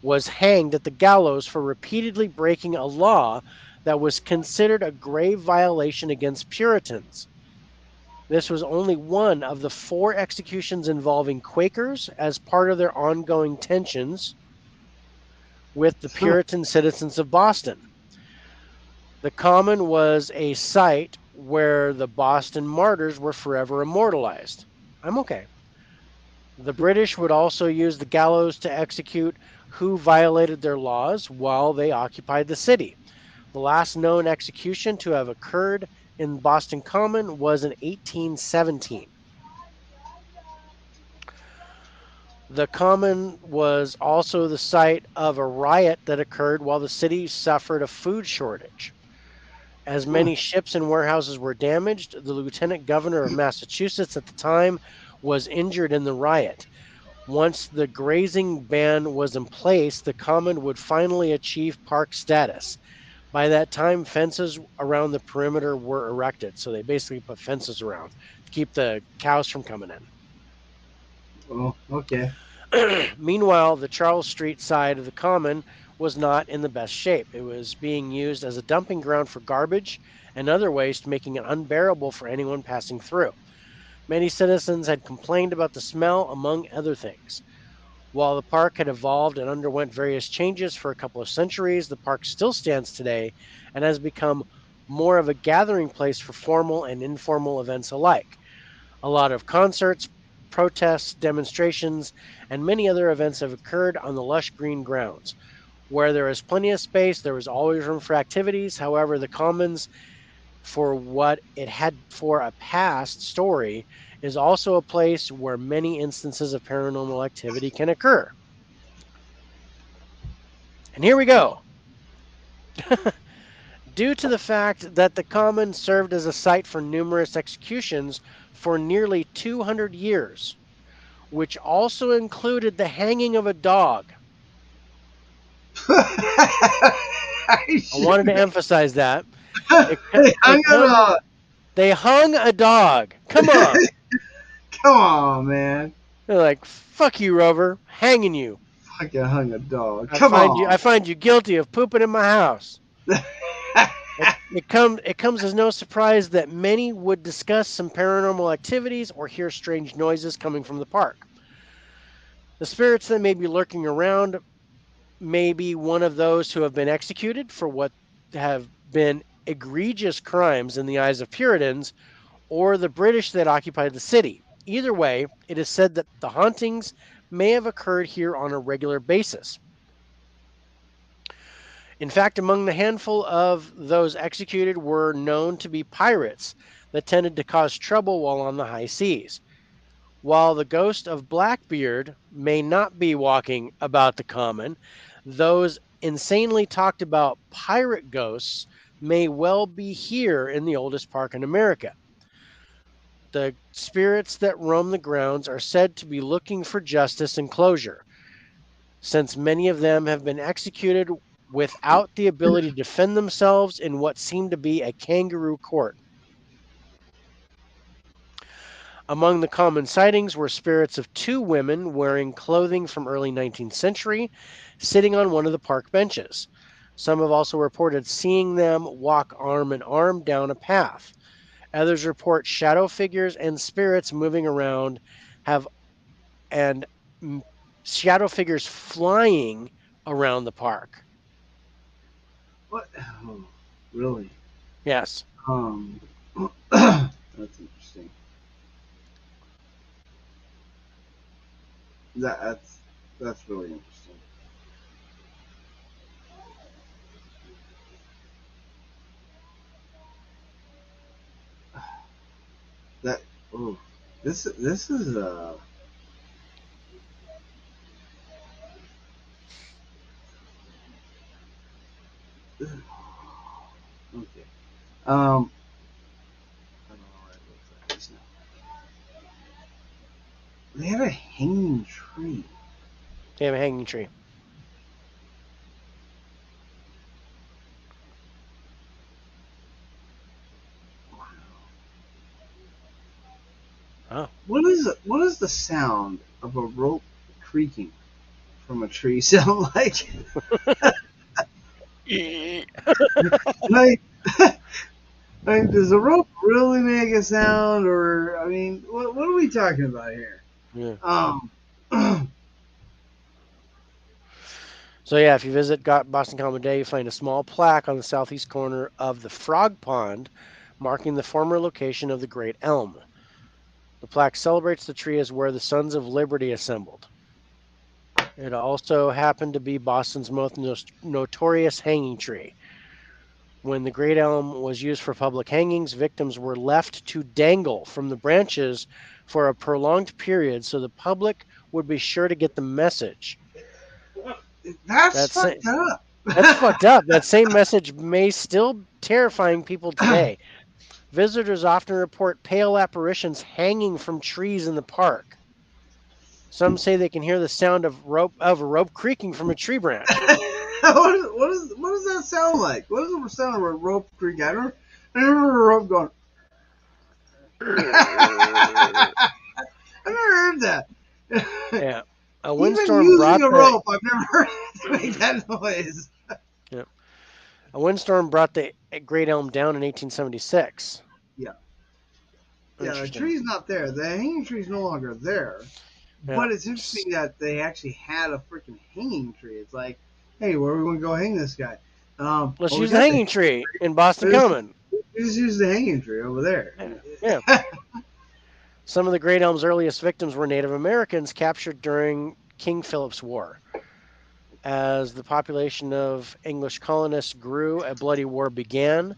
was hanged at the gallows for repeatedly breaking a law that was considered a grave violation against Puritans. This was only one of the four executions involving Quakers as part of their ongoing tensions with the
Huh.
Puritan citizens of Boston. The Common was a site where the Boston martyrs were forever immortalized. I'm okay. The British would also use the gallows to execute who violated their laws while they occupied the city. The last known execution to have occurred in Boston Common was in 1817. The Common was also the site of a riot that occurred while the city suffered a food shortage. As
Huh.
many ships and warehouses were damaged, the lieutenant governor of Massachusetts at the time was injured in the riot. Once the grazing ban was in place, the Common would finally achieve park status. By that time, fences around the perimeter were erected. So they basically put fences around to keep the cows from coming in.
Oh, okay.
Meanwhile, the Charles Street side of the common was not in the best shape. It was being used as a dumping ground for garbage and other waste, making it unbearable for anyone passing through. Many citizens had complained about the smell, among other things. While the park had evolved and underwent various changes for a couple of centuries, the park still stands today and has become more of a gathering place for formal and informal events alike. A lot of concerts, protests, demonstrations, and many other events have occurred on the lush green grounds. Where there is plenty of space, there is always room for activities. However, the commons, for what it had for a past story, is also a place where many instances of paranormal activity can occur. And here we go. Due to the fact that the common served as a site for numerous executions for nearly 200 years, which also included the hanging of a dog.
I
I wanted to
should.
emphasize that. It,
Hey,
it
hung it
comes,
on.
they hung a dog. Come on.
Come on, man.
They're like, fuck you, Rover, hanging you.
Fucking hung a dog.
I
Come
find you,
on.
I find you guilty of pooping in my house. It comes as no surprise that many would discuss some paranormal activities or hear strange noises coming from the park. The spirits that may be lurking around may be one of those who have been executed for what have been egregious crimes in the eyes of Puritans, or the British that occupied the city. Either way, it is said that the hauntings may have occurred here on a regular basis. In fact, among the handful of those executed were known to be pirates that tended to cause trouble while on the high seas. While the ghost of Blackbeard may not be walking about the common, those insanely talked about pirate ghosts may well be here in the oldest park in America. The spirits that roam the grounds are said to be looking for justice and closure, since many of them have been executed without the ability to defend themselves in what seemed to be a kangaroo court. Among the common sightings were spirits of two women wearing clothing from early 19th century, sitting on one of the park benches. Some have also reported seeing them walk arm in arm down a path. Others report shadow figures and spirits moving around have and shadow figures flying around the park.
What? Oh, really?
Yes.
Um, that's interesting. That's really interesting. That oh, this is okay. I don't know where it looks like this now. They have a hanging tree.
They have a hanging tree.
Wow.
Oh.
What is the sound of a rope creaking from a tree sound like? like, does a rope really make a sound, or I mean, what are we talking about here?
Yeah.
Um,
So yeah, if you visit Boston Common Day, you find a small plaque on the southeast corner of the Frog Pond, marking the former location of the Great Elm. The plaque celebrates the tree as where the Sons of Liberty assembled. It also happened to be Boston's most notorious hanging tree. When the great elm was used for public hangings, victims were left to dangle from the branches for a prolonged period so the public would be sure to get the message.
that's
That's
fucked up.
that's fucked up. That same message may still terrifying people today. Visitors often report pale apparitions hanging from trees in the park. Some say they can hear the sound of a rope creaking from a tree branch.
What does that sound like? What does the sound of a rope creak? I remember a rope going. I've never heard that.
Yeah. A
Even
windstorm
using
brought
a
the
rope, I've never heard it make that noise.
yeah, a windstorm brought the great elm down in 1876.
Yeah, yeah. The
Interesting.
tree's not there. The hanging tree's no longer there,
Yeah.
But it's interesting that they actually had a freaking hanging tree. It's like, hey, where are we going to go hang this guy?
Let's
Well, we
use the
got the
hanging tree in Boston
let's
Common.
just use the hanging tree over there.
Yeah. Yeah. Some of the Great Elm's earliest victims were Native Americans captured during King Philip's War. As the population of English colonists grew, a bloody war began.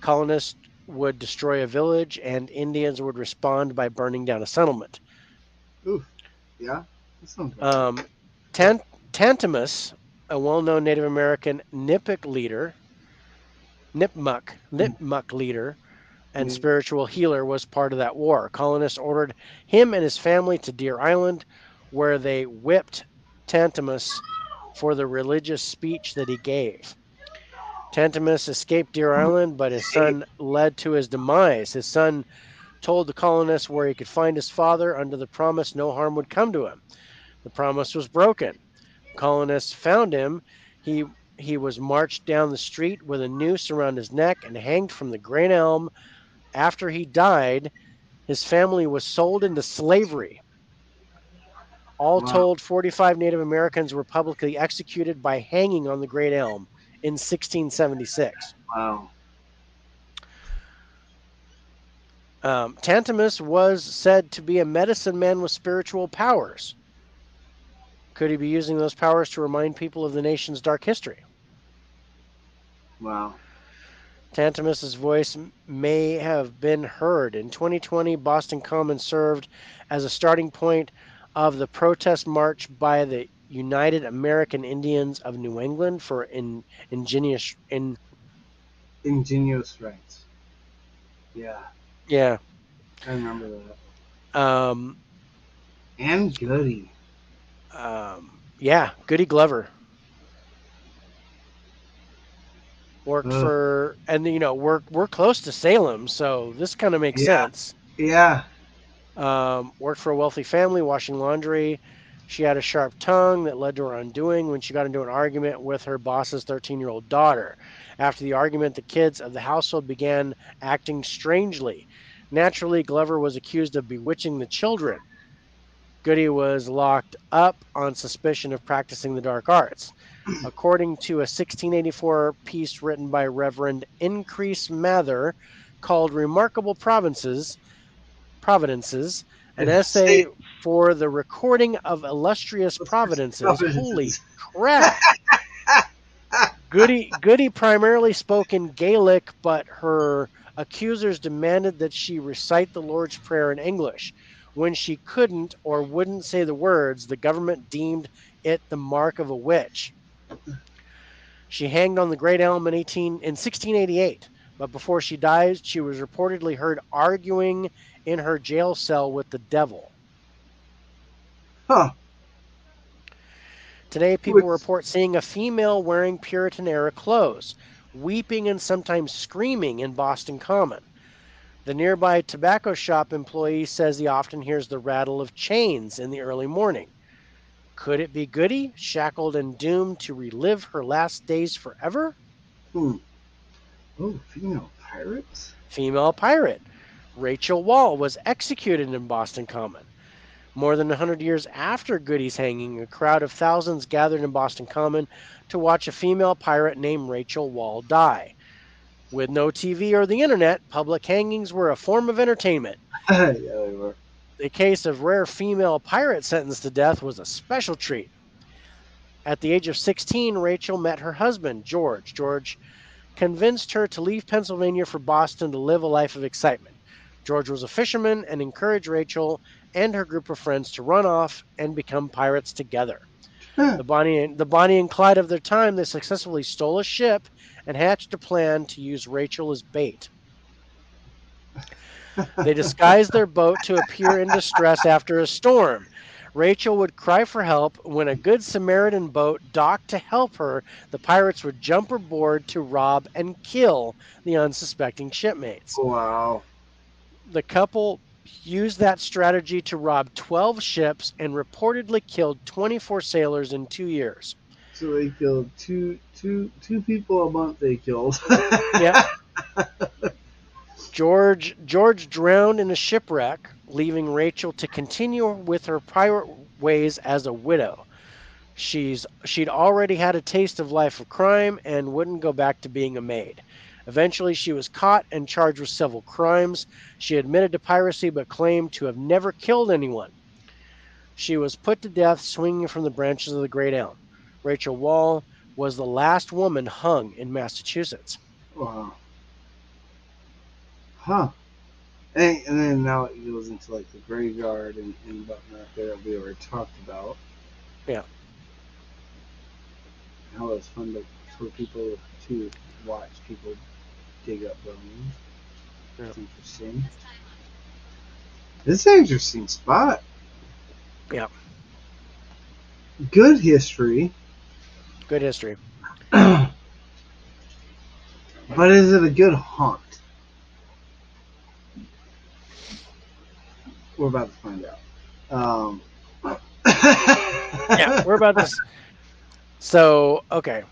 Colonists would destroy a village, and Indians would respond by burning down a settlement.
Oof, yeah, that sounds about right.
Um, Tan- Tantamus, a well known Native American Nipmuc leader, and
Yeah.
spiritual healer, was part of that war. Colonists ordered him and his family to Deer Island, where they whipped Tantamus for the religious speech that he gave. Tantamus escaped Deer Island, but his son led to his demise. His son told the colonists where he could find his father under the promise no harm would come to him. The promise was broken. Colonists found him. He he was marched down the street with a noose around his neck and hanged from the great elm. After he died, his family was sold into slavery. All
Wow,
told, 45 Native Americans were publicly executed by hanging on the Great Elm in 1676.
wow.
Tantamus was said to be a medicine man with spiritual powers. Could he be using those powers to remind people of the nation's dark history?
Wow.
Tantamus's voice may have been heard. In 2020, Boston Common served as a starting point of the protest march by the United American Indians of New England for ingenious in
Ingenious rights. Yeah,
yeah.
I remember that.
Um,
And Goody.
yeah, Goody Glover worked
Ugh.
for, and we're close to Salem, so this kind of makes
Yeah,
sense.
yeah.
Worked for a wealthy family, washing laundry. She had a sharp tongue that led to her undoing when she got into an argument with her boss's 13-year-old daughter. After the argument, the kids of the household began acting strangely. Naturally, Glover was accused of bewitching the children. Goody was locked up on suspicion of practicing the dark arts. According to a 1684 piece written by Reverend Increase Mather called Remarkable Providences, an essay
Say
for the recording of illustrious providences. Holy
provinces.
crap! Goody primarily spoke in Gaelic, but her accusers demanded that she recite the Lord's Prayer in English. When she couldn't or wouldn't say the words, the government deemed it the mark of a witch. She hanged on the Great Elm in 1688, but before she died, she was reportedly heard arguing in her jail cell with the devil.
Huh.
Today, people
Which,
report seeing a female wearing Puritan era clothes, weeping and sometimes screaming in Boston Common. The nearby tobacco shop employee says he often hears the rattle of chains in the early morning. Could it be Goody, shackled and doomed to relive her last days forever?
hmm. Oh, female pirates?
Female pirate. Rachel Wall was executed in Boston Common. More than 100 years after Goody's hanging, a crowd of thousands gathered in Boston Common to watch a female pirate named Rachel Wall die. With no TV or the internet, public hangings were a form of entertainment.
Yeah, they were.
The case of rare female pirate sentenced to death was a special treat. At the age of 16, Rachel met her husband, George. George convinced her to leave Pennsylvania for Boston to live a life of excitement. George was a fisherman and encouraged Rachel and her group of friends to run off and become pirates together. The Bonnie and Clyde of their time, they successfully stole a ship and hatched a plan to use Rachel as bait. They disguised their boat to appear in distress after a storm. Rachel would cry for help. When a good Samaritan boat docked to help her, the pirates would jump aboard to rob and kill the unsuspecting shipmates.
Wow.
The couple used that strategy to rob 12 ships and reportedly killed 24 sailors in 2 years.
So they killed two people a month. They killed.
Yep. George drowned in a shipwreck leaving Rachel to continue with her private ways as a widow. She'd already had a taste of life of crime and wouldn't go back to being a maid. Eventually, she was caught and charged with several crimes. She admitted to piracy but claimed to have never killed anyone. She was put to death swinging from the branches of the great elm. Rachel Wall was the last woman hung in Massachusetts.
Wow. Huh. And then now it goes into like the graveyard and whatnot there that we already talked about.
Yeah.
How it's fun for people to watch people dig up bones.
Yeah.
It's interesting. This is an interesting spot.
Yeah.
Good history.
Good history.
But is it a good haunt? We're about to find out.
Yeah, we're about this. So, okay.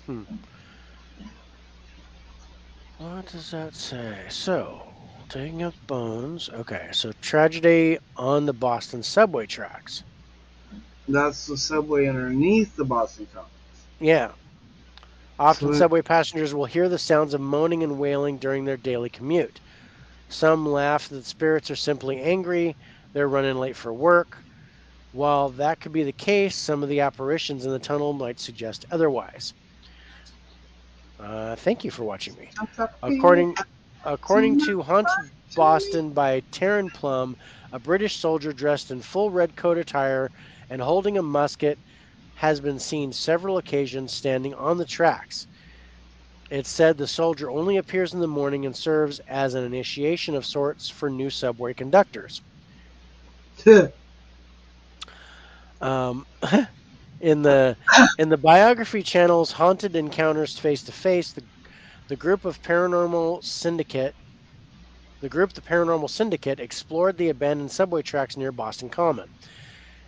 Hmm. What does that say? So, digging up bones. Okay, so tragedy on the Boston subway tracks.
That's the subway underneath the Boston Commons.
Yeah. Often
So,
subway passengers will hear the sounds of moaning and wailing during their daily commute. Some laugh that spirits are simply angry, they're running late for work. While that could be the case, some of the apparitions in the tunnel might suggest otherwise. Thank you for watching me. According according to Haunted Boston by Taryn Plum, a British soldier dressed in full red coat attire and holding a musket has been seen several occasions standing on the tracks. It's said the soldier only appears in the morning and serves as an initiation of sorts for new subway conductors. Um, in the in the biography channels Haunted Encounters Face to Face, the group of paranormal syndicate the Paranormal Syndicate explored the abandoned subway tracks near Boston Common.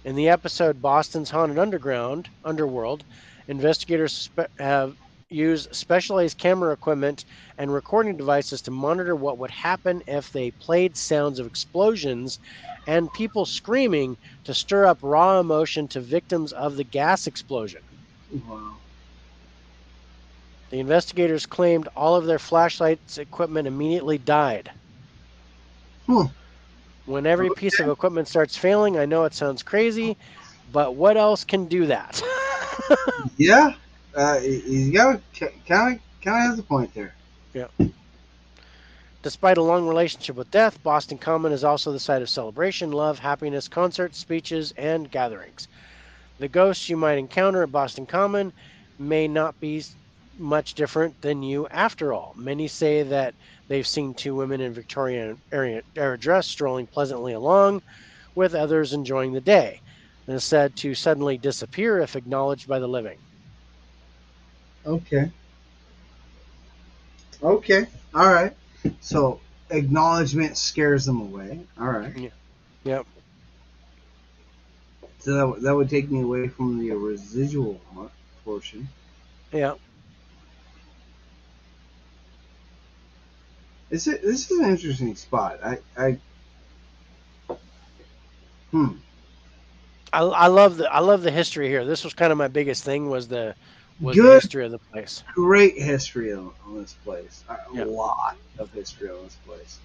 In the episode Boston's Haunted Underworld, investigators have used specialized camera equipment and recording devices to monitor what would happen if they played sounds of explosions and people screaming to stir up raw emotion to victims of the gas explosion.
wow.
The investigators claimed all of their flashlights equipment immediately died.
Hmm.
When every piece of
Okay.
equipment starts failing, I know it sounds crazy, but what else can do that?
Yeah. He's got kind of has a point there.
Yeah. Despite a long relationship with death, Boston Common is also the site of celebration, love, happiness, concerts, speeches, and gatherings. The ghosts you might encounter at Boston Common may not be much different than you after all. Many say that they've seen two women in Victorian era dress strolling pleasantly along, with others enjoying the day, and is said to suddenly disappear if acknowledged by the living.
Okay. Okay. All right. So acknowledgement scares them away. All right.
Yeah. Yep.
So that would take me away from the residual portion.
Yeah.
This is an interesting spot. Hmm.
I love the history here. This was kind of my biggest thing was the
Good,
history of the place.
great history on this place. A
Yeah.
lot of history on this place.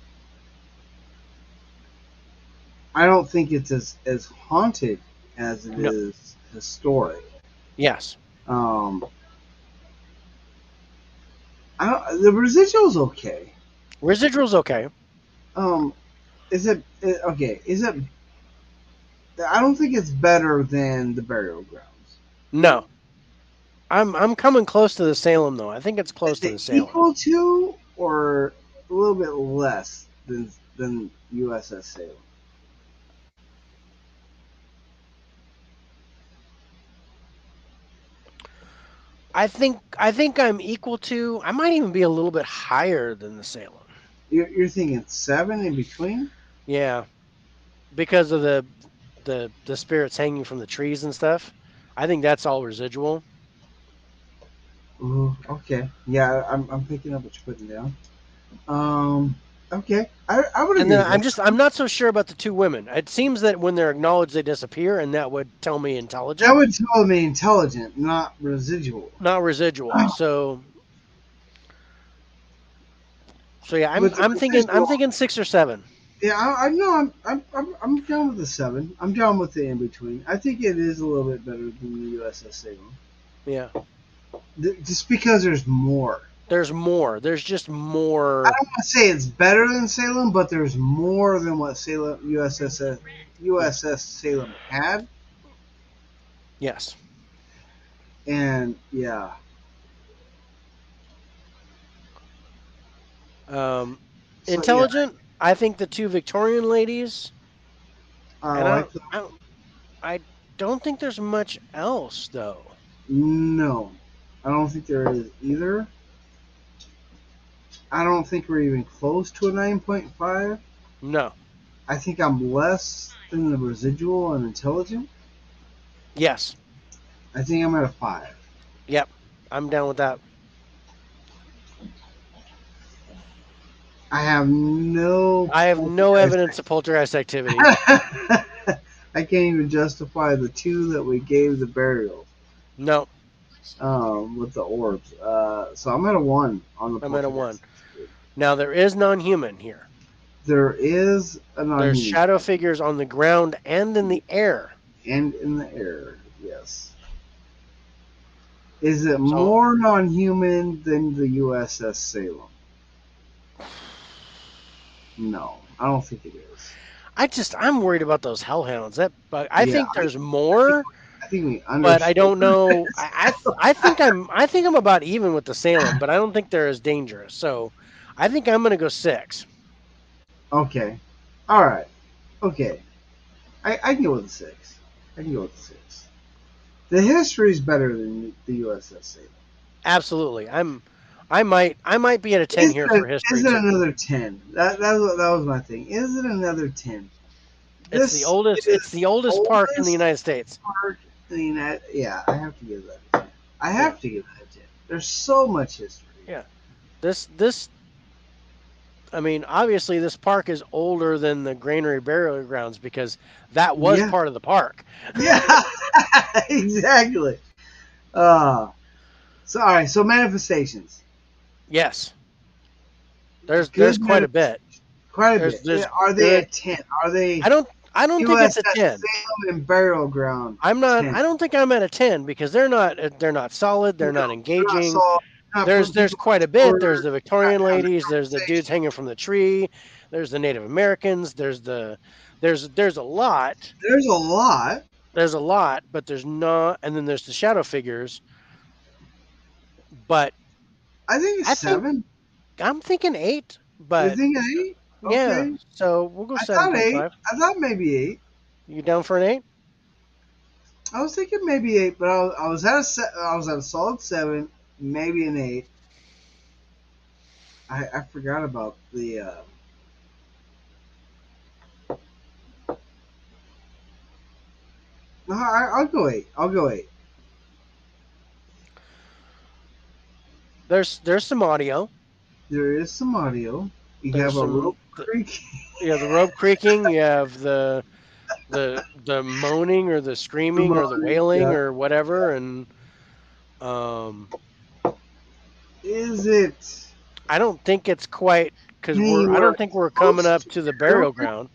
I don't think it's as haunted as it
No.
is historic.
Yes.
Um, the residual's okay.
Residual's okay.
Um, is it okay? Is it? I don't think it's better than the burial grounds.
No. I'm coming close to the Salem though. I think it's
Is
close to
it
the Salem.
equal to or a little bit less than USS Salem?
I think I'm equal to. I might even be a little bit higher than the Salem.
You're thinking seven in between?
Yeah, because of the spirits hanging from the trees and stuff. I think that's all residual.
Ooh, okay. Yeah, I'm picking up what you're putting down. Um, Okay, I would
And
agree
then
with that.
I'm not so sure about the two women. It seems that when they're acknowledged, they disappear, and that would tell me
That
intelligent,
would tell me intelligent, not residual.
not residual. So yeah,
With the
I'm
residual,
thinking 6 or 7.
yeah, I know I'm down with the 7. I'm down with the in between. I think it is a little bit better than the USS Salem,
Yeah,
just because there's more.
there's more. There's just
I
more.
don't want to say it's better than Salem, but there's more than what Salem USS Salem had,
Yes.
and yeah,
Um,
so yeah,
intelligent. I think the two Victorian ladies,
I
and
like the
I don't think there's much else though.
no. I don't think there is either. I don't think we're even close to a 9.5.
No.
I think I'm less than the residual and intelligent.
Yes.
I think I'm at a 5.
Yep. I'm down with that.
I have no
I have no
poltergeist.
evidence of poltergeist activity.
I can't even justify the 2 that we gave the burial
No.
with the orbs. So I'm at a 1 on the
I'm at a 1.
poltergeist.
Now there is non-human here.
There is a
There's
non-human
shadow figures on the ground and in the air.
and in the air. Yes. Is it
So
more non-human than the USS Salem? No, I don't think it is.
I'm worried about those hellhounds. But I
Yeah,
think there's
think
more,
I think we
but I
understand.
don't know. I think I'm about even with the Salem, but I don't think they're as dangerous. So I think I'm gonna go 6.
Okay, all right, okay. I can go with the 6. I can go with the 6. The history is better than the USS Salem.
Absolutely. I might be at a 10 here for history
Is it
too.
another 10? That was my thing. Is it another 10? This
It's
is
the oldest park in the
oldest
United States.
park in the United. Yeah, I have to give that a 10. I
Yeah.
have to give that a 10. There's so much history.
Yeah. This I mean, obviously this park is older than the Granary Burial Grounds because that was
Yeah,
part of the park.
yeah, exactly. Uh, so all right, so manifestations.
Yes. There's
Good
quite a
manifestations.
bit.
Quite a bit. Are they
There
at 10? Are they
I don't think it's a
USS
10.
Salem and Burial Ground
I
10?
don't think I'm at a 10 because they're not solid, they're
No,
not
they're not
engaging.
solid. Not putting
There's
people
quite a
to
bit. There's
work.
the
Not
Victorian
having
ladies, there's the dudes
conversation.
hanging from the tree, there's the Native Americans, there's a lot.
There's a lot.
There's a lot, but there's not and then there's the shadow figures, but
I think it's
I think
7.
I'm thinking 8,
You
but
think 8?
yeah,
Okay.
so we'll go
I thought 8.
7.5.
I thought maybe 8.
You down for an 8?
I was thinking maybe 8, but I was at a solid 7, maybe an 8. I forgot about the. No, I'll go 8. I'll go 8.
There's some audio.
There is some audio. You
There's
have a
some
rope creak.
You have the rope creaking, you have the moaning or the screaming or the wailing
Yeah.
or whatever and um
Is it
I don't think it's quite cuz I
anywhere
don't think we're coming
close
up
to
to the
Burial
burial ground.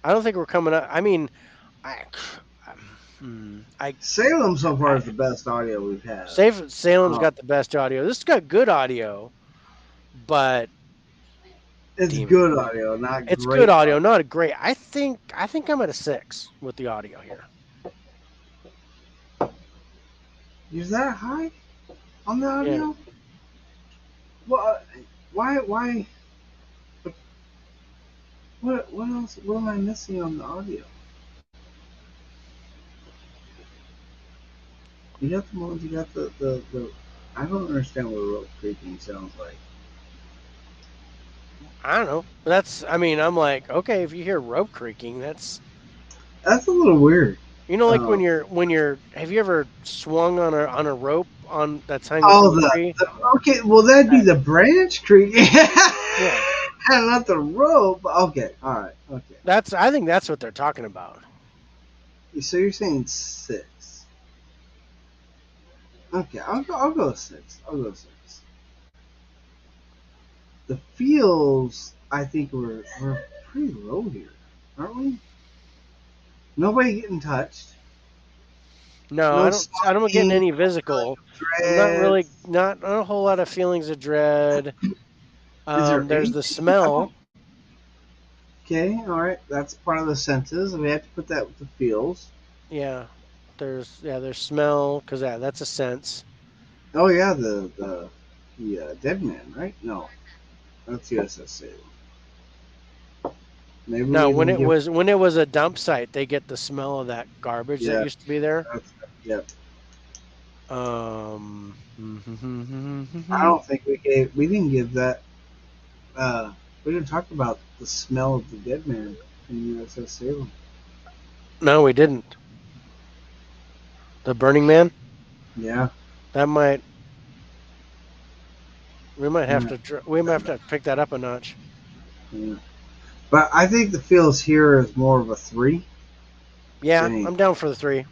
I don't think we're coming up. I mean, I I
Salem so far
I
is the best audio we've had.
Salem's
Um,
got the best audio. This has got good audio, but
it's
demon.
good audio, not
It's good
great
audio,
audio.
not a great. I think I'm at a 6 with the audio here.
Is that high on the
Yeah.
audio? Well, why? What else? What am I missing on the audio? You got the moans. You got the. I don't understand what rope creaking sounds like.
I don't know. That's I mean, I'm like, okay, if you hear rope creaking, that's
That's a little weird.
like
Um,
when you're have you ever swung on a rope on that's hanging from
oh,
a tree?
okay. Well, that'd be
That,
the branch creaking.
yeah.
not the rope. Okay, all right, okay.
I think that's what they're talking about.
So you're saying six? Okay, I'll go six. I'll go six. The feels, I think we're pretty low here, aren't we? Nobody getting touched.
No,
No
I don't get
stalking.
any
No feeling
physical.
of
I'm not
dread.
really not a whole lot of feelings of dread.
Is there
There's the
anything? I
smell.
don't. Okay, all right. That's part of the senses. We have to put that with the feels.
Yeah, there's smell because that's a sense.
Oh yeah, the dead man, right? No, that's USS Salem. Maybe
No,
we didn't give.
when it was a dump site, they get the smell of that garbage that
Yeah,
used to be there.
that's yep.
Um,
I don't think we gave. We didn't give that. Uh, we didn't talk about the smell of the dead man in USS Salem.
no, we didn't. The Burning Man.
Yeah,
That might
yeah,
we might have to pick that up a notch.
yeah. But I think the feels here is more of a three
Yeah,
than anything.
I'm down for the three.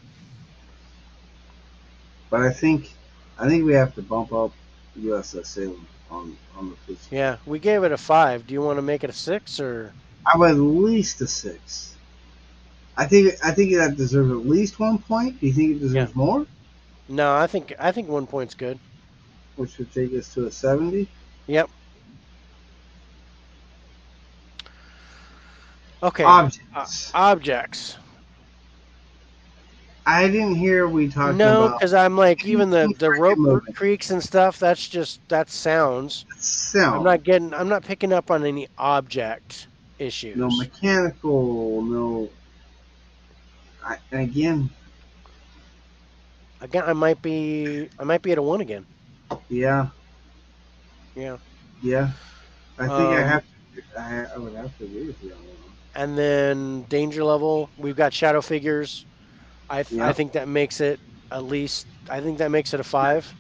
But I think we have to bump up USS Salem on the physical.
Yeah, we gave it a five. Do you want to make it a six or?
I would at least a six. I think that deserves at least 1 point. Do you think it
Yeah.
deserves more?
No, I think 1 point's good.
Which would take us to a 70.
Yep. Okay.
Objects.
Objects.
I didn't hear we talking
No,
about
because I'm like even
anything
the
freaking
rope
moving.
creaks and stuff. That's sounds.
Sound.
I'm not picking up on any object
No
issues.
mechanical. No. And again,
Again, I might be at a one again.
yeah,
Yeah.
yeah. I think I
Um,
have. I would have to agree with you on that one.
and then danger level. We've got shadow figures. I
Yeah.
think that makes it at least. I think that makes it a five.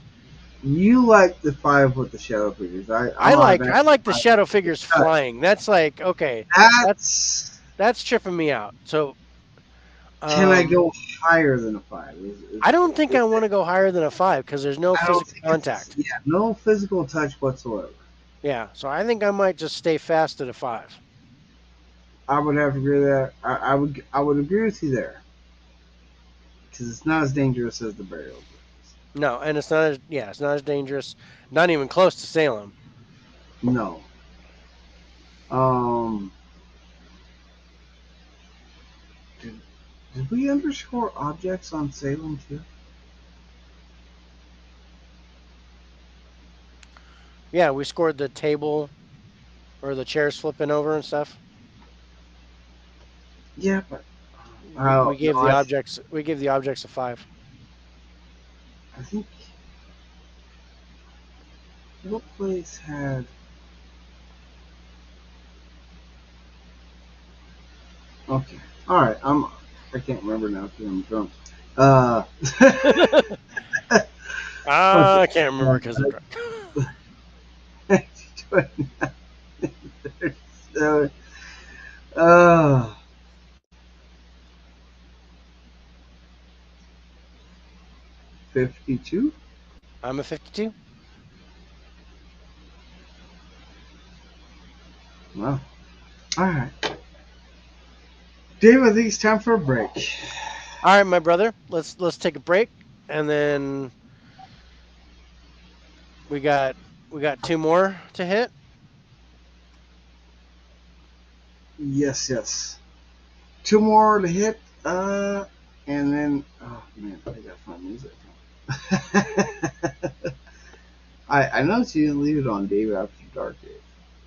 You like the five with the shadow figures. I'm
I
automatically
like the
five
shadow
with the
figures
touch.
flying. That's like okay. That's
That's.
that's tripping me out. So
Can I
um,
go higher than a five?
I don't think I
Is
want to go higher than a five because there's no
I don't
physical
think it's
contact.
yeah, no physical touch whatsoever.
Yeah, so I think I might just stay fast at a five.
I would have to agree there. I would agree with you there because it's not as dangerous as the burial.
No, and it's not as dangerous. Not even close to Salem.
No. Um. Did, did we underscore objects on Salem too?
Yeah, we scored the table or the chairs flipping over and stuff.
Yeah, but
We
no.
gave the objects a five.
I think what place had. Okay. All right. I can't remember now because I'm drunk. Uh. Okay.
I can't remember because I'm drunk.
37. Uh, 52.
I'm a 52.
Wow. All right. Dave, I think it's time for a break.
All right, my brother. Let's take a break, and then we got we got two more to hit.
Yes, yes. Two more to hit. And then, oh man, I gotta find music. I noticed you didn't leave it on Dave After Dark, Dave.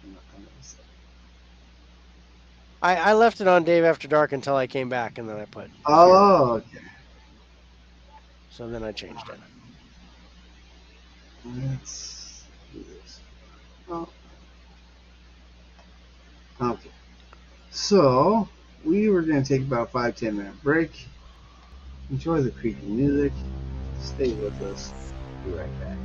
I noticed that.
I left it on Dave After Dark until I came back, and then I put Fear on.
Oh, okay.
So then I changed it.
Let's do this. Oh, okay. So we were gonna take about 5-10 minute break. Enjoy the creepy music. Stay with us. Be right back.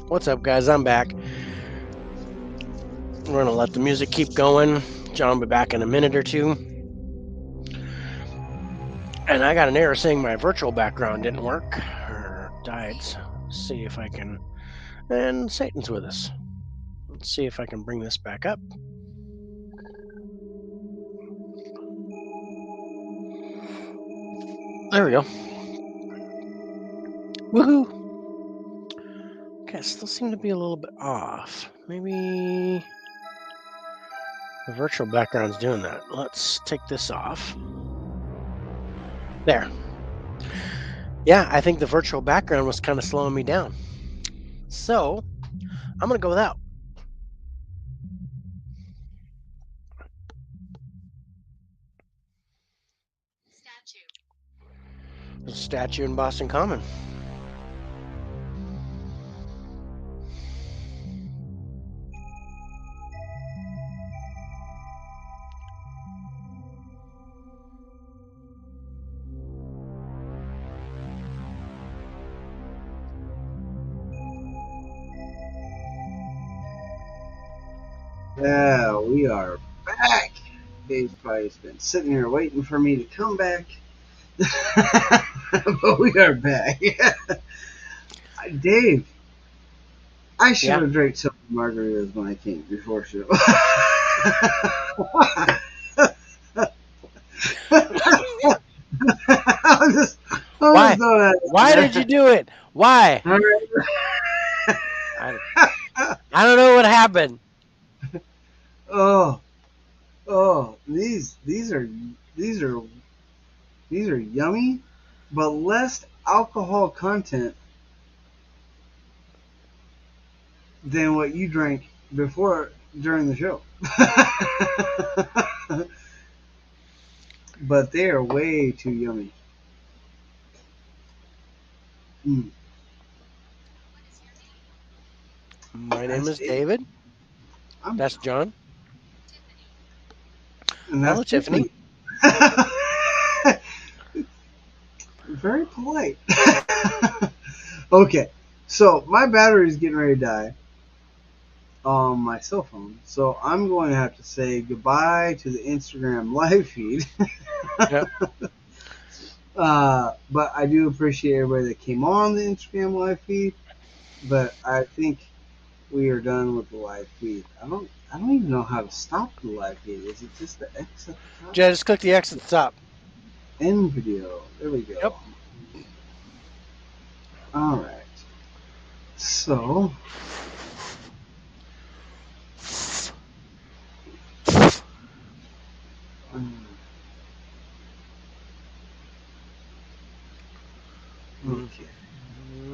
What's up, guys? I'm back. We're gonna let the music keep going. John will be back in a minute or two. And I got an error saying my virtual background didn't work or died. So see if I can. And Satan's with us. Let's see if I can bring this back up. There we go. Woohoo! Okay, still seem to be a little bit off. Maybe the virtual background's doing that. Let's take this off. There. Yeah, I think the virtual background was kind of slowing me down. So I'm gonna go without.
Statue.
There's a statue in Boston Common.
Yeah, we are back. Dave's probably been sitting here waiting for me to come back. But we are back. Dave, I should
Yeah.
have drank some margaritas when I came before show. I'm just,
Why?
throwing that out
Why
there.
did you do it? Why?
All
I,
right.
I don't know what happened.
Oh, oh, these are these are yummy, but less alcohol content than what you drank before during the show. But they are way too yummy. Mm.
What is your name?
My name
That's
is
Dave.
David.
I'm
That's
John.
John.
Tiffany.
And
Hello,
that's
Tiffany.
Tiffany. Very polite. Okay, so my battery is getting ready to die on my cell phone, so I'm going to have to say goodbye to the Instagram live feed.
Yep.
But I do appreciate everybody that came on the Instagram live feed. But I think we are done with the live feed. I don't even know how to stop the live feed. Is it just the X at the top?
Just click the X at the top.
End video. There we
Yep.
go. All right. So um, okay.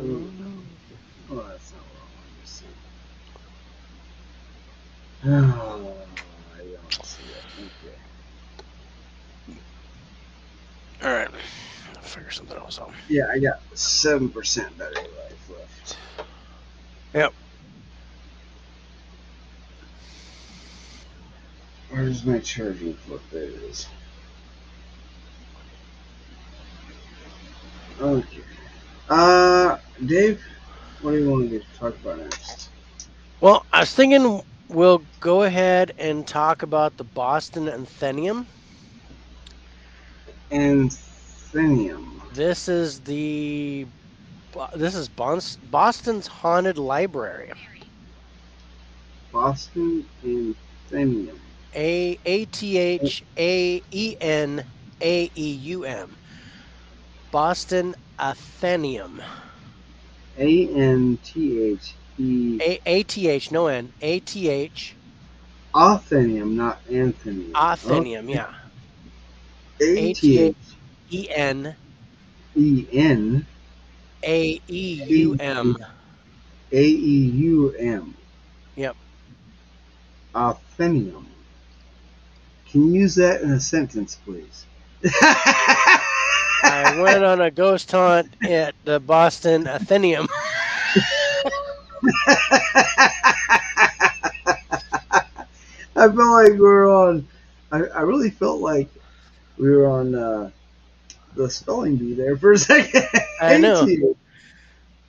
Ooh. Oh, that's not what I wanted to see. Oh, I don't see it. Okay.
All right. I'll figure something else out.
Yeah, I got 7% battery life left.
Yep.
Where's my charging port? There it is. Okay. Dave, what do you want to talk about next?
Well, I was thinking we'll go ahead and talk about the Boston Anthenium.
Anthenium.
This is Boston's haunted library.
Mary.
Boston Anthenium.
Athenaeum. Boston Athenium.
Anthehe.
Ath no N. Athenaeum.
Authenium, not anthenium.
Athenium,
Okay.
yeah.
A
A T
T
H
H
E N
E N
A E U
A
M.
AEUM.
Yep.
Authenium. Can you use that in a sentence, please?
I went on a ghost hunt at the Boston Athenaeum.
I felt like we were on. I really felt like we were on the spelling bee there for a second.
I
A
know.
T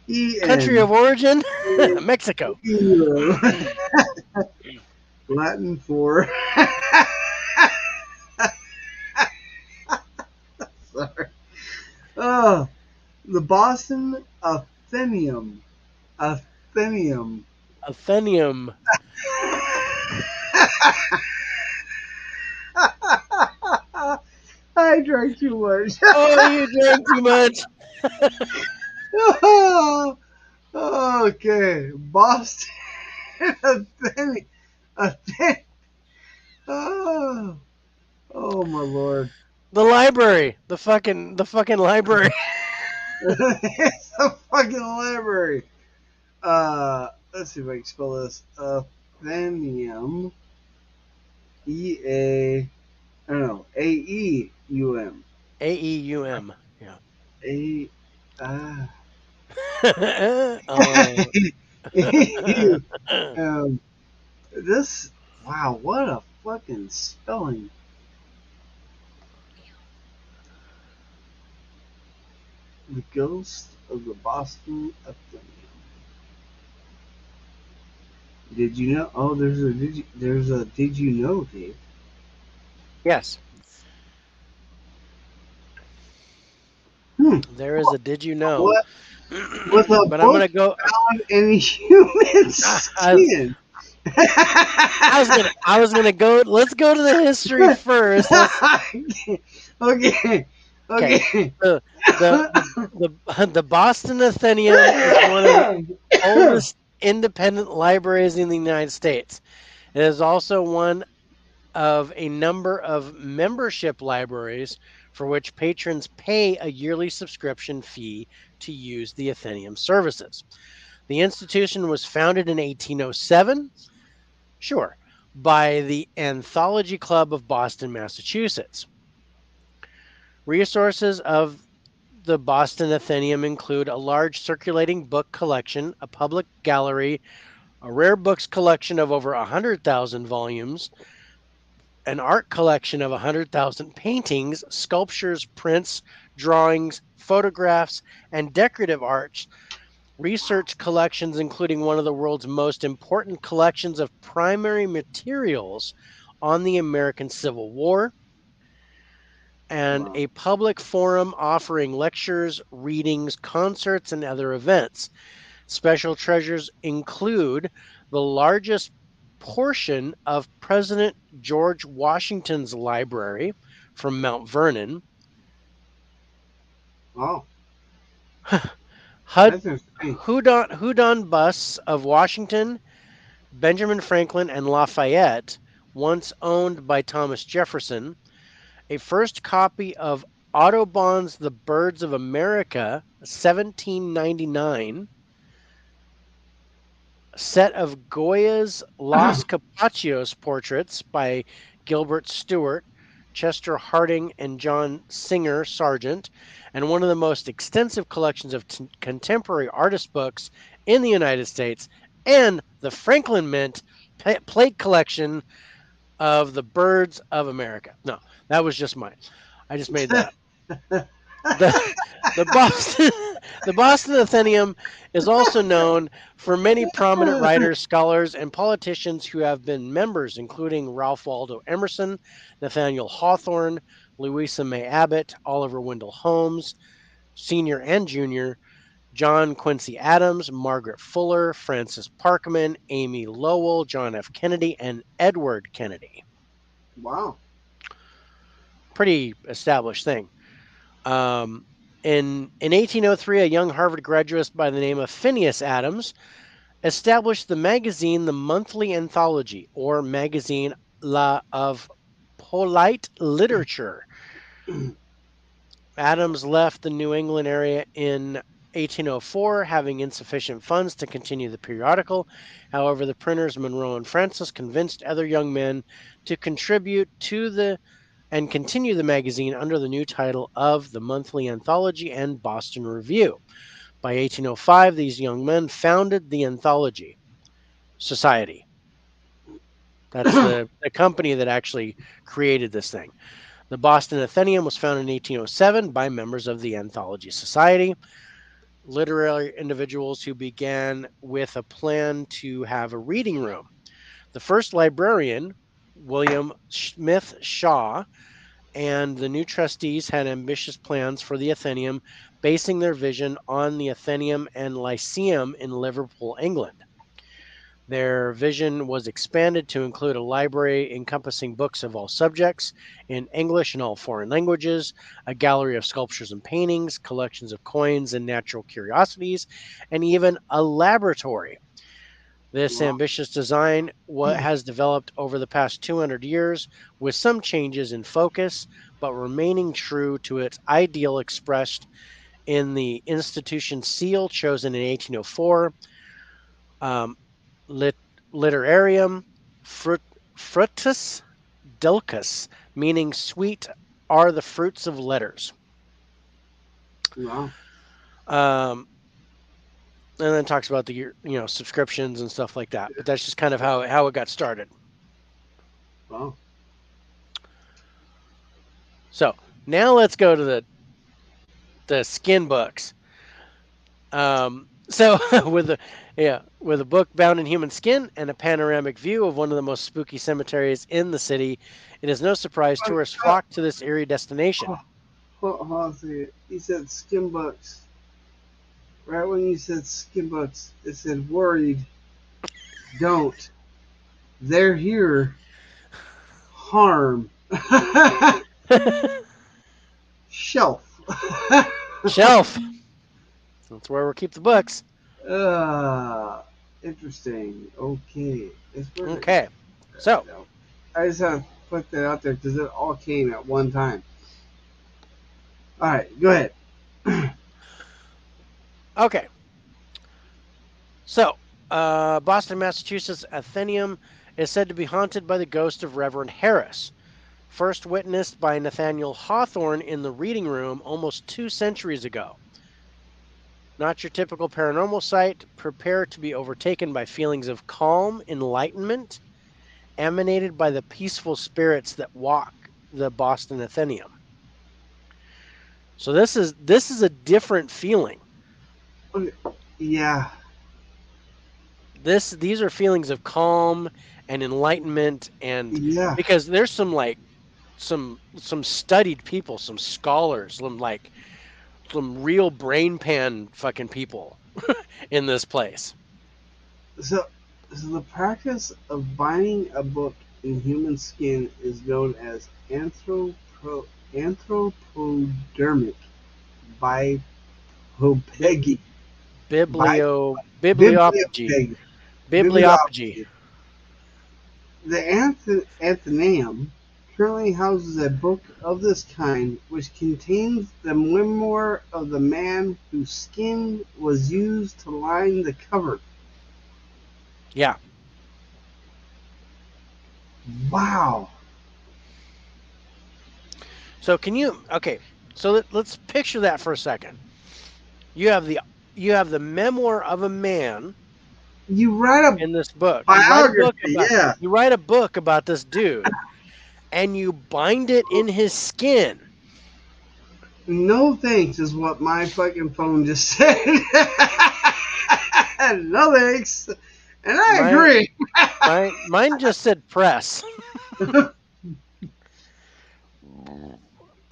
E
Country
N
of origin? Mexico.
Latin for. Sorry. Oh, the Boston Athenaeum. Athenaeum.
Athenium.
I drank too much.
Oh, you drank too much.
Okay, Boston. Athene- Athen- oh, oh my lord.
The library. The fucking library.
It's a fucking library. Let's see if I can spell this. Athenium. I don't know. AEUM.
AEUM. Yeah.
A. Uh,
Oh.
um, this. Wow, what a fucking spelling. The ghost of the Boston Athenium. Did you know? Oh, there's a did you know, Dave?
Yes.
Hmm.
There is a did you know?
What with a
But I'm
book
gonna go.
found in human
I,
skin?
I was gonna go. Let's go to the history first. Let's.
Okay.
Okay.
Okay.
The the Boston Athenaeum is one of the oldest independent libraries in the United States. It is also one of a number of membership libraries for which patrons pay a yearly subscription fee to use the Athenaeum services. The institution was founded in 1807, sure, by the Anthology Club of Boston, Massachusetts. Resources of the Boston Athenaeum include a large circulating book collection, a public gallery, a rare books collection of over 100,000 volumes, an art collection of 100,000 paintings, sculptures, prints, drawings, photographs, and decorative arts, research collections, including one of the world's most important collections of primary materials on the American Civil War, and
Wow.
a public forum offering lectures, readings, concerts, and other events. Special treasures include the largest portion of President George Washington's library from Mount Vernon,
Oh,
Hud,
that's insane.
Houdon busts of Washington, Benjamin Franklin, and Lafayette, once owned by Thomas Jefferson, a first copy of Audubon's The Birds of America, 1799, a set of Goya's Los Capacios portraits by Gilbert Stuart, Chester Harding, and John Singer Sargent, and one of the most extensive collections of contemporary artist books in the United States, and the Franklin Mint plate collection of the Birds of America. No, that was just mine. I just made that up. The the Boston the Boston Athenaeum is also known for many prominent writers, scholars, and politicians who have been members, including Ralph Waldo Emerson, Nathaniel Hawthorne, Louisa May Abbott, Oliver Wendell Holmes, Sr. and Jr., John Quincy Adams, Margaret Fuller, Francis Parkman, Amy Lowell, John F. Kennedy, and Edward Kennedy.
Wow.
Pretty established thing. In 1803, a young Harvard graduate by the name of Phineas Adams established the magazine The Monthly Anthology, or Magazine La of Polite Literature. Adams left the New England area in 1804, having insufficient funds to continue the periodical. However, the printers Monroe and Francis convinced other young men to contribute to the and continue the magazine under the new title of the Monthly Anthology and Boston Review. By 1805, these young men founded the Anthology Society. That's the company that actually created this thing. The Boston Athenaeum was founded in 1807 by members of the Anthology Society, literary individuals who began with a plan to have a reading room. The first librarian, William Smith Shaw, and the new trustees had ambitious plans for the Athenaeum, basing their vision on the Athenaeum and Lyceum in Liverpool, England. Their vision was expanded to include a library encompassing books of all subjects in English and all foreign languages, a gallery of sculptures and paintings, collections of coins and natural curiosities, and even a laboratory. This
Wow.
ambitious design has developed over the past 200 years with some changes in focus, but remaining true to its ideal expressed in the institution seal chosen in 1804. Um, lit- Literarium frut- fructus dulcis, meaning sweet are the fruits of letters.
Wow.
Um, and then talks about the subscriptions and stuff like that. But that's just kind of how it got started.
Wow.
So now let's go to the skin books. So with a book bound in human skin and a panoramic view of one of the most spooky cemeteries in the city, it is no surprise
Uh,
tourists
uh,
flock to this eerie destination.
oh, hold on a second. You said skin bucks. Right when you said skin bucks, it said worried. Don't. They're here. Harm. Shelf.
Shelf. That's where we'll keep the books.
uh, interesting. Okay. It's worth it.
Okay. So,
I just have to put that out there because it all came at one time. All right, go ahead.
okay. So, Boston, Massachusetts Athenaeum is said to be haunted by the ghost of Reverend Harris, first witnessed by Nathaniel Hawthorne in the reading room almost 2 centuries ago. Not your typical paranormal site, prepare to be overtaken by feelings of calm enlightenment emanated by the peaceful spirits that walk the Boston Athenaeum. So this is a different feeling.
Yeah.
These are feelings of calm and enlightenment, and
Yeah.
because there's some studied people, some scholars, some real brain pan fucking people in this place.
So, so the practice of binding a book in human skin is known as anthropodermic bipopegi. Bi-
Bibliopegy.
bibliopeg.
Bibliopegy.
Bibliopeg. The Athenaeum currently houses a book of this kind, which contains the memoir of the man whose skin was used to line the cover.
Yeah.
Wow.
So can you okay? So let's picture that for a second. You have the memoir of a man
You write a
in this book.
biography, yeah.
You write a book about this dude and you bind it in his skin.
No thanks is what my fucking phone just said. No thanks. And I
Mine,
agree.
mine just said press.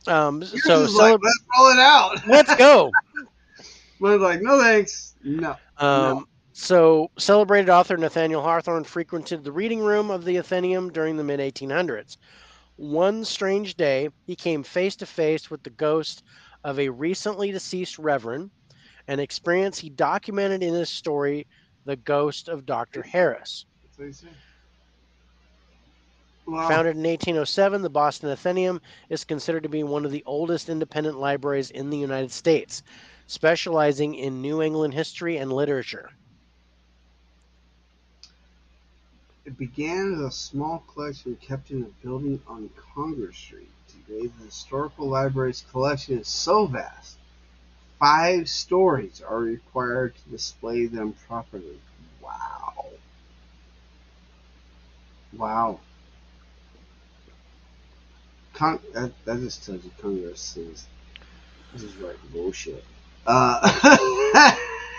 Yours
So
is like, let's roll it out.
let's go.
Mine's like, no thanks. No. No.
So celebrated author Nathaniel Hawthorne frequented the reading room of the Athenaeum during the mid 1800s. One strange day, he came face to face with the ghost of a recently deceased reverend, an experience he documented in his story the ghost of Dr. Harris.
That's what he said. Wow.
Founded in 1807, the Boston Athenaeum is considered to be one of the oldest independent libraries in the United States, specializing in New England history and literature.
It began as a small collection kept in a building on Congress Street. Today, the historical library's collection is so vast, 5 stories are required to display them properly. Wow. Wow. That just tells you Congress is this is right bullshit. Uh,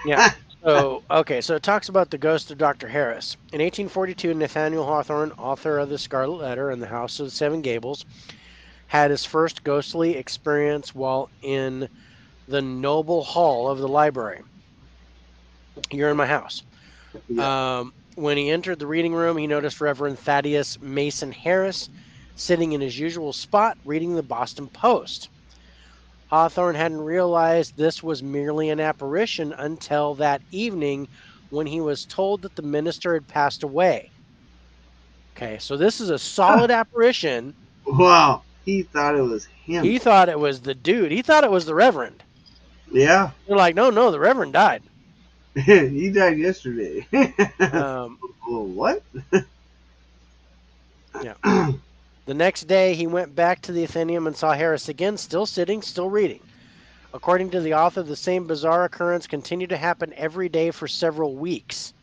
Yeah. So it talks about the ghost of Dr. Harris. In 1842, Nathaniel Hawthorne, author of The Scarlet Letter and The House of the Seven Gables, had his first ghostly experience while in the noble hall of the library. You're in my house.
yeah.
When he entered the reading room, he noticed Reverend Thaddeus Mason Harris sitting in his usual spot reading the Boston Post. Hawthorne hadn't realized this was merely an apparition until that evening when he was told that the minister had passed away. Okay, so this is a solid apparition.
Wow. He thought it was him.
He thought it was the dude. He thought it was the Reverend.
Yeah.
They're like, no, the Reverend died.
He died yesterday.
Um,
Oh, what?
yeah. The next day, he went back to the Athenaeum and saw Harris again, still sitting, still reading. According to the author, the same bizarre occurrence continued to happen every day for several weeks.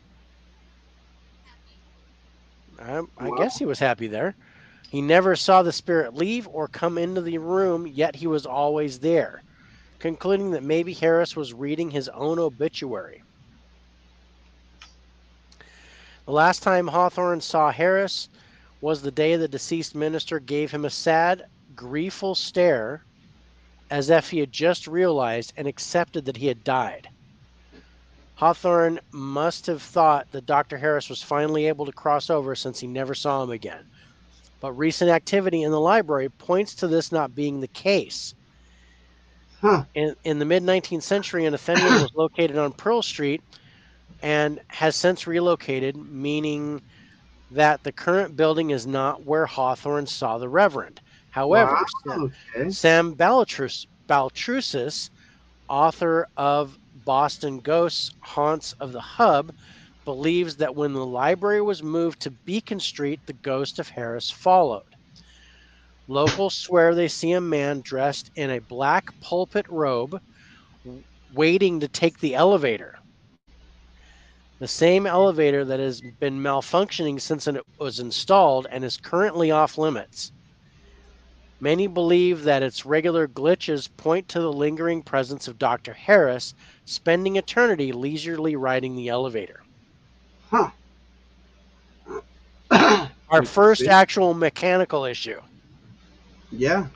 I
Wow.
guess he was happy there. He never saw the spirit leave or come into the room, yet he was always there, concluding that maybe Harris was reading his own obituary. The last time Hawthorne saw Harris was the day the deceased minister gave him a sad, griefful stare as if he had just realized and accepted that he had died. Hawthorne must have thought that Dr. Harris was finally able to cross over since he never saw him again. But recent activity in the library points to this not being the case.
Huh.
In the mid 19th century, an Athenaeum was located on Pearl Street and has since relocated, meaning that the current building is not where Hawthorne saw the Reverend.
Wow.
However,
Okay.
Sam Baltrusis, author of Boston Ghosts, Haunts of the Hub, believes that when the library was moved to Beacon Street, the ghost of Harris followed. Locals swear they see a man dressed in a black pulpit robe waiting to take the elevator. The same elevator that has been malfunctioning since it was installed and is currently off limits. Many believe that its regular glitches point to the lingering presence of Dr. Harris spending eternity leisurely riding the elevator.
Huh.
Our first
Interesting.
actual mechanical issue
Yeah.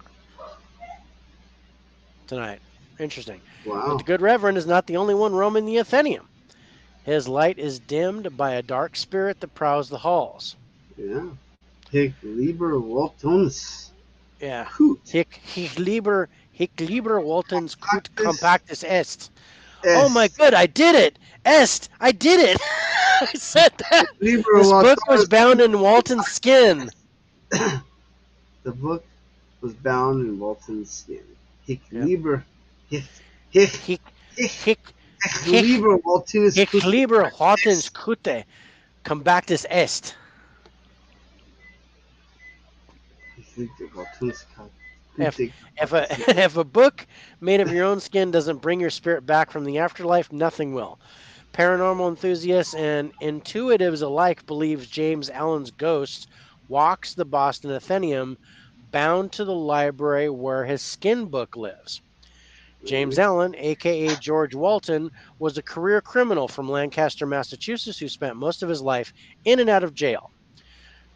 tonight. Interesting. But
Wow.
the good Reverend is not the only one roaming the Athenaeum. His light is dimmed by a dark spirit that prowls the halls.
Yeah. Hic Liber Voltunus.
Yeah.
Coot.
Hic liber Walton's cut
Actus
compactus est. Oh my
est.
good, I did it! Est! I did it! I said that!
Liber
This book was
Voltunus.
bound in Walton's skin.
The book was bound in Walton's skin. Hic
Yep.
Liber. Hic. Hic.
Hic,
Hic.
hic,
Hic
hic,
Liber Voltunus.
hic liber Walton's cute compactus est. If if a book made of your own skin doesn't bring your spirit back from the afterlife, nothing will. Paranormal enthusiasts and intuitives alike believe James Allen's ghost walks the Boston Athenaeum bound to the library where his skin book lives. James Allen, aka George Walton, was a career criminal from Lancaster, Massachusetts, who spent most of his life in and out of jail.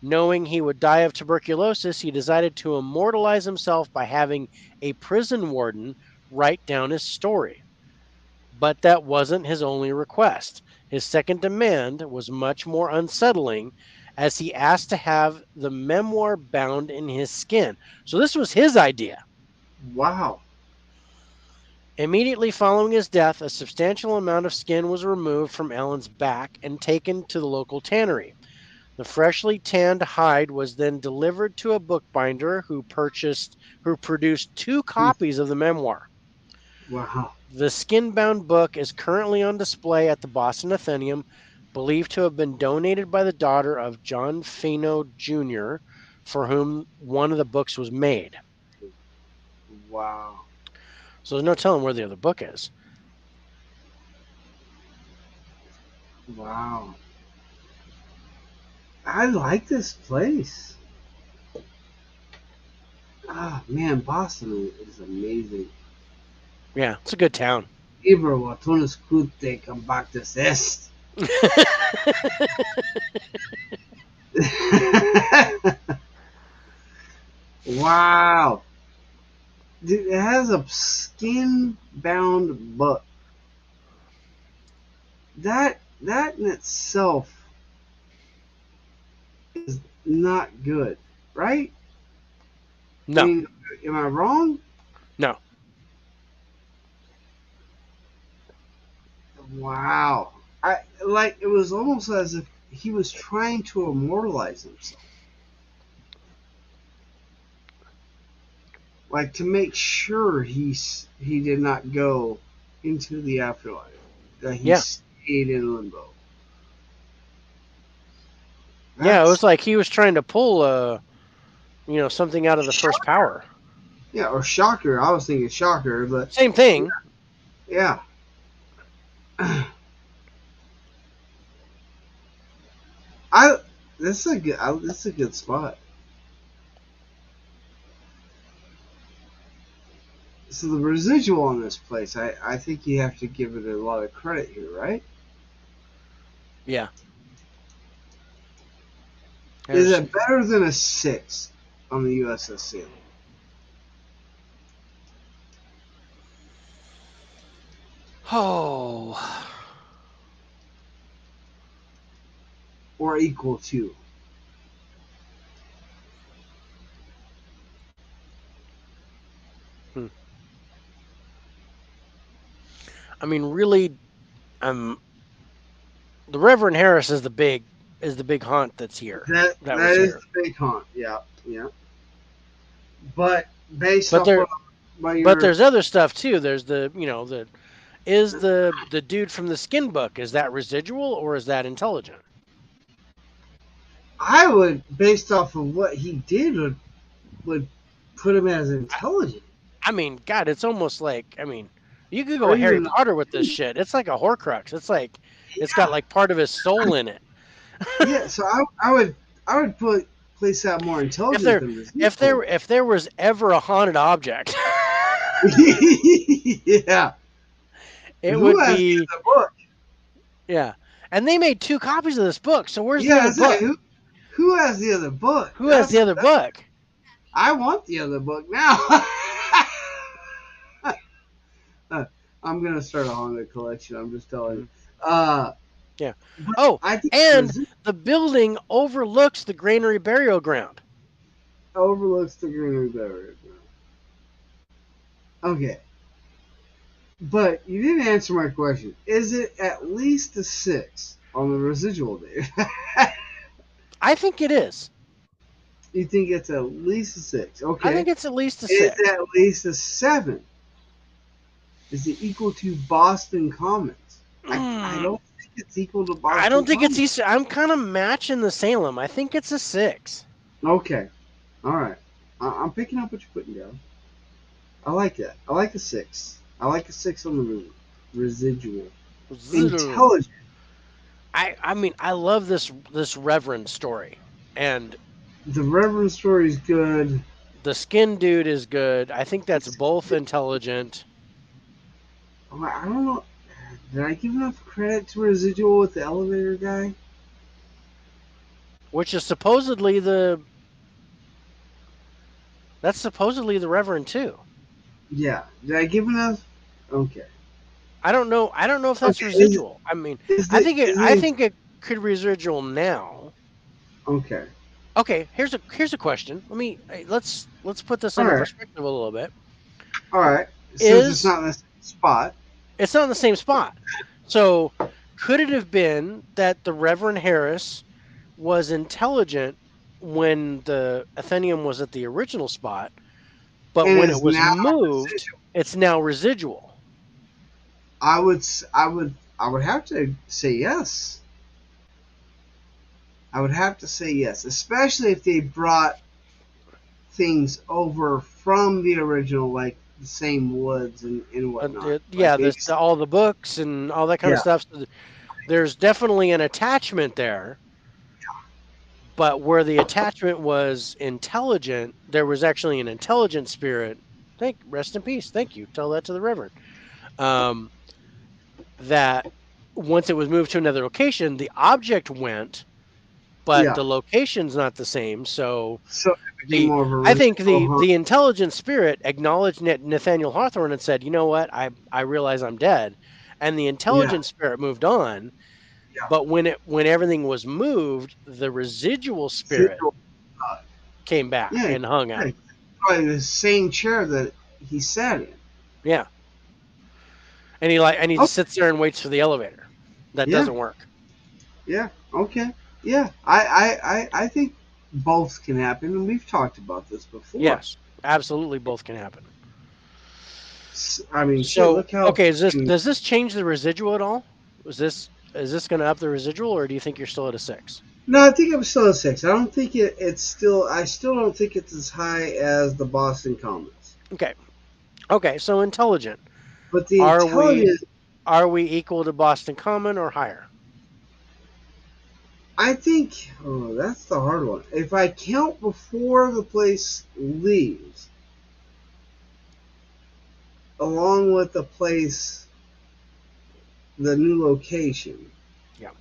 Knowing he would die of tuberculosis, he decided to immortalize himself by having a prison warden write down his story. But that wasn't his only request. His second demand was much more unsettling, as he asked to have the memoir bound in his skin. So this was his idea.
Wow.
Immediately following his death, a substantial amount of skin was removed from Ellen's back and taken to the local tannery. The freshly tanned hide was then delivered to a bookbinder who produced 2 copies of the memoir.
Wow.
The skin-bound book is currently on display at the Boston Athenaeum, believed to have been donated by the daughter of John Fano Jr., for whom one of the books was made.
Wow.
So there's no telling where the other book is.
Wow. I like this place. Ah, man, Boston is amazing.
Yeah, it's a good town.
Ibero, tú no escute compactes est. Wow. Dude, it has a skin bound book. That in itself is not good, right? I
No,
mean, am I wrong?
no.
Wow. I like it was almost as if he was trying to immortalize himself. Like to make sure he did not go into the afterlife. That he
Yeah.
stayed in limbo.
Yeah, it
That's
was like he was trying to pull something out of the first
shocker.
power.
Yeah, or shocker. I was thinking shocker, but
Same thing.
yeah. I this is a good spot. So the residual on this place, I think you have to give it a lot of credit here, right?
Yeah.
Is
There's
it better than a 6 on the USS Salem?
oh,
Or equal to?
hmm. I mean, really, um, the Reverend Harris is the big haunt that's here. That
That
was
is
here.
the big haunt, yeah, yeah. But based
But
off
there,
what
but
your
there's other stuff too. There's the dude from the Skin Book. Is that residual or is that intelligent?
I would, based off of what he did, would put him as
I,
intelligent,
I mean, God, it's almost like you could
or
go Harry
even
Potter with this shit. It's like a Horcrux. It's like it's got
yeah,
like part of his soul in it.
yeah. So I would put place that more
if
intelligent
there
than
if
residual.
there if there was ever a haunted object,
Yeah.
it
Who
would
has the
be
other book?
yeah. And they made 2 copies of this book. So where's the
Yeah,
other
I say
book?
who has the other book?
Who has the other book?
I want the other book now. I'm gonna start a haunted collection. I'm just telling you.
Mhm.
Uh,
Yeah.
but
Oh,
I think
and
the
the building overlooks the granary burial ground.
overlooks the greenery better. Okay, but you didn't answer my question. Is it at least a 6 on the residual, Dave?
I think it is.
You think it's at least a 6?
I think
Okay.
it's at least a
Is it
6.
at least a 7? Is it equal to Boston Commons? I
Mm,
don't think it's equal to
I
Boston
don't think it's
Commons.
Easter. I'm kind of matching the Salem. I think it's a 6.
Okay. All right. I'm picking up what you're putting down. I like that. I like a 6. I like a 6 on the residual. Intelligent.
I mean I love this Reverend story, and
The Reverend story is good.
the Skin Dude is good. I think that's
It's,
both intelligent.
I don't know. Did I give enough credit to residual with the elevator guy?
Which is supposedly the Reverend too.
Yeah. Did I give enough? Okay.
I don't know. I don't know if that's
Okay.
residual. I mean,
Is it? Is
I
it?
think it could residual now.
Okay.
Okay, here's a question. Let's put this
All
into
right.
perspective a little bit.
All right. Since it's
Is
not this. spot.
It's not in the same spot. So could it have been that the Reverend Harris was intelligent when the Athenium was at the original spot, but
And
when it
is
was
now
moved,
residual.
it's now residual?
I would, I would have to say yes. I would have to say yes, especially if they brought things over from the original, like the same woods and whatnot. Like
Yeah,
maybe,
all the books and all that kind of
yeah,
stuff. So there's definitely an attachment there, but where the attachment was intelligent, there was actually an intelligent spirit. Rest in peace. Thank you. Tell that to the Reverend. Um, that once it was moved to another location, the object went, but
yeah.
the location's not the same. So
So it became
the
more of a
I think
residual hunt.
the intelligent spirit acknowledged Nathaniel Hawthorne and said, "You know what? I realize I'm dead," and the
Yeah,
intelligent spirit moved on.
yeah.
But when everything was moved, the residual spirit
Residual, uh,
came back
yeah,
and hung
yeah.
out.
Probably the same chair that he sat in.
Yeah, and he
Oh,
just sits there and waits for the elevator. That
yeah,
doesn't work.
yeah. Okay, yeah. I think both can happen, and we've talked about this before.
Yes, absolutely, both can happen.
I mean, shit.
So,
Look how.
okay, does this change the residual at all? Is this going to up the residual, or do you think you're still at a 6?
No, I think I'm still a six. I don't think it's still. I still don't think it's as high as the Boston Commons.
Okay. Okay, so intelligent.
But the
Are we
intelligence,
equal to Boston Common or higher?
I think. Oh, that's the hard one. If I count before the place leaves, along with the place, the new location,
Yeah.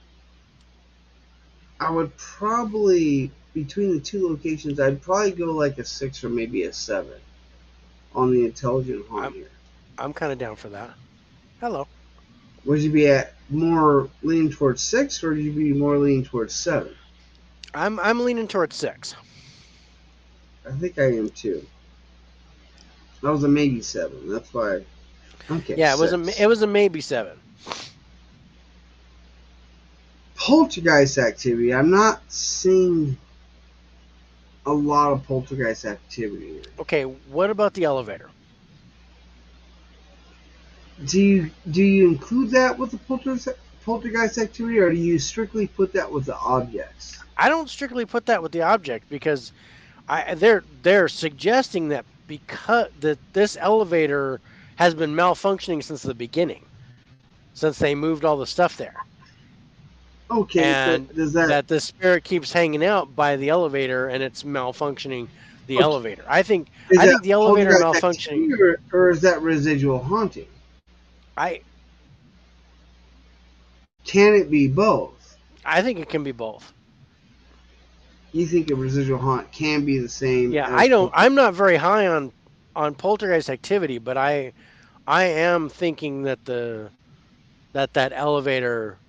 I would probably between the two locations, I'd probably go like a six or maybe a seven on the intelligent haunt
I'm
here.
I'm kind of down for that. Hello.
Would you be at more leaning towards six, or would you be more leaning towards seven?
I'm leaning towards 6.
I think I am too. That was a maybe seven. That's why. Okay,
Yeah,
six.
it was a maybe 7.
Poltergeist activity. I'm not seeing a lot of poltergeist activity here.
Okay, what about the elevator?
Do you include that with the poltergeist activity, or do you strictly put that with the objects?
I don't strictly put that with the object because they're suggesting that because that this elevator has been malfunctioning since the beginning, since they moved all the stuff there,
Okay,
and
but does that
that the spirit keeps hanging out by the elevator and it's malfunctioning the
okay?
elevator.
Is
I
that
think the elevator
poltergeist
malfunctioning.
activity, or is that residual haunting?
I
Can it be both?
I think it can be both.
You think a residual haunt can be the same
Yeah,
as poltergeist?
I'm not very high on poltergeist activity, but I am thinking that that elevator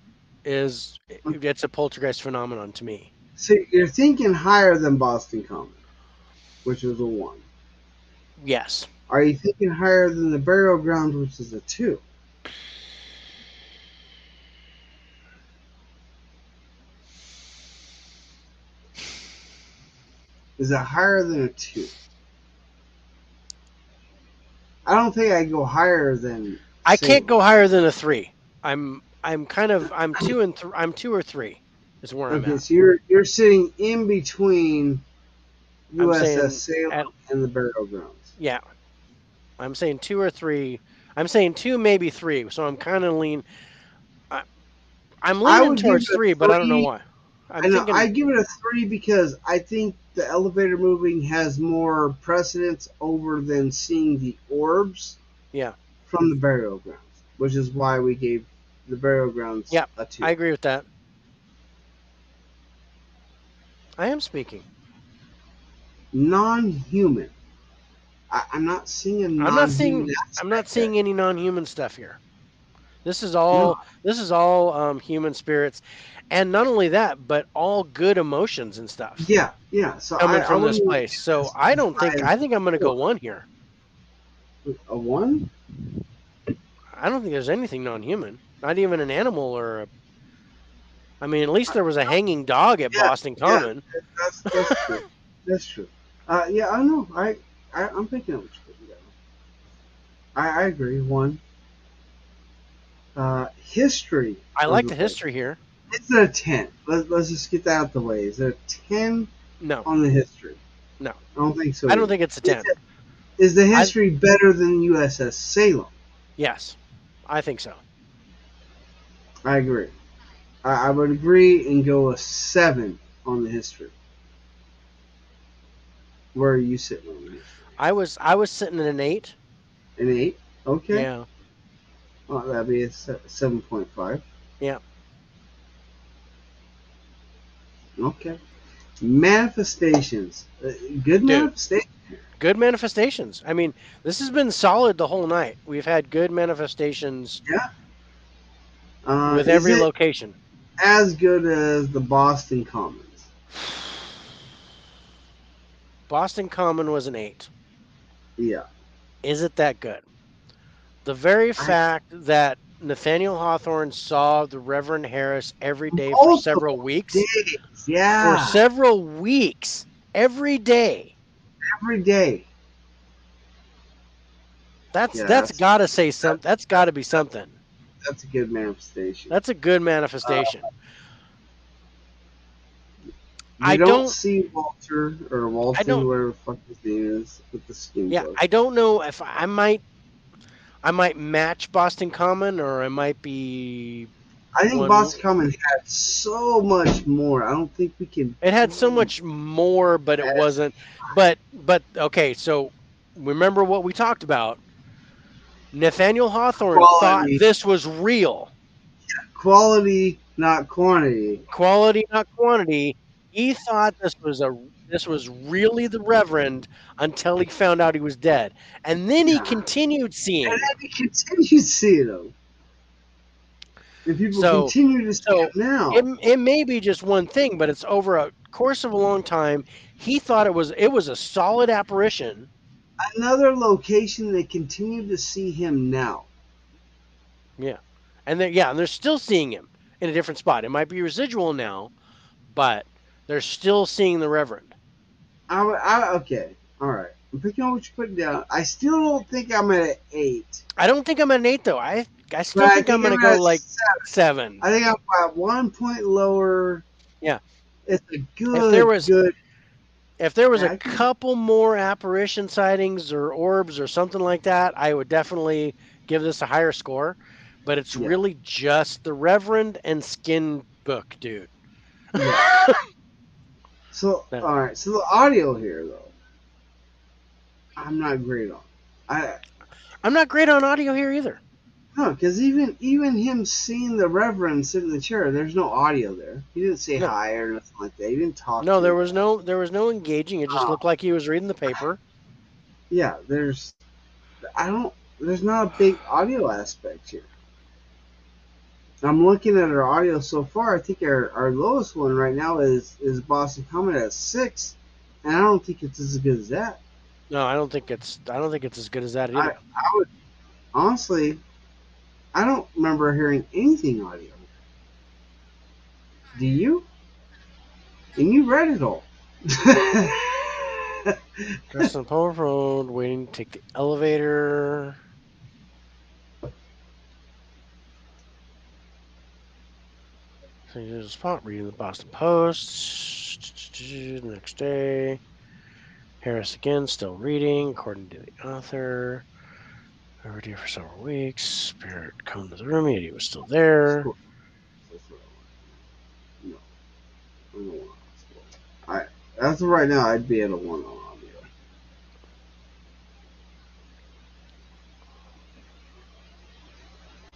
it's a poltergeist phenomenon to me.
So you're thinking higher than Boston Common, which is a one.
Yes.
Are you thinking higher than the burial grounds, which is a two? Is it higher than a two? I don't think I go higher than
I can't
Salem.
go higher than a 3. I'm 2 I'm 2 or 3 is where I'm
Okay,
at.
so you're sitting in between
I'm
USS
saying
Salem
at
and the burial grounds.
yeah, I'm saying 2 or 3. I'm saying 2 maybe 3. So I'm kind of I, I'm
I
leaning
would give
towards
it a
3, but I don't know
three.
why. I'm
I know I
thinking
give it a three because I think the elevator moving has more precedence over than seeing the orbs
yeah.
from the burial grounds, which is why we gave the burial grounds
Yeah.
a
I
two.
agree with that. I am speaking.
Non-human. I'm not seeing a
I'm not seeing
non-human
I'm not
aspect there.
seeing any non-human stuff here.
No.
This is all human spirits, and not only that, but all good emotions and stuff
Yeah, yeah. So
coming
I
from this
wouldn't even
place.
give
So
this
I
as
don't
high
think
as
I think I'm going to go
four.
1 here.
A one?
I don't think there's anything non-human. Not even an animal or a. I mean, at least there was a hanging dog at
Yeah,
Boston
yeah,
Common.
that's true. That's true. Yeah, I know. I'm picking up what you're putting down. I agree. One, history
I
of
like
the
the
place.
history here.
It's a 10. Let's just get that out the way. Is there a 10
No,
on the history?
no,
I don't think so
I don't
either.
think it's a
Is,
10.
is the
I
history better than USS Salem?
yes, I think so.
I agree. I would agree and go a 7 on the history. Where are you sitting on the history?
I was sitting at an 8.
An 8? Okay.
Yeah,
Well, that'd be a 7.5.
yeah.
Okay. Manifestations. Good
Dude,
manifestation.
good manifestations. I mean, this has been solid the whole night. We've had good manifestations
Yeah.
with
Is
every
it
location.
as good as the Boston Commons?
Boston Common was an 8.
Yeah.
Is it that good? The very
I
fact that Nathaniel Hawthorne saw the Reverend Harris every day
multiple days.
for
Yeah.
several weeks, every day.
Every day.
That's
Yeah,
that's got to say something. That's got to be something.
that's a good manifestation.
That's a good
Uh,
manifestation.
you
I
don't
don't
see Walter or
I
Walton,
don't
whatever the fuck his name is, with the skin
yeah,
book.
I don't know if I might match Boston Common or I might be
I think
one.
Boston Common had so much more. I don't think we can
It had so
do
much more, but it
as
wasn't. But okay, so remember what we talked about. Nathaniel Hawthorne thought
quality.
this was real.
Quality, not quantity.
Quality, not quantity. He thought this was really the Reverend until he found out he was dead. And then he
Yeah.
continued
And
seeing.
then we continue to see it, though. And people
So
continue to see
so
it now.
it may be just one thing, but it's over a course of a long time. He thought it was a solid apparition.
Another location they continue to see him now.
Yeah. And they're still seeing him in a different spot. It might be residual now, but they're still seeing the Reverend.
Okay, all right. I'm picking on what you're putting down. I still don't think I'm at an 8,
I don't think I'm at an 8 though. I
but
still
I
think I'm
think
gonna
I'm
go
at a
like
7.
7.
I think I'm at 1 point lower.
Yeah.
It's a
If there
good,
was
good.
if there was a
I can,
couple more apparition sightings or orbs or something like that, I would definitely give this a higher score. But it's
yeah,
really just the Reverend and Skin Book, dude.
yeah. So,
No.
all right. So the audio here, though, I'm not great on. I
I'm not great on audio here either.
No, because even him seeing the Reverend sit in the chair, there's no audio there. He didn't say
No.
hi or nothing like that. He didn't talk
No,
to
there
him
was
back.
no engaging. It just
Oh,
looked like he was reading the paper.
yeah. I don't. There's not a big audio aspect here. I'm looking at our audio so far. I think our lowest one right now is Boston Common at 6, and I don't think it's as good as that.
No, I don't think it's as good as that either.
I would honestly. I don't remember hearing anything audio. Do you? And you read it all.
Just on Power Road, waiting to take the elevator. So here's a spot reading the Boston Post. The next day, Harris again, still reading, according to the author. Already for several weeks. Spirit come to the room. He was still there.
Score. That's what I want. No, I don't want to score. As of right now, I'd be at a 1 on audio.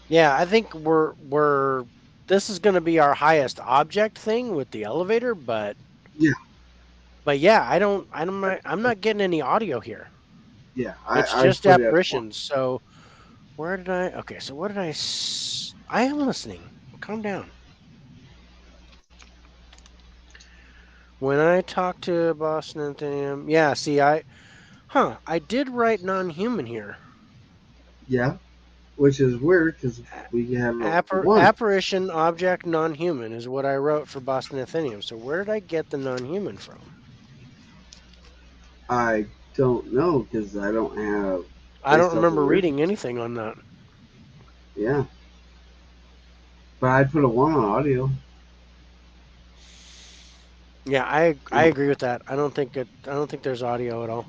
Yeah, I think we're this is going to be our highest object thing with the elevator, but
Yeah,
yeah, I'm not getting any audio here.
yeah.
It's
I'd
just
put it at 1.
apparitions. So where did I? Okay, so what did I am listening. Calm down. When I talk to Boston Anthony, yeah. See, I did write non-human here.
Yeah. which is weird because we have a one.
Apparition object non-human is what I wrote for Boston Athenium. So where did I get the non-human from?
I don't know because I don't have
I don't
based off the
remember
original.
reading anything on that.
Yeah, but I'd put a one on audio.
Yeah, I agree with that. I don't think there's audio at all.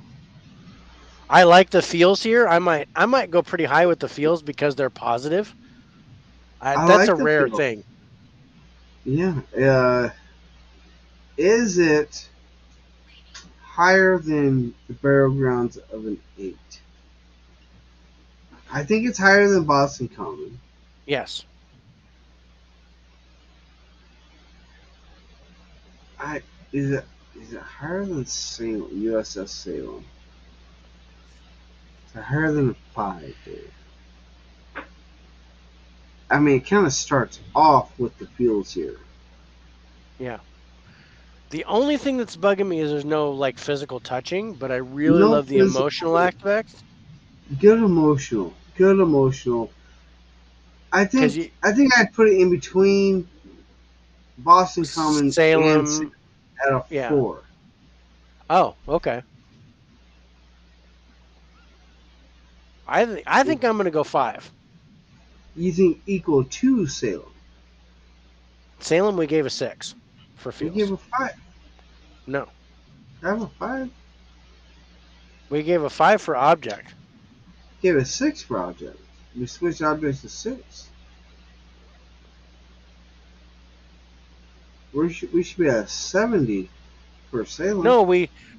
I like the feels here. I might go pretty high with the feels because they're positive.
I
That's a
like the
rare
feel.
thing.
Yeah. Is it higher than the barrel grounds of an 8? I think it's higher than Boston Common.
Yes.
I is it higher than Salem, USS Salem? Is it higher than a 5, Dave? I mean, it kind of starts off with the feels here.
Yeah. The only thing that's bugging me is there's no like physical touching, but I really
No
love the
physical,
emotional aspect
good emotional, good emotional. I
because
think
you
I think I'd put it in between Boston Common and
Salem.
at a
Yeah.
4.
Oh, okay. I think I'm gonna go 5.
You think equal to Salem?
Salem we gave a 6 for
We give
feels.
a 5.
No,
I have a 5.
we gave a 5 for object.
Give a 6 for object. We switch objects to 6. We should be at 70 for Salem.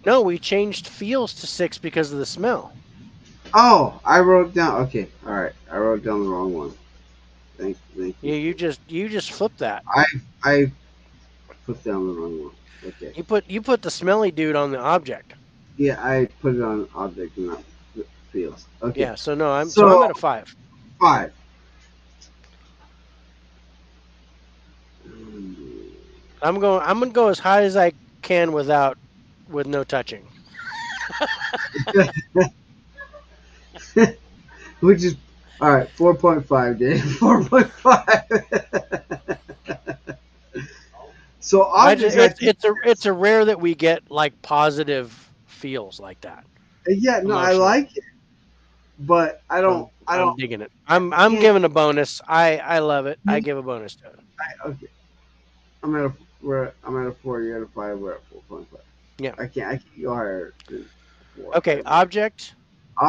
No, we changed feels to 6 because of the smell.
Oh, I wrote down. Okay, all right. I wrote down the wrong one. Thank
Yeah,
you.
you just flipped that.
I put down the wrong one. Okay.
You put the smelly dude on the object.
Yeah, I put it on object and not fields. Okay.
Yeah, so no, I'm
So
at a 5.
5.
I'm gonna go as high as I can with no touching.
Which is all right. 4.5, Dave. 4.5. So objects, I think.
It's a rare that we get like positive feels like that
Yeah, no, I
emotionally.
like it, but I
So
don't. I
I'm
don't.
digging it.
I
I'm
can't.
giving a bonus. I love it. I
You,
give a bonus to it.
okay. I'm at a 4. You're at a 5. We're at 4.5.
Yeah.
I can't go higher than 4
Okay.
ever.
Object.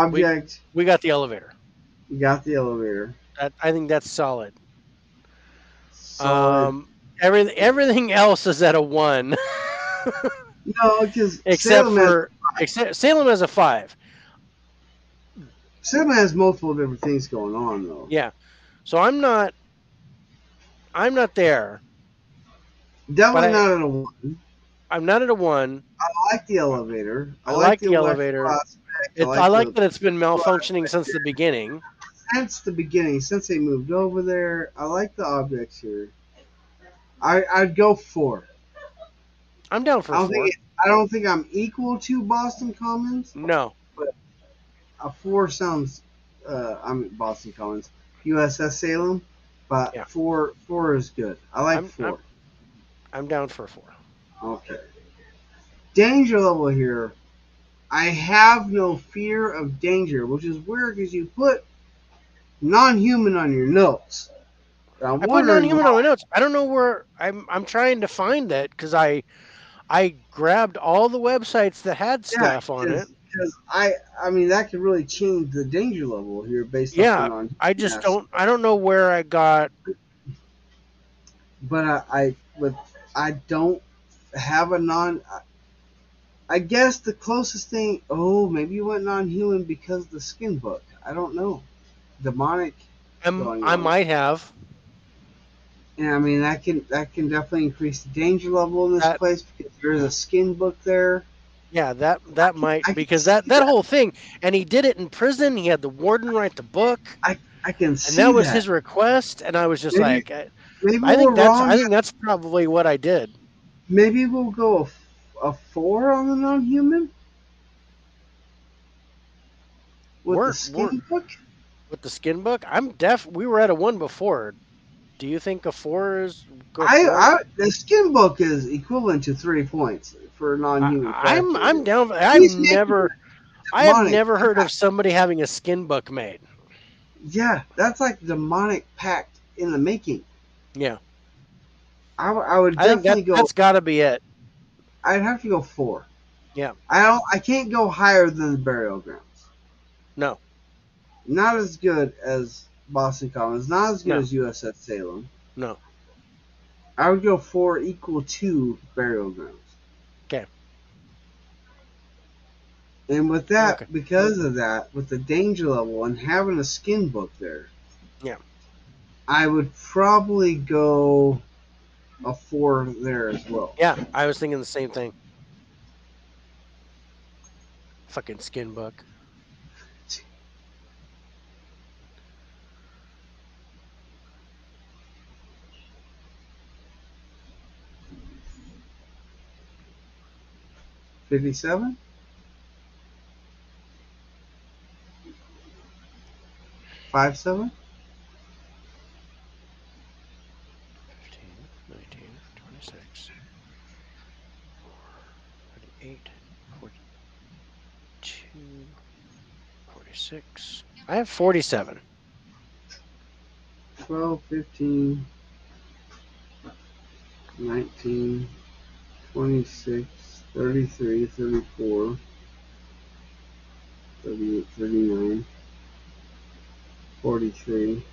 We
Object.
we got the elevator.
You got the elevator.
I think that's solid.
Solid.
Um, everything else is at a 1,
No, because
except for except Salem has a 5.
Salem has multiple different things going on though.
Yeah. So I'm not there, but
Definitely not at a 1.
I'm not at a 1.
I like the elevator. I
I
like
like
the
the
electrical
elevator.
aspect. I
I
like
like
the
that it's been
physical
malfunctioning
aspect
since the beginning.
since the beginning, since they moved over there. I like the objects here. I'd go 4.
I'm down for
I don't think
4.
I don't think I'm equal to Boston Commons,
No.
but a 4 sounds. I'm Boston Commons, USS Salem, but
Yeah.
4 is good. I like
I'm I'm
4.
I'm down for 4.
Okay. Danger level here. I have no fear of danger, which is weird because you put non-human on your notes. I'm
I put
wondering
non-human on my
why.
notes. I don't know where I'm trying to find that cuz I grabbed all the websites that had
Yeah,
stuff on it.
because I mean that could really change the danger level here based off the
Yeah,
non-human aspect.
I don't know where I got
But I don't have a non. I guess the closest thing. Oh, maybe you went non-human because of the skin book. I don't know. Demonic going
I
on.
might have
And I mean that can definitely increase the danger level in this
that
place because there's a skin book there.
yeah, that might
I can
because
see
that
that.
whole thing and he did it in prison. He had the warden write the book
I can
and that
see
was
that.
his request and I was just
Maybe
like
maybe we're wrong.
I think that's probably what I did.
Maybe we'll go a 4 on the non-human with the
We're
skin book.
with the skin book. We were at a 1 before. Do you think a 4 is go
I,
4?
the skin book is equivalent to 3 points for
I,
non-human
I'm
crafted.
down.
These make
I have
demonic
never heard of
pact.
somebody having a skin book made.
Yeah, that's like demonic pact in the making.
Yeah,
I would
I think
definitely go.
that's got to be it.
I'd have to go 4.
Yeah,
I can't go higher than the burial grounds.
no,
Not as good as Boston Commons. Not as good
no,
as USS Salem.
no.
I would go 4 equal to burial grounds.
Okay,
And with
okay,
that, because of that, with the danger level and having a skin book there,
yeah,
I would probably go a 4 there as well.
yeah. I was thinking the same thing. Fucking skin book.
57? 57?
15, 19, 26, 38, 42, 46. I have 47.
12, 15, 19, 26, 33, 34, 38, 39, 43.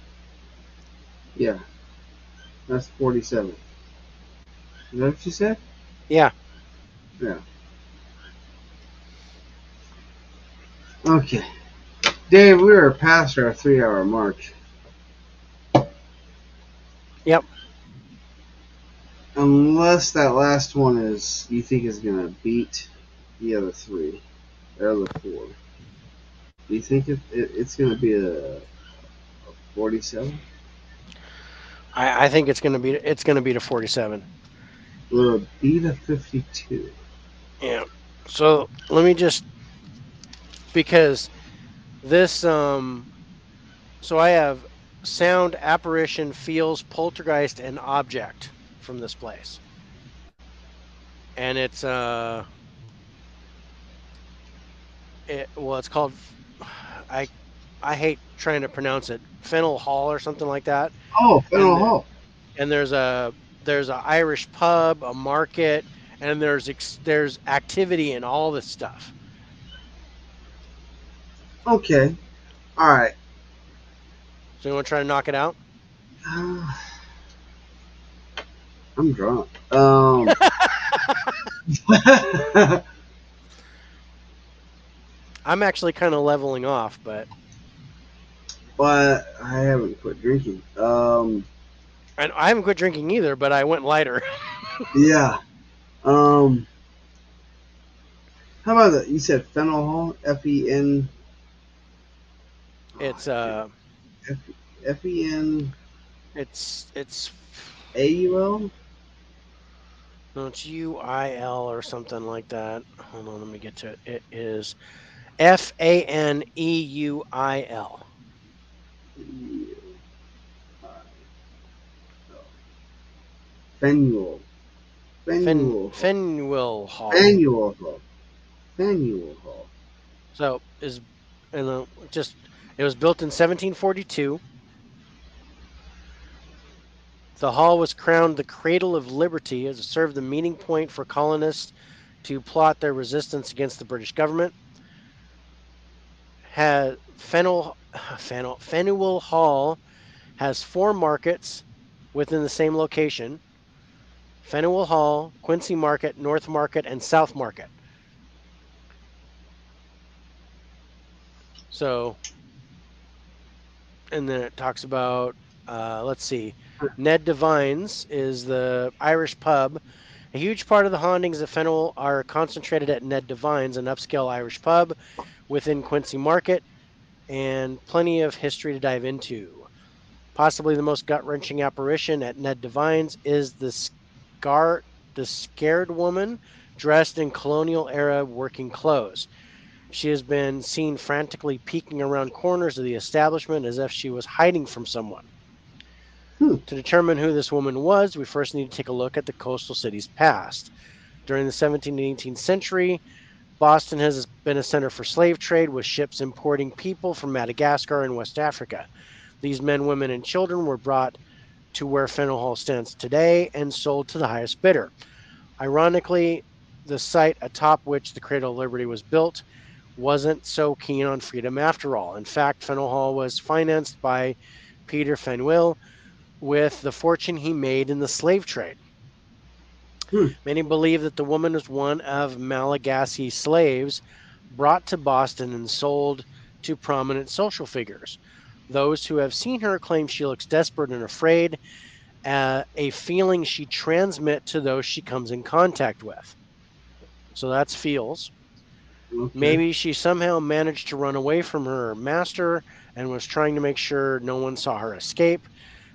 Yeah, that's 47. Is that what you said?
Yeah.
Yeah. Okay. Dave, we are past our 3 hour mark.
Yep.
Unless that last one is you think is gonna beat the other 3, the other 4. Do you think it's gonna be a 47?
I think it's gonna be to 47.
Will it beat a 52?
Yeah. So let me just because this so I have sound, apparition, feels, poltergeist, and object from this place. And it's called I I hate trying to pronounce it. Fennel Hall or something like that.
Oh, Fennel
And
Hall.
and there's a Irish pub, a market, and there's activity in all this stuff.
Okay. All right.
So you want to try to knock it out?
I'm drunk.
I'm actually kind of leveling off, but
but I haven't quit drinking.
I haven't quit drinking either. But I went lighter.
Yeah. Um, how about that? You said Fennel Hall? F-E-N. Oh,
It's
F-E-N-A-U-L?
it's no, it's UIL or something like that. Hold on, let me get to it. It is FANEUIL.
Faneuil. Faneuil Hall.
Faneuil Hall.
Faneuil Hall. Faneuil Hall.
So is and just it was built in 1742. The hall was crowned the cradle of liberty as it served the meeting point for colonists to plot their resistance against the British government. Had Faneuil Hall has 4 markets within the same location: Faneuil Hall, Quincy Market, North Market, and South Market. So, and then it talks about, let's see, Ned Devine's is the Irish pub. A huge part of the hauntings at Faneuil are concentrated at Ned Devine's, an upscale Irish pub within Quincy Market, and plenty of history to dive into. Possibly the most gut wrenching apparition at Ned Devine's is the scared woman dressed in colonial era working clothes. She has been seen frantically peeking around corners of the establishment as if she was hiding from someone.
Hmm.
To determine who this woman was, we first need to take a look at the coastal city's past. During the 17th and 18th century, Boston has been a center for slave trade, with ships importing people from Madagascar and West Africa. These men, women, and children were brought to where Faneuil Hall stands today and sold to the highest bidder. Ironically, the site atop which the Cradle of Liberty was built wasn't so keen on freedom after all. In fact, Faneuil Hall was financed by Peter Faneuil with the fortune he made in the slave trade.
Hmm.
Many believe that the woman was one of Malagasy slaves brought to Boston and sold to prominent social figures. Those who have seen her claim she looks desperate and afraid, a feeling she transmits to those she comes in contact with. So that's feels.
Okay.
Maybe she somehow managed to run away from her master and was trying to make sure no one saw her escape.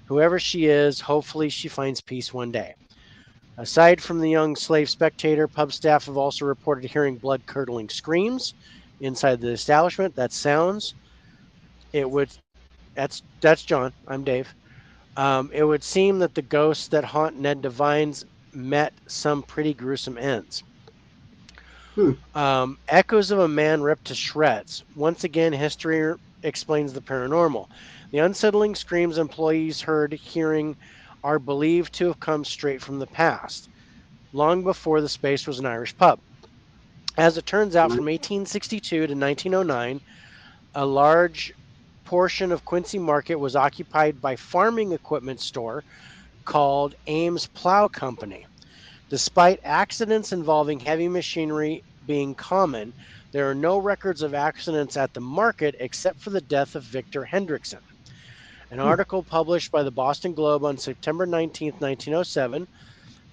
Whoever she is, hopefully she finds peace one day. Aside from the young slave spectator, pub staff have also reported hearing blood curdling screams inside the establishment. That sounds. It would. That's John. I'm Dave. It would seem that the ghosts that haunt Ned Devine's met some pretty gruesome ends.
Hmm.
Echoes of a man ripped to shreds. Once again, history explains the paranormal. The unsettling screams employees heard hearing are believed to have come straight from the past, long before the space was an Irish pub. As it turns out, from 1862 to 1909, a large portion of Quincy Market was occupied by farming equipment store called Ames Plow Company. Despite accidents involving heavy machinery being common, there are no records of accidents at the market except for the death of Victor Hendrickson. An
Hmm.
article published by the Boston Globe on September 19th, 1907,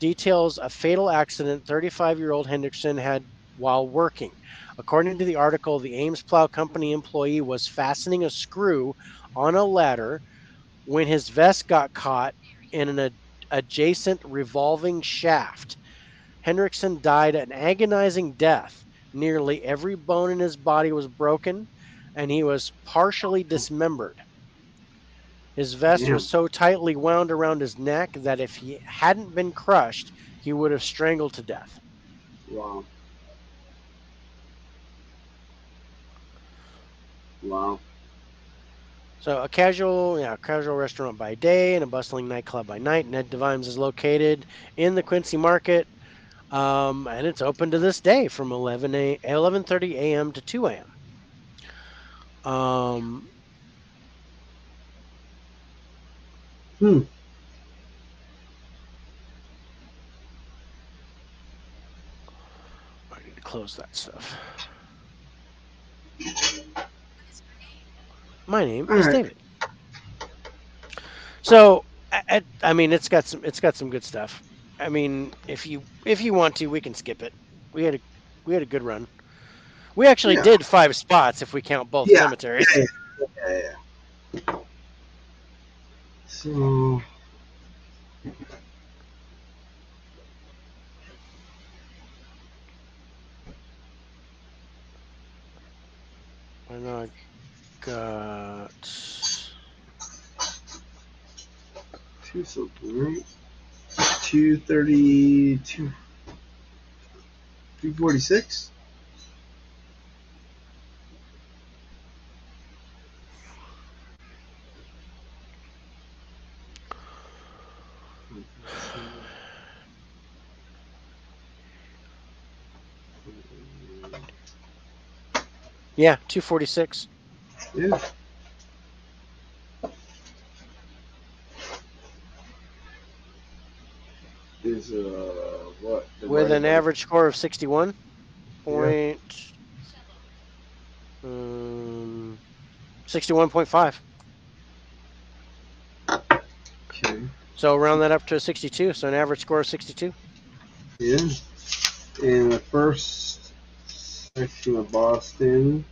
details a fatal accident 35-year-old Hendrickson had while working. According to the article, the Ames Plow Company employee was fastening a screw on a ladder when his vest got caught in an adjacent revolving shaft. Hendrickson died an agonizing death. Nearly every bone in his body was broken, and he was partially dismembered. His vest was
Damn.
so tightly wound around his neck that if he hadn't been crushed, he would have strangled to death.
Wow. Wow.
So a casual restaurant by day and a bustling nightclub by night. Ned Devine's is located in the Quincy Market, and it's open to this day from 11:30 a.m. to 2 a.m. Um,
Hmm.
I need to close that stuff. My name
All
is
right.
David. So I mean, it's got some good stuff. I mean, if you want to, we can skip it. We had a we had a good run. We actually
Yeah.
did 5 spots if we count both
Yeah.
cemeteries.
Yeah. Yeah. Yeah. So.
I know I got
2 something, right? 232. 246.
yeah 246
Yeah. Is what
with
divided
an
by?
average score of 61
Yeah.
point 61.5.
Okay.
So round that up to a 62. So an average score of 62.
Yeah. And the first section of Boston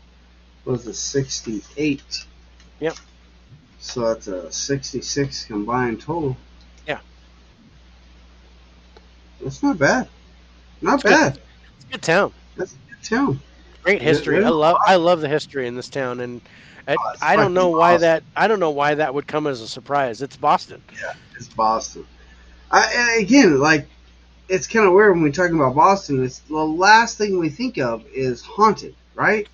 was a 68.
Yep.
So that's a 66 combined total.
Yeah.
That's not bad. Not
It's good.
bad.
It's a good town.
That's a good town.
Great history.
There's
I love the history in this town, and
it's
I don't
fucking
know why
Boston.
that would come as a surprise. It's Boston.
It's Boston. And again, like it's kind of weird when we're talking about Boston. It's the last thing we think of is haunted, right?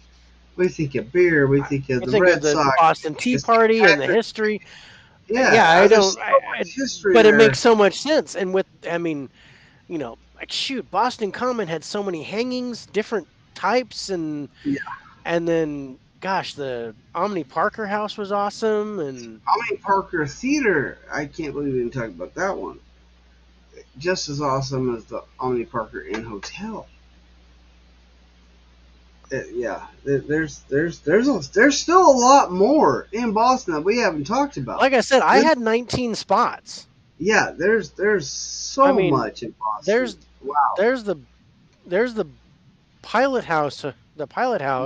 We think of beer. We think of
I
the
think of
Red
the
Sox.
Boston
We think
Tea
of St.
Party and the
Patrick.
history. Yeah,
Yeah,
I
there's
don't.
so much history
But it makes
there.
so much sense. And with, I mean, like shoot, Boston Common had so many hangings, different types,
Yeah,
and then gosh, the Omni Parker House was awesome, and
Tommy Parker Theater. I can't believe we didn't talk about that one. Just as awesome as the Omni Parker Inn Hotel. Yeah, there's still a lot more in Boston that we haven't talked about.
like I said, I
There's,
had 19 spots.
yeah, there's
I
so
mean,
much in Boston.
there's
Wow.
there's the there's the pilot house,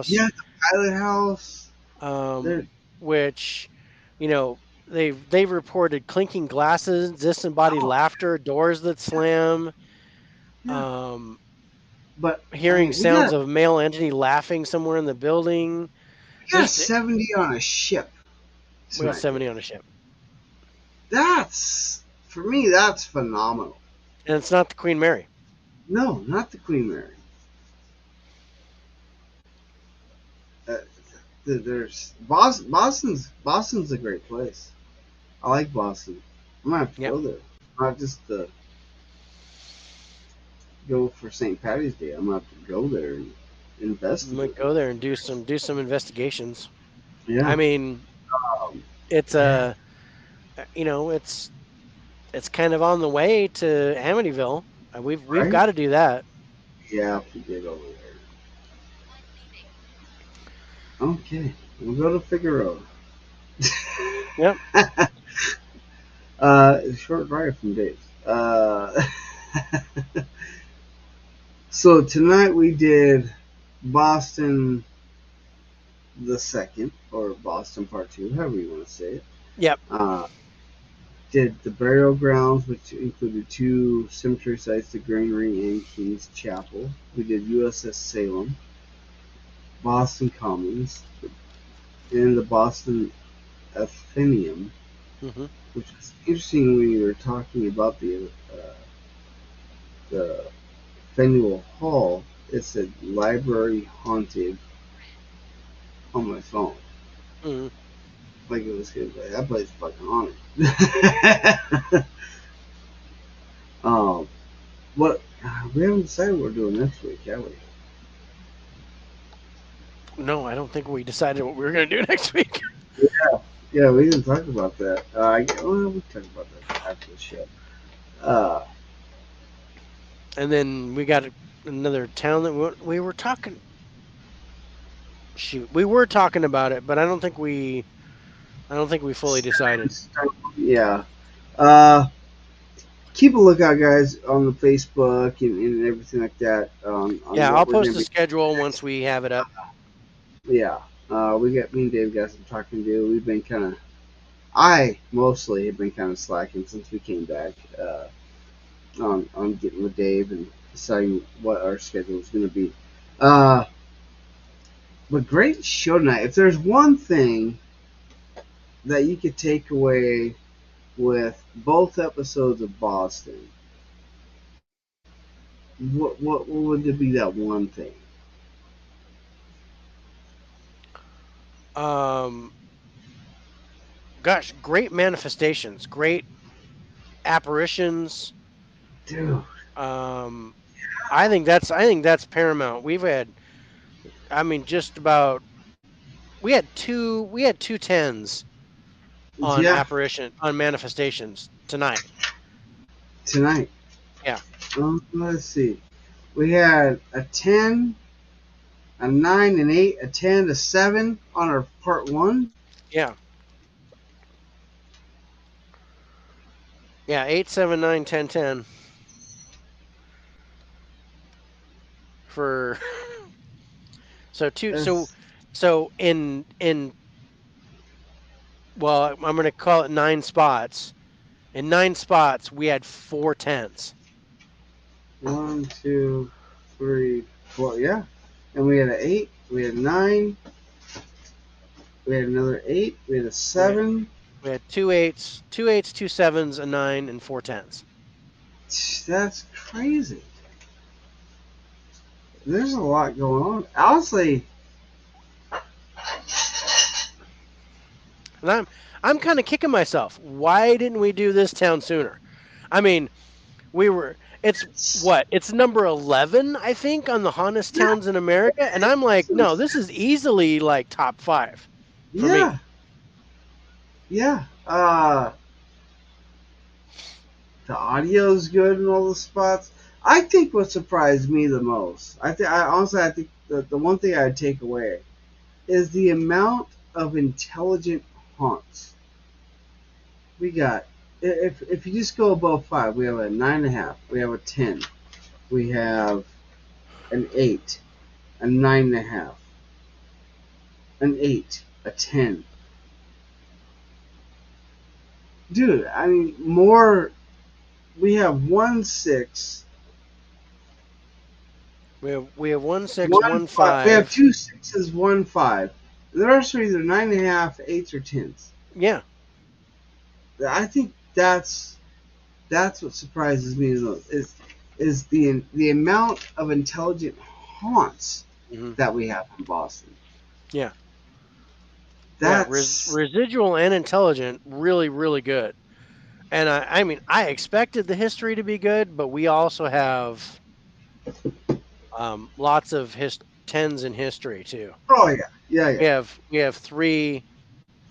Yeah, the Pilot House.
um,
There,
which, they've reported clinking glasses, disembodied
oh,
laughter, doors that slam,
yeah.
um,
But I
hearing
mean,
sounds of a male entity laughing somewhere in the building.
we got
Just
70 on a ship
we got
tonight,
70
Dave.
on a ship,
That's for me. That's phenomenal.
and it's not the Queen Mary.
No, not the Queen Mary. Uh, there's Boston's a great place. I like Boston. I'm gonna have to
Yep,
go there. Not just to go for St. Patty's Day. I'm gonna have to go there and
I'm gonna
investigate.
go there and do some investigations. I
Yeah.
mean,
Um,
it's
yeah.
it's kind of on the way to Amityville. We've
Right.
got to do that.
Yeah. We get over
One leaving.
there. Okay. We'll go to Figueroa.
Yep.
It's a short drive from Dave's. So tonight we did Boston the second, or Boston Part Two, however you want to say it.
Yep.
Uh, did the burial grounds, which included two cemetery sites, the Granary and King's Chapel. We did USS Salem, Boston Commons, and the Boston Athenaeum,
Hmm.
which is interesting when you were talking about the Faneuil Hall. It said library haunted on my phone.
Hmm.
Like it was good. Like, that place is fucking haunted. um, what we haven't decided what we're doing next week, have we?
No, I don't think we decided what we were gonna do next week.
Yeah, we didn't talk about that. Well, we talk about that after the show. Uh,
And then we got another town that we were talking. Shoot, we were talking about it, but I don't think we fully decided.
yeah. Uh, keep a lookout, guys, on the Facebook and everything like that on
Yeah,
what
I'll
we're going
post
to
a
be.
schedule once we have it up.
Yeah. We got me and Dave got some talking to do. We've been kind of, I mostly have been kind of slacking since we came back on getting with Dave and deciding what our schedule is going to be. Uh, but great show tonight. If there's one thing that you could take away with both episodes of Boston, what would it be that one thing?
Um, Gosh, great manifestations, great apparitions.
Dude,
Um, I think that's paramount. I mean, just about we had two tens on
yeah,
manifestations tonight.
tonight.
Yeah,
Let's see. We had a 10, a 9, an 8, a 10, a 7 on our part 1.
yeah, yeah. 8, 7, 9, 10, 10 for so two. So
That's
so in well, I'm gonna call it 9 spots. In 9 spots, we had four tens.
one, two, three, four. Yeah. And we had an 8. We had 9. We had another 8. We had a
We had,
7.
we had two eights, 2 7s, a 9, and 4 10s.
That's crazy. There's a lot going on. Honestly,
And I'm kind of kicking myself. Why didn't we do this town sooner? I mean, we were. It's
it's,
what? It's number 11, I think, on the hottest
yeah,
towns in America, and I'm like, no, this is easily like top 5 for
yeah,
me.
yeah. The audio's good in all the spots. I think what surprised me the most, I think the one thing I'd take away is the amount of intelligent haunts we got. If you just go above 5, we have a 9.5, we have a 10, we have an 8, a 9.5, an 8, a 10. Dude, I mean, more. We have 1 6,
We have 1 6,
one
one
5. We have
5.
2 6s, 1 5. The rest are either 9.5, 8s, or 10s.
Yeah.
I think that's what surprises me the most is the amount of intelligent haunts
Hmm.
that we have in Boston.
Yeah. Yeah.
That's
Residual and intelligent, really, really good. And I mean, I expected the history to be good, but we also have lots of 10s in history too.
oh yeah, yeah, yeah.
We have three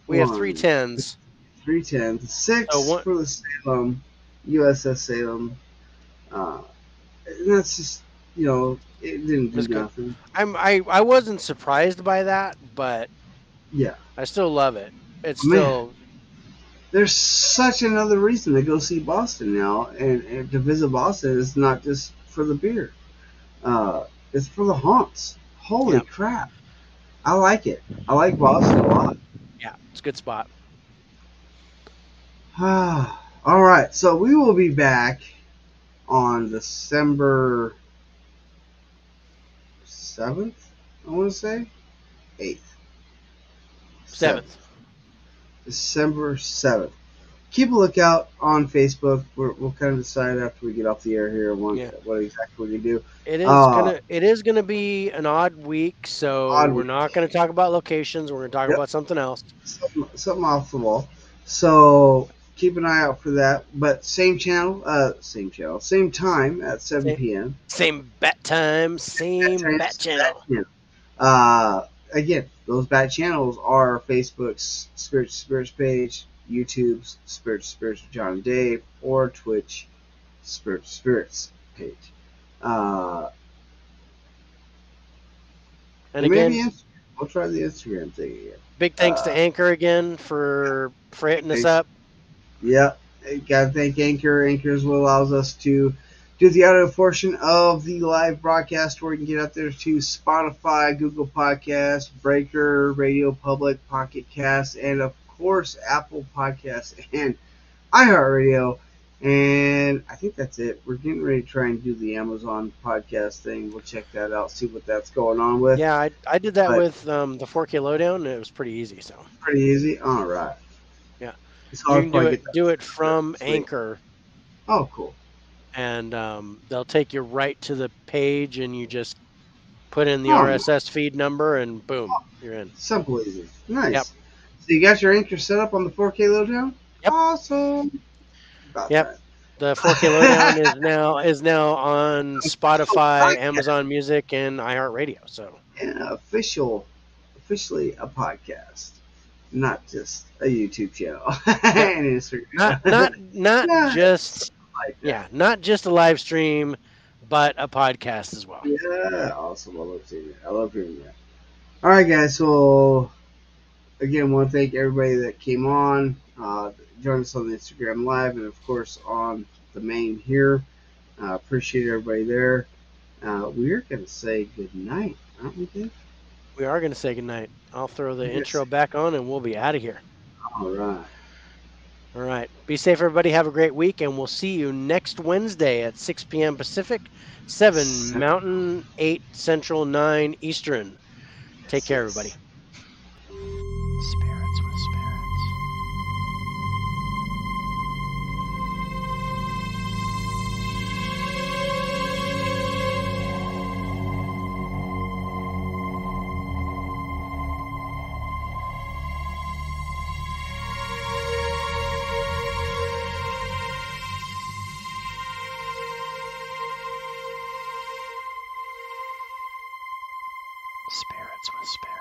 One,
tens.
3 10,
So
6
one
for the Salem, USS Salem. Uh, and that's just it didn't do
is good.
nothing.
I wasn't surprised by that, but
Yeah,
I still love it. It's
man.
still
There's such another reason to go see Boston now, and to visit Boston is not just for the beer. Uh, it's for the haunts. Holy
yeah,
crap! I like it. I like Boston a lot.
yeah, it's a good spot.
All right, so we will be back on December 7th. I want to say 8th, 7th,
7th.
December 7th. Keep a lookout on Facebook. We'll kind of decide after we get off the air here
Yeah.
what exactly we can do.
It is
Uh,
gonna it is gonna be an odd week, so
odd
we're
week.
not gonna talk about locations. We're gonna talk
Yep.
about something else.
Something off the wall. So keep an eye out for that. But same time at 7
Same
p.m.
same bat time,
That
same
time,
bat
that
channel.
channel. Again, those back channels are Facebook's Spirits page, YouTube's Spirits with John and Dave, or Twitch Spirits page. Uh,
And
and maybe
again,
Instagram. We'll try the Instagram thing again.
big thanks to
Uh,
Anchor again for hitting us
thanks.
up.
Yeah, gotta thank Anchor. Anchor is what allows us to do the audio portion of the live broadcast where we can get out there to Spotify, Google Podcasts, Breaker, Radio Public, Pocket Cast, and of course Apple Podcasts and iHeartRadio. And I think that's it. We're getting ready to try and do the Amazon podcast thing. We'll check that out, see what that's going on with.
Yeah, I did that
But
with the 4K lowdown, and it was pretty easy. So
pretty easy. All right.
yeah,
So
you
I'll
can do
probably get
it do it
that
from
this week.
Anchor,
Oh, cool.
and they'll take you right to the page, and you just put in the
Oh, no.
RSS feed number, and boom, you're in.
Simple, easy.
Yep,
Nice. So you got your Anchor set up on the 4K lowdown?
yep,
Awesome. About
yep.
time.
The 4K lowdown is now on Spotify, Amazon Music, and iHeartRadio. So
Yeah, officially a podcast, not just a YouTube channel
yep,
and
not
Instagram.
not not
Nah,
just
like that.
yeah, not just a live stream, but a podcast as well.
Yeah, awesome. I love seeing it. I love hearing that. All right, guys. So again, want to thank everybody that came on, join us on the Instagram Live, and of course on the main here. Appreciate everybody there. We're going to say good night, aren't we, Dave?
We are going to say goodnight. I'll throw the
Yes.
intro back on and we'll be out of here.
All right.
All right. Be safe, everybody. Have a great week, and we'll see you next Wednesday at 6 p.m. Pacific, 7 Mountain, 8 Central, 9 Eastern. Take care, everybody. Spirits with spirits. Spirits with spirits.